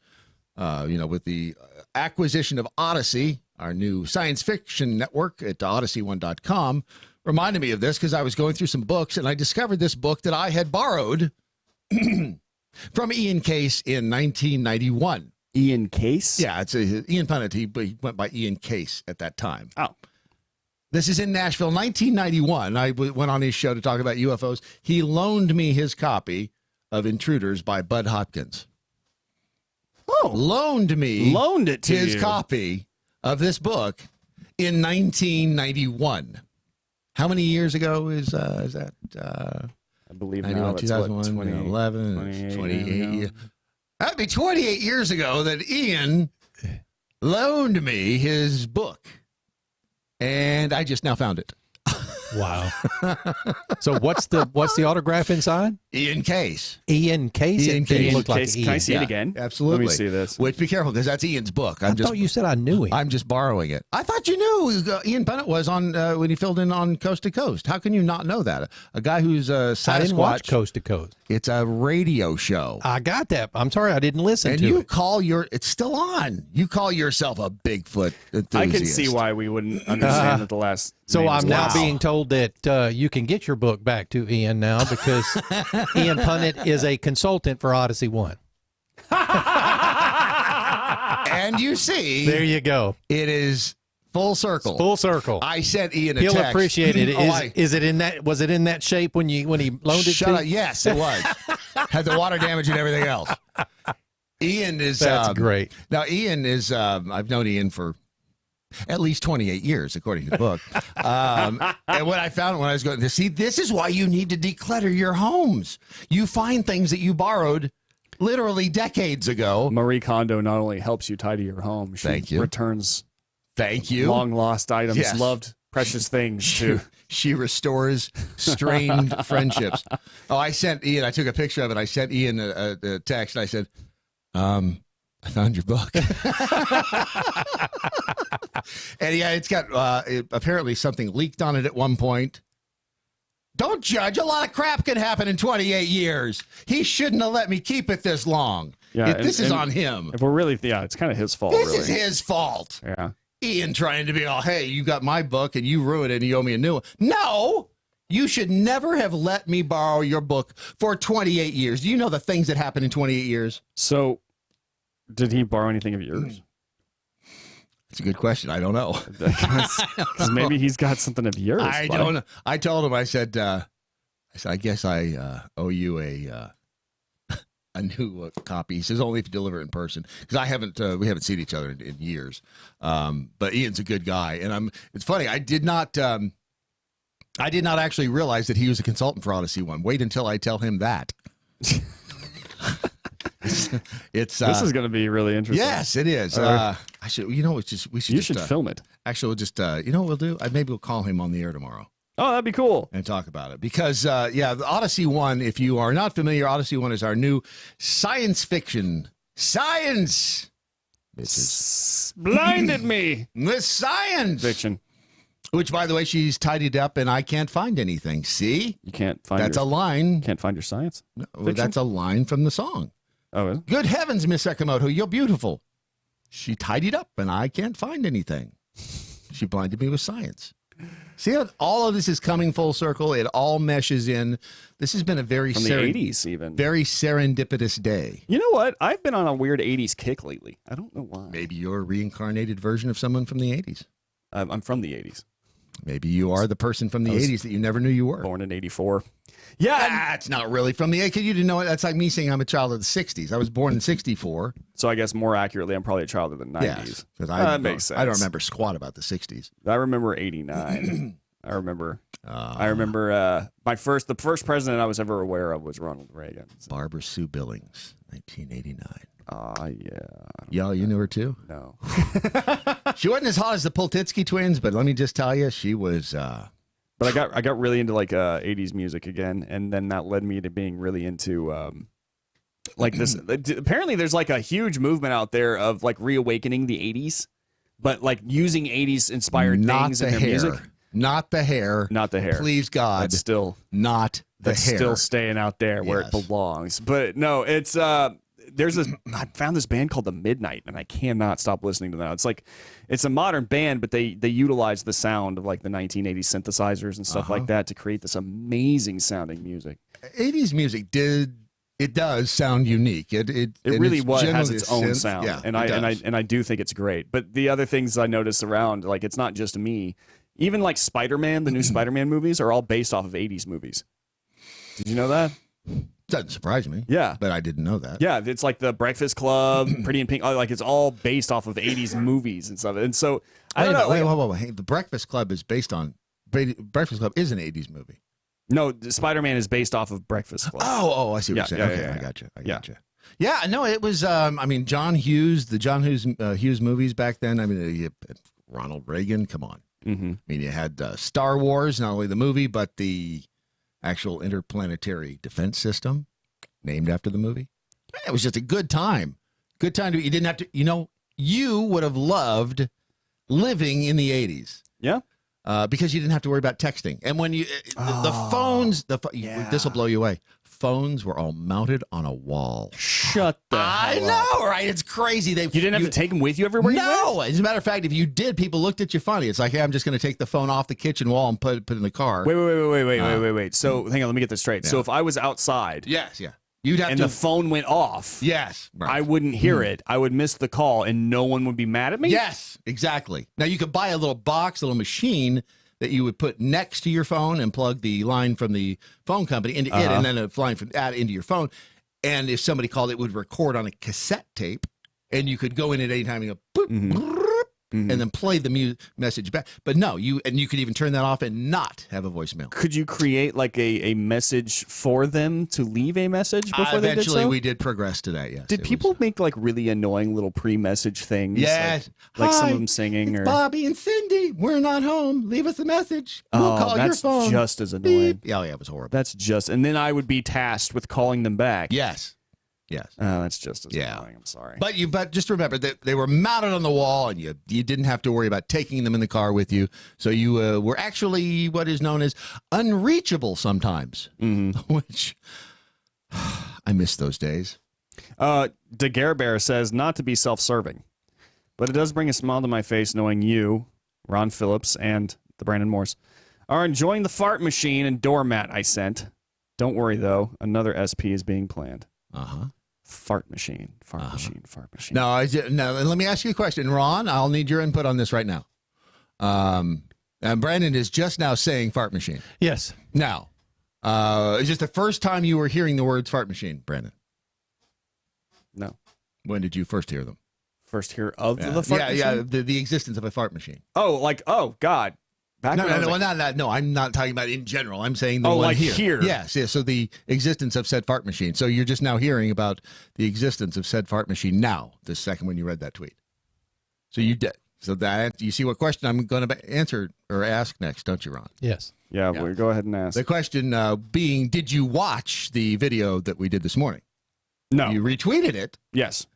with the acquisition of Odyssey, our new science fiction network at odyssey1.com, reminded me of this because I was going through some books, and I discovered this book that I had borrowed from Ian Case in 1991. Ian Case? Yeah, it's Ian Punnett. He went by Ian Case at that time. Oh. This is in Nashville, 1991. I went on his show to talk about UFOs. He loaned me his copy of Intruders by Bud Hopkins. Oh. Loaned it to his copy of this book in 1991. How many years ago is that? I believe 91, now it's 2001, 11, 28. That'd be 28 years ago that Ian loaned me his book. And I just now found it. Wow. So what's the autograph inside? Ian Case. Ian Case? Ian Case. Look like Ian. Can I see it again? Absolutely. Let me see this. Which, be careful, because that's Ian's book. I thought you said I knew him. I'm just borrowing it. I thought you knew who Ian Punnett was on when he filled in on Coast to Coast. How can you not know that? A guy who's a Sasquatch. I didn't watch Coast to Coast. It's a radio show. I got that. I'm sorry I didn't listen and to you it. call it's still on. You call yourself a Bigfoot enthusiast. I can see why we wouldn't understand that the last. So I'm now being told that you can get your book back to Ian now because Ian Punnett is a consultant for Odyssey One. And you see, there you go. It is full circle. Full circle. I sent Ian a He'll text. appreciate it. Is it in that? Was it in that shape when he loaned it? Shut up. Yes, it was. Had the water damage and everything else. Ian is. That's great. Now Ian is. I've known Ian for at least 28 years, according to the book. And what I found when I was going to see, this is why you need to declutter your homes. You find things that you borrowed literally decades ago. Marie Kondo not only helps you tidy your home, she returns long lost items, Yes. loved precious things too. She restores strained friendships. Oh, I sent Ian, I took a picture of it. I sent Ian a text and I said, I found your book. And yeah, it's got apparently something leaked on it at one point. Don't judge. A lot of crap can happen in 28 years. He shouldn't have let me keep it this long. Yeah, This is on him. If we're really, it's kind of his fault. This is his fault. Yeah. Ian trying to be all, hey, you got my book and you ruined it and you owe me a new one. No, you should never have let me borrow your book for 28 years. Do you know the things that happened in 28 years? So, did he borrow anything of yours? That's a good question. I don't know. Because maybe he's got something of yours. I don't know. I told him, I said, I guess I owe you a new copy. He says only if you deliver it in person, because we haven't seen each other in years. But Ian's a good guy, and it's funny. I did not actually realize that he was a consultant for Odyssey One. Wait until I tell him that. This is going to be really interesting. Yes, it is. I should. We should. You should film it. Actually, we'll just. You know what we'll do? Maybe we'll call him on the air tomorrow. Oh, that'd be cool. And talk about it. Because, the Odyssey 1, if you are not familiar, Odyssey 1 is our new science fiction. Science! Bitches. Blinded me. With science. Fiction. Which, by the way, she's tidied up and I can't find anything. See? You can't find That's a line. Can't find your science? No, that's a line from the song. Oh, good heavens, Miss Sakamoto, you're beautiful. She tidied up and I can't find anything. She blinded me with science. See how all of this is coming full circle? It all meshes in. This has been a very From the 80s even. Very serendipitous day. You know what? I've been on a weird 80s kick lately. I don't know why. Maybe you're a reincarnated version of someone from the 80s. I'm from the 80s. Maybe you are the person from the 80s that you never knew you were. Born in 84. Yeah. That's not really from the 80s. You didn't know it. That's like me saying I'm a child of the 60s. I was born in 64. So I guess more accurately, I'm probably a child of the 90s. Yes, that makes sense. I don't remember squat about the 60s. I remember 89. I remember the first president I was ever aware of was Ronald Reagan. So. Barbara Sue Billings, 1989. Yeah. Y'all, you knew her too? No. She wasn't as hot as the Pultitsky twins, but let me just tell you, she was. But I got really into like 80s music again, and then that led me to being really into like this. Apparently, there's like a huge movement out there of like reawakening the 80s, but like using 80s inspired things in their music. Not the hair. Not the hair. Please, God. That's still not the that's hair. Still staying out there where it belongs. But no, it's I found this band called The Midnight, and I cannot stop listening to that. It's a modern band, but they utilize the sound of like the 1980s synthesizers and stuff like that to create this amazing sounding music. 80s music does sound unique. It really has generally its own synth. sound, Yeah, and it I do think it's great. But the other things I notice around, like it's not just me. Even like Spider-Man, the new Spider-Man movies are all based off of 80s movies. Did you know that? Doesn't surprise me. Yeah. But I didn't know that. Yeah, it's like The Breakfast Club, Pretty in Pink. Like it's all based off of 80s movies and stuff. And so I don't know. Wait. Hey, The Breakfast Club is based on Breakfast Club is an 80s movie. No, Spider-Man is based off of Breakfast Club. Oh, I see what you're saying. Okay, I got you. Yeah, no, it was. John Hughes, the John Hughes movies back then. I mean, Ronald Reagan. Come on. Mm-hmm. I mean, you had Star Wars, not only the movie, but the actual interplanetary defense system named after the movie. It was just a good time. Good time you didn't have to, you would have loved living in the 80s. Yeah. Because you didn't have to worry about texting. And when the phones, this will blow you away. Phones were all mounted on a wall. Shut the hell I know, right? It's crazy. You didn't have to take them with you everywhere you went? No. As a matter of fact, if you did, people looked at you funny. It's like, hey, I'm just going to take the phone off the kitchen wall and put it in the car. Wait. So hang on, let me get this straight. Yeah. So if I was outside. Yes, yeah. You'd have and the phone went off. Yes. Right. I wouldn't hear it. I would miss the call and no one would be mad at me? Yes, exactly. Now you could buy a little box, a little machine that you would put next to your phone and plug the line from the phone company into it, and then a line from that into your phone. And if somebody called, it would record on a cassette tape, and you could go in at any time and go, boop, and then play the message back. But no, you could even turn that off and not have a voicemail. Could you create like a message for them to leave a message before they did so? Eventually, we did progress to that, yes. Did people make like really annoying little pre-message things? Yes. Like some of them singing or Bobby and Cindy, we're not home. Leave us a message. We'll call your phone. That's just as annoying. Beep. Oh, yeah, it was horrible. And then I would be tasked with calling them back. Yes. Oh, that's just as annoying. I'm sorry. But just remember that they were mounted on the wall, and you didn't have to worry about taking them in the car with you. So you were actually what is known as unreachable sometimes, which I miss those days. DeGarebear says not to be self-serving, but it does bring a smile to my face knowing you, Ron Phillips, and the Brandon Morse are enjoying the fart machine and doormat I sent. Don't worry though, another SP is being planned. Fart machine. No, let me ask you a question, Ron. I'll need your input on this right now. And Brandon is just now saying fart machine. Yes. Now, is this the first time you were hearing the words fart machine, Brandon? No. When did you first hear them? First hear of the fart machine? Yeah, the existence of a fart machine. Oh, God. No, I'm not talking about in general. I'm saying the one like here. Yes. So the existence of said fart machine. So you're just now hearing about the existence of said fart machine now, the second when you read that tweet. So you did. So that you see what question I'm going to answer or ask next, don't you, Ron? Yes. Yeah, well, go ahead and ask. The question being, did you watch the video that we did this morning? No. You retweeted it. Yes.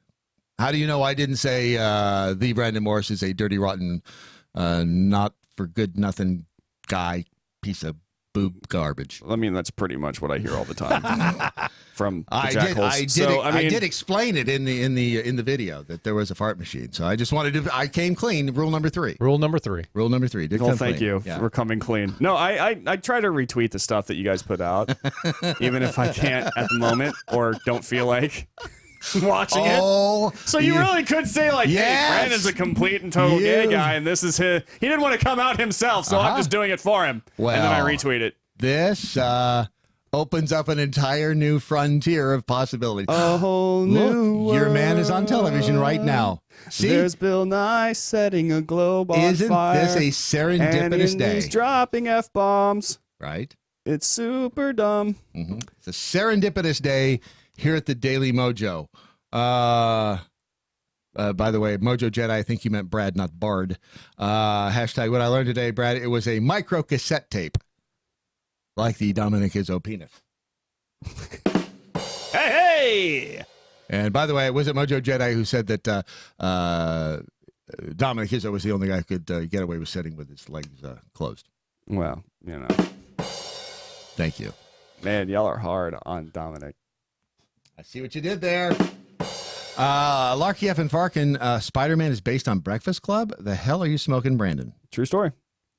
How do you know I didn't say the Brandon Morse is a dirty, rotten, not for good nothing guy, piece of boob garbage? I mean, that's pretty much what I hear all the time from the I jackholes. did explain it in the video that there was a fart machine. So I just wanted to. I came clean. Rule number 3. Rule number 3. Rule number 3. Did well, come thank clean. you for coming clean. No, I try to retweet the stuff that you guys put out, even if I can't at the moment or don't feel like watching it. So you really could say like, hey, Brandon's a complete and total gay guy, and this is his. He didn't want to come out himself, so I'm just doing it for him. Well, and then I retweet it. This opens up an entire new frontier of possibilities. A whole new Look, your man is on television right now. See? There's Bill Nye setting a globe on fire. Isn't this a serendipitous and day? He's dropping F-bombs. Right. It's super dumb. Mm-hmm. It's a serendipitous day here at the Daily Mojo. By the way, Mojo Jedi, I think you meant Brad, not Bard. Hashtag what I learned today, Brad. It was a micro cassette tape. Like the Dominic Izzo penis. Hey! And by the way, was it Mojo Jedi who said that Dominic Izzo was the only guy who could get away with sitting with his legs closed? Well, you know. Thank you. Man, y'all are hard on Dominic. I see what you did there. Larky F. and Farkin, Spider-Man is based on Breakfast Club. The hell are you smoking, Brandon? True story.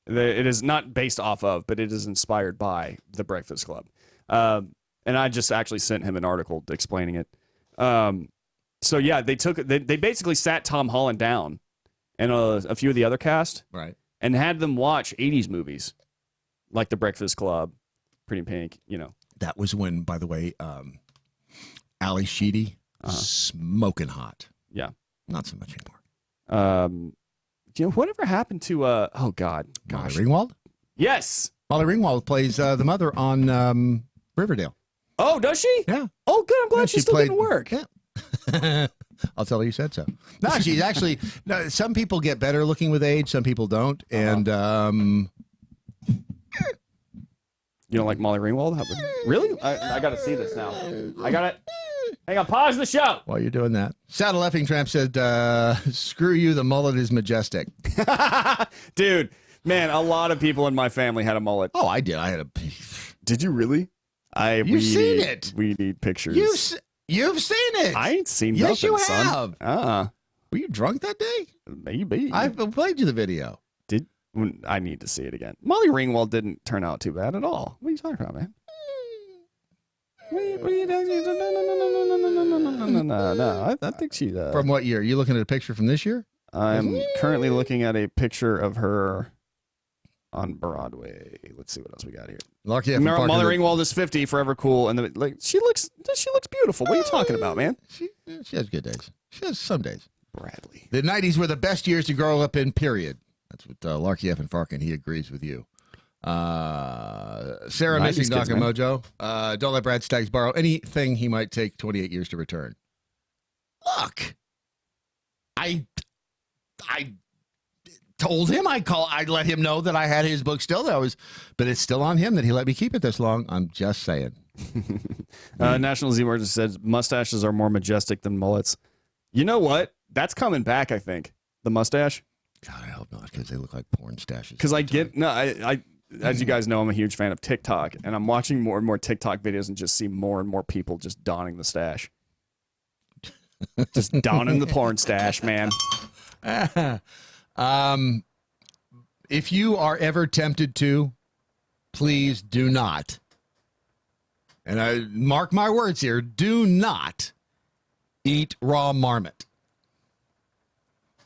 It is not based off of, but it is inspired by The Breakfast Club. And I just actually sent him an article explaining it. So, yeah, they basically sat Tom Holland down and a few of the other cast. Right. And had them watch 80s movies like The Breakfast Club, Pretty in Pink, you know. That was when, by the way, Ali Sheedy, smoking hot. Yeah. Not so much anymore. You know, whatever happened to, oh, God. Molly Ringwald? Yes. Molly Ringwald plays the mother on Riverdale. Oh, does she? Yeah. Oh, good. I'm glad she's still getting work. Yeah. I'll tell her you said so. No, she's actually, no, some people get better looking with age, some people don't. And, you don't like Molly Ringwald? Really? I got to see this now. I got it. Hang on, pause the show. While you're doing that. Saddle Effing Tramp said, screw you, the mullet is majestic. Dude, man, a lot of people in my family had a mullet. Oh, I did. I had a... Did you really? You've seen it. We need pictures. You've seen it. I ain't seen yes, nothing, you son. have. Were you drunk that day? Maybe. I played you the video. I need to see it again. Molly Ringwald didn't turn out too bad at all. What are you talking about, man? No. I think she. From what year? Are you looking at a picture from this year? I'm currently looking at a picture of her on Broadway. Let's see what else we got here. Molly Ringwald is 50, forever cool, and she looks beautiful. What are you talking about, man? She has good days. She has some days. Bradley. The 90s were the best years to grow up in, period. That's what Larky F. and Farkin, he agrees with you. Sarah Missing Doc and Mojo. Don't let Brad Staggs borrow anything he might take 28 years to return. Look, I told him I'd let him know that I had his book still. But it's still on him that he let me keep it this long. I'm just saying. National Z Emergency says mustaches are more majestic than mullets. You know what? That's coming back, I think. The mustache. God, I hope not, because they look like porn stashes. Because I as you guys know, I'm a huge fan of TikTok, and I'm watching more and more TikTok videos and just see more and more people just donning the stash. Just donning the porn stash, man. If you are ever tempted to, please do not. And I mark my words here, do not eat raw marmot.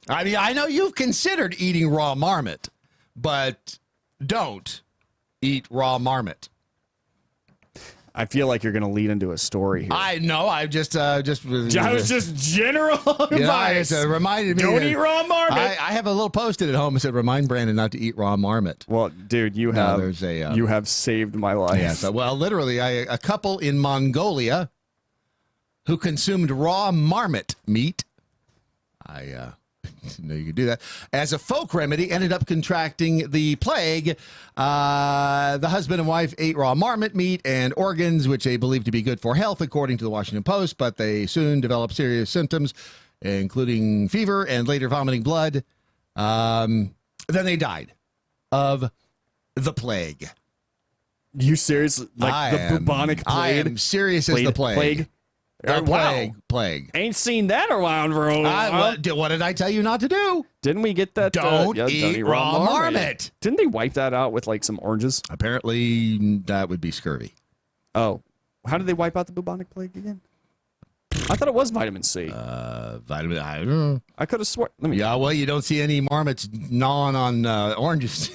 I mean, I know you've considered eating raw marmot, but don't eat raw marmot. I feel like you're going to lead into a story here. I know. I was just general advice. It reminded me. Don't eat raw marmot. I have a little post-it at home that said, "Remind Brandon not to eat raw marmot." Well, dude, you have saved my life. Yeah. So, well, literally, a couple in Mongolia who consumed raw marmot meat. I Didn't know you could do that. As a folk remedy, ended up contracting the plague. The husband and wife ate raw marmot meat and organs, which they believed to be good for health, according to the Washington Post, but they soon developed serious symptoms, including fever and later vomiting blood. Then they died of the plague. You serious? Like the bubonic plague? I am serious as the plague. The plague. Ain't seen that around for a while. What did I tell you not to do? Didn't we get that? Don't eat raw marmot. Didn't they wipe that out with like some oranges? Apparently, that would be scurvy. Oh, how did they wipe out the bubonic plague again? I thought it was vitamin C. Vitamin. I don't know. I could have sworn. Yeah, well, you don't see any marmots gnawing on oranges.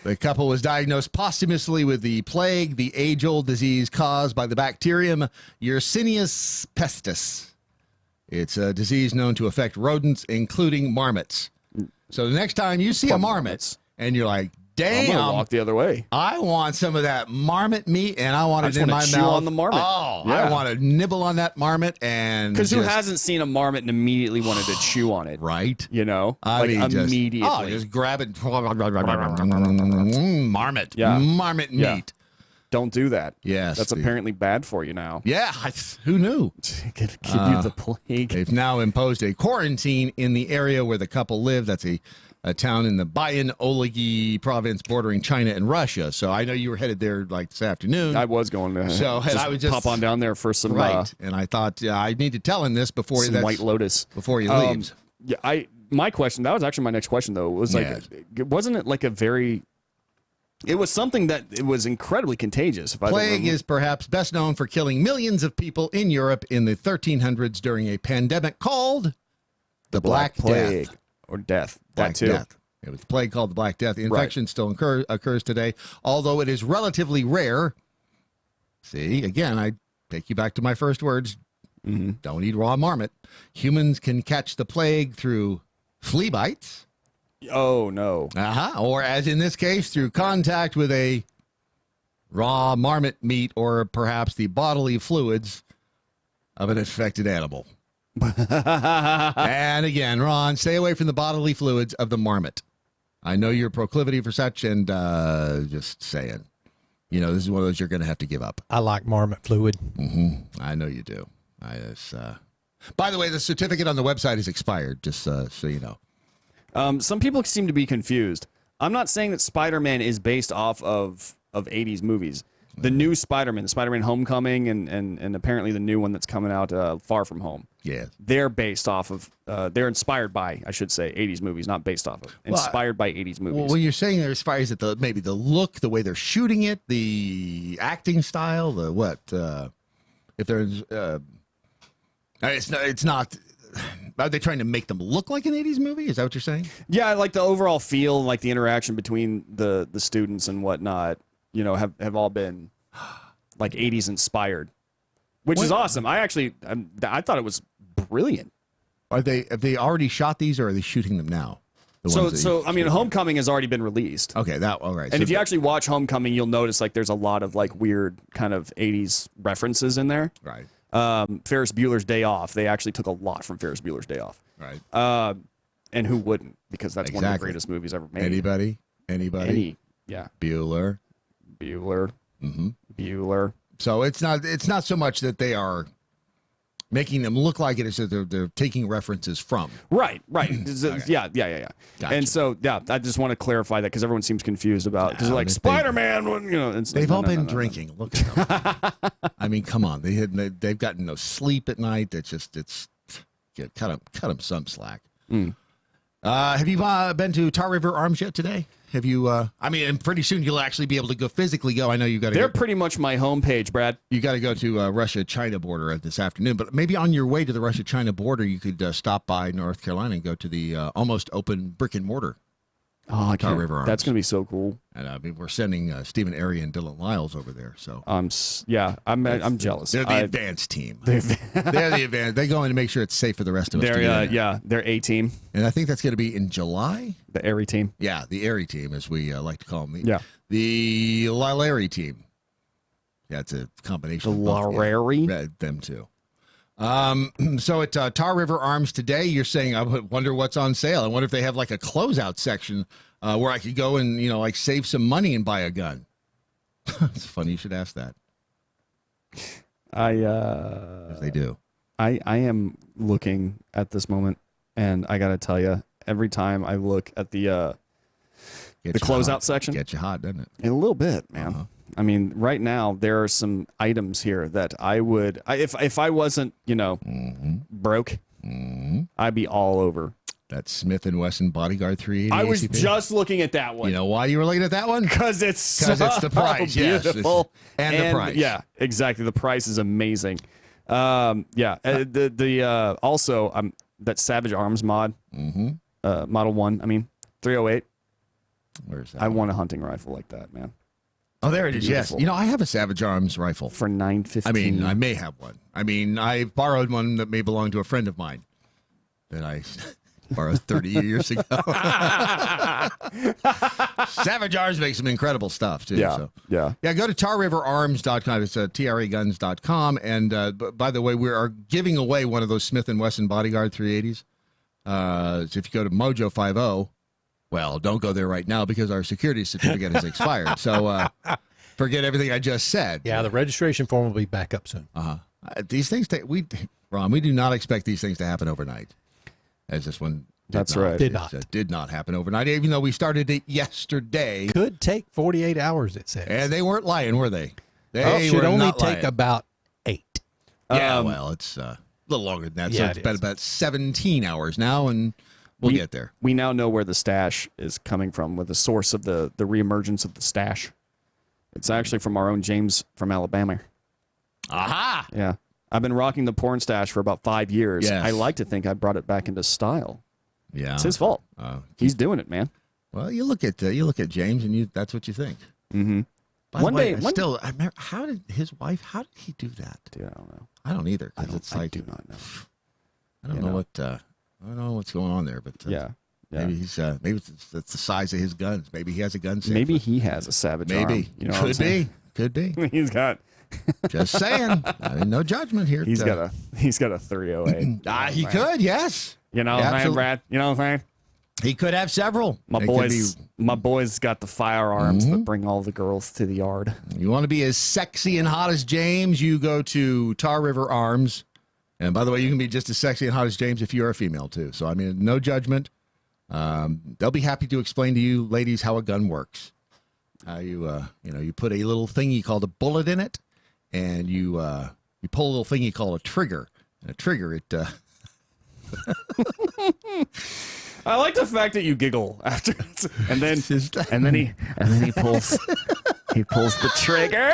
The couple was diagnosed posthumously with the plague, the age-old disease caused by the bacterium Yersinia pestis. It's a disease known to affect rodents, including marmots. So the next time you see a marmot and you're like, damn, I'm gonna walk the other way. I want some of that marmot meat, and I want it in my mouth. On the marmot. Oh, yeah. I want to nibble on that marmot, and because who hasn't seen a marmot and immediately wanted to chew on it? Right. You know, I mean, immediately. Just grab it. Marmot. Yeah. Marmot meat. Yeah. Don't do that. Yes. That's apparently bad for you now. Yeah. Who knew? Give you the plague. They've now imposed a quarantine in the area where the couple live. That's a town in the Bayan Olegi province bordering China and Russia. So I know you were headed there like this afternoon. I was going to. So I would just pop on down there for some. Right. And I thought I need to tell him this before some White Lotus before he leaves. Yeah. My question. That was actually my next question though. Was like, wasn't it like a very? It was something that it was incredibly contagious. Plague is perhaps best known for killing millions of people in Europe in the 1300s during a pandemic called the Black Plague. Death. Or death. Black Death. It was a plague called the Black Death. The infection still occurs today, although it is relatively rare. See, again, I take you back to my first words. Mm-hmm. Don't eat raw marmot. Humans can catch the plague through flea bites. Oh, no. Or, as in this case, through contact with a raw marmot meat or perhaps the bodily fluids of an infected animal. And again, Ron, stay away from the bodily fluids of the marmot. I know your proclivity for such, and just saying, this is one of those you're going to have to give up. I like marmot fluid. Mm-hmm. I know you do. By the way, the certificate on the website is expired, just so you know. Some people seem to be confused. I'm not saying that Spider-Man is based off of 80s movies. The new Spider-Man, the Spider-Man Homecoming, and apparently the new one that's coming out, Far From Home. Yeah. They're based off of, they're inspired by, I should say, 80s movies, not based off of. Inspired by 80s movies. Well, when you're saying they're inspired, is it maybe the look, the way they're shooting it, the acting style, the what? If there's, it's not. Are they trying to make them look like an 80s movie? Is that what you're saying? Yeah, like the overall feel, like the interaction between the students and whatnot. Have all been like 80s inspired, which is awesome. I thought it was brilliant. Have they already shot these, or are they shooting them now? Homecoming has already been released. Okay, all right. And if you actually watch Homecoming, you'll notice like there's a lot of like weird kind of 80s references in there. Right. Ferris Bueller's Day Off. They actually took a lot from Ferris Bueller's Day Off. Right. And who wouldn't? Because that's one of the greatest movies ever made. Anybody? Yeah. Bueller. Mm-hmm. Bueller. So it's not so much that they are making them look like it, is that they're taking references from. Right. Okay. Yeah. Gotcha. And so, I just want to clarify that because everyone seems confused about because like Spider-Man. They've all been drinking. Look at them. I mean, come on. They've gotten no sleep at night. Cut them some slack. Have you been to Tar River Arms yet today? Have you? And pretty soon you'll actually be able to go physically go. I know you got to. They're pretty much my homepage, Brad. You got to go to Russia-China border this afternoon, but maybe on your way to the Russia-China border, you could stop by North Carolina and go to the almost open brick and mortar. Oh, Tar River Arms. That's going to be so cool. And we're sending Stephen Airy and Dylan Lyles over there. So I'm jealous. They're the advanced team. They're the advanced. They go in to make sure it's safe for the rest of us. They're A team, and I think that's going to be in July. The Airy team. Yeah, the Airy team, as we like to call them. The Larry team. Yeah, it's a combination. The Larry. Them too. So at Tar River Arms today, you're saying, I wonder what's on sale. I wonder if they have like a closeout section where I could go and, like save some money and buy a gun. It's funny you should ask that. If they do. I am looking at this moment, and I got to tell you, every time I look at the closeout section, gets you hot, doesn't it? A little bit, man. I mean, right now there are some items here that I would, if I wasn't, broke, I'd be all over. That Smith & Wesson Bodyguard 380. I was ACP. just looking at that one. You know why you were looking at that one? Because it's the price, beautiful. Yes, and the price. Yeah, exactly. The price is amazing. Also, that Savage Arms mod, Model 1, 308. Where's that? I want a hunting rifle like that, man. Oh, there it is. Beautiful. Yes. I have a Savage Arms rifle. For $9.15. I may have one. I borrowed one that may belong to a friend of mine that I borrowed 30 years ago. Savage Arms makes some incredible stuff, too. Yeah, so. yeah. Yeah, go to tarriverarms.com. It's traguns.com. And by the way, we are giving away one of those Smith & Wesson Bodyguard 380s. So if you go to MoJo 50, well, don't go there right now because our security certificate has expired. So forget everything I just said. Yeah, the registration form will be back up soon. These things, Ron, we do not expect these things to happen overnight. As this one That's right. Did not. Did not happen overnight, even though we started it yesterday. Could take 48 hours, it says. And they weren't lying, were they? They should were only not take lying. about 8. Yeah, well, it's a little longer than that. So Yeah, it's it been is. about 17 hours now, and we'll get there. We now know where the stash is coming from, with the source of the reemergence of the stash. It's actually from our own James from Alabama. Aha! Yeah. I've been rocking the porn stash for about 5 years. Yes. I like to think I brought it back into style. Yeah, It's his fault. He's doing it, man. Well, you look at James, and that's what you think. Mm-hmm. By the way, I remember, how did his wife? How did he do that? Dude, I don't know. I don't either. I do not know. I don't know what. I don't know what's going on there, but yeah. Maybe he's maybe it's the size of his guns. Maybe he has a gun. Maybe he has a savage arm. Maybe You know what I'm saying? Could be. He's got. Just saying. No judgment here. He's got a 308. He could, yes. You know what I'm saying, Brad? You know what I'm saying? He could have several. My boys got the firearms that bring all the girls to the yard. You want to be as sexy and hot as James? You go to Tar River Arms. And by the way, you can be just as sexy and hot as James if you're a female too. So I mean, no judgment. They'll be happy to explain to you, ladies, how a gun works. How you put a little thingy called a bullet in it, and you pull a little thingy called a trigger. And a trigger, it. I like the fact that you giggle after, and then he pulls the trigger.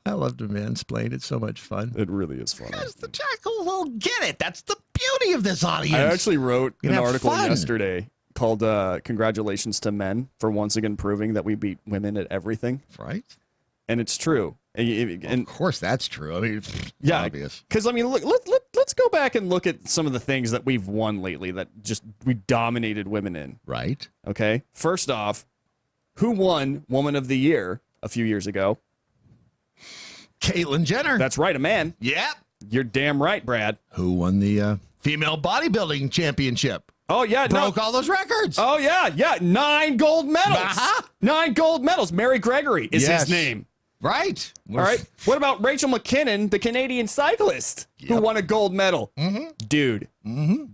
I love to mansplain. It's so much fun. It really is fun. Because the jackal will get it. That's the beauty of this audience. I actually wrote You an can have article fun. yesterday called "Congratulations to Men for once again proving that we beat women at everything." Right. And it's true. And of course, that's true. I mean, it's yeah, obvious. Because I mean, look, let's go back and look at some of the things that we've won lately that just we dominated women in. Right. Okay. First off, who won Woman of the Year a few years ago? Caitlyn Jenner. That's right, a man. Yep. You're damn right, Brad. Who won the female bodybuilding championship? Oh yeah, broke all those records. Oh yeah. 9 gold medals. 9 gold medals. Mary Gregory is his name. Right. All right. What about Rachel McKinnon, the Canadian cyclist, who won a gold medal? Dude.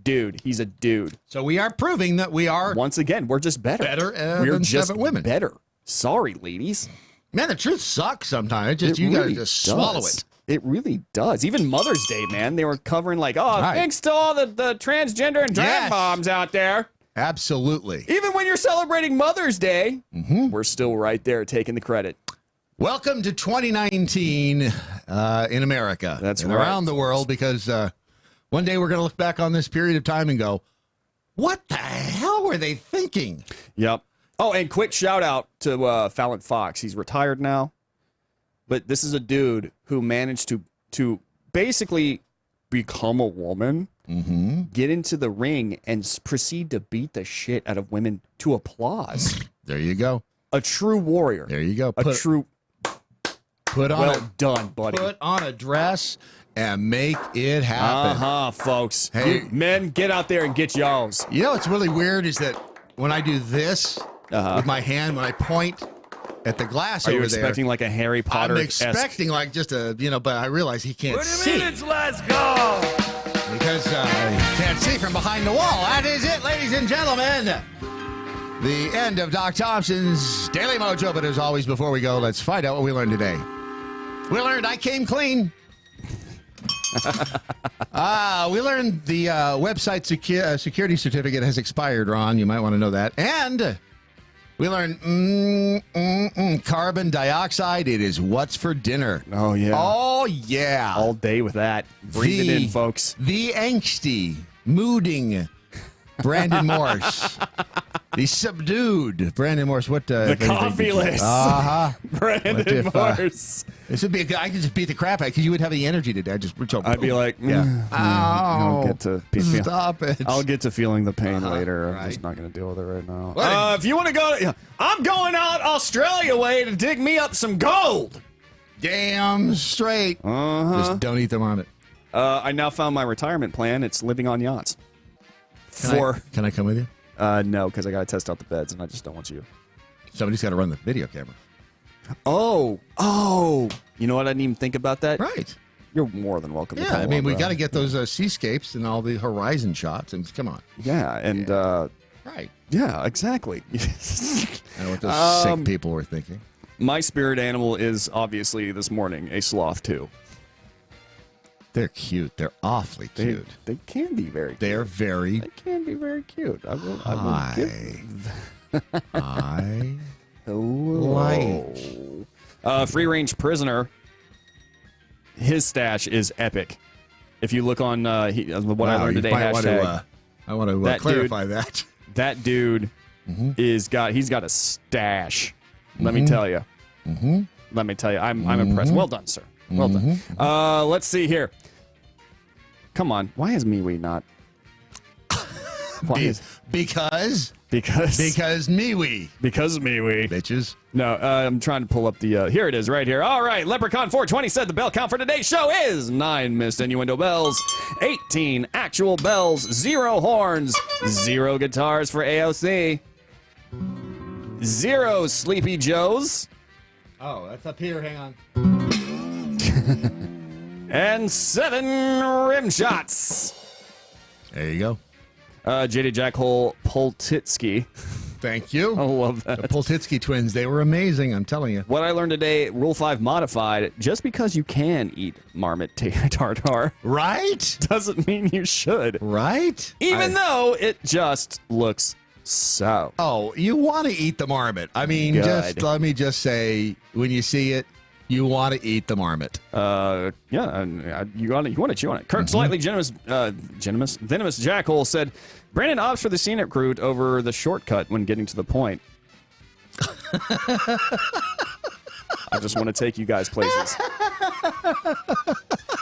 Dude. He's a dude. So we are proving that we are. Once again, we're just better. We're than just women. Better. Sorry, ladies. Man, the truth sucks sometimes. You got to just swallow it. It really does. Even Mother's Day, man. They were covering thanks to all the transgender and drag moms out there. Absolutely. Even when you're celebrating Mother's Day, we're still right there taking the credit. Welcome to 2019 in America. That's and right. around the world, because one day we're going to look back on this period of time and go, what the hell were they thinking? Yep. Oh, and quick shout out to Fallon Fox. He's retired now, but this is a dude who managed to basically become a woman, get into the ring, and proceed to beat the shit out of women to applause. There you go. A true warrior. There you go. Put on well done, buddy. Put on a dress and make it happen. Folks. Hey. You men, get out there and get y'all's. You know what's really weird is that when I do this with my hand, when I point at the glass Are over you expecting there, like a Harry Potter? I'm expecting like just a, but I realize he can't 20 see. minutes, let's go! Because he can't see from behind the wall. That is it, ladies and gentlemen. The end of Doc Thompson's Daily Mojo. But as always, before we go, let's find out what we learned today. We learned I came clean. We learned the website security certificate has expired, Ron. You might want to know that. And we learned carbon dioxide. It is what's for dinner. Oh, yeah. Oh, yeah. All day with that. Breathe it in, folks. The angsty, mooding Brandon Morse. The subdued Brandon Morse. What? The coffee-less Brandon Morse. This would be I could just beat the crap out because you would have the energy today. I'd be like, I'll get to stop it. I'll get to feeling the pain later. I'm just not going to deal with it right now. If you want to go, I'm going out Australia way to dig me up some gold. Damn straight. Just don't eat the marmot. I now found my retirement plan. It's living on yachts. Can I come with you? No, because I got to test out the beds, and I just don't want you. Somebody's got to run the video camera. Oh, you know what? I didn't even think about that. Right. You're more than welcome to Yeah, come I mean, along, we bro. got to get those seascapes and all the horizon shots. And come on. Yeah, and right. Yeah, exactly. I know what those sick people were thinking. My spirit animal is obviously this morning a sloth too. They're cute. They're awfully cute. They can be very cute. They're very. They can be very cute. I will I like. Free range prisoner. His stash is epic. If you look on what I learned today, hashtag. I want to clarify that. That dude he's got a stash. Let me tell you. Let me tell you. I'm impressed. Well done, sir. Well done. Let's see here. Come on. Why is MeWe not? Because MeWe. Because MeWe. Bitches. No, I'm trying to pull up the. Here it is, right here. All right, Leprechaun 420 said the bell count for today's show is 9 missed innuendo bells, 18 actual bells, 0 horns, 0 guitars for AOC, 0 Sleepy Joes. Oh, that's up here. Hang on. And 7 rim shots. There you go. JD Jackhole Poltitsky. Thank you. I love that. The Poltitsky twins, they were amazing, I'm telling you. What I learned today, Rule 5 modified, just because you can eat marmot tartar. Right? Doesn't mean you should. Right? Even though it just looks so. Oh, you want to eat the marmot. I mean, Good. let me just say, when you see it, you want to eat the marmot. Yeah, you want to chew on it. Kurt, slightly venomous Jackhole said, Brandon opts for the scenic route over the shortcut when getting to the point. I just want to take you guys places.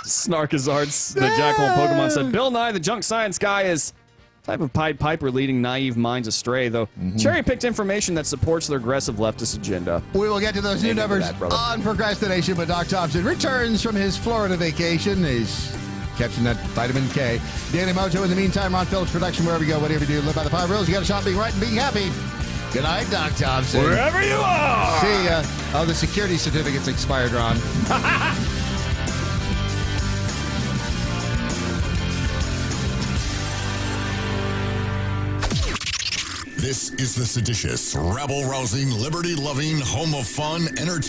Snarkazards, the Jackhole Pokemon said, Bill Nye, the junk science guy, is type of Pied Piper leading naive minds astray, though cherry-picked information that supports their aggressive leftist agenda. We will get to those new numbers on procrastination, but Doc Thompson returns from his Florida vacation. He's catching that vitamin K. Daily Mojo in the meantime, Ron Phillips production, wherever you go, whatever you do, live by the 5 rules. You got to shop being right and being happy. Good night, Doc Thompson. Wherever you are. See ya. Oh, the security certificate's expired, Ron. This is the seditious, rabble-rousing, liberty-loving, home of fun, entertainment.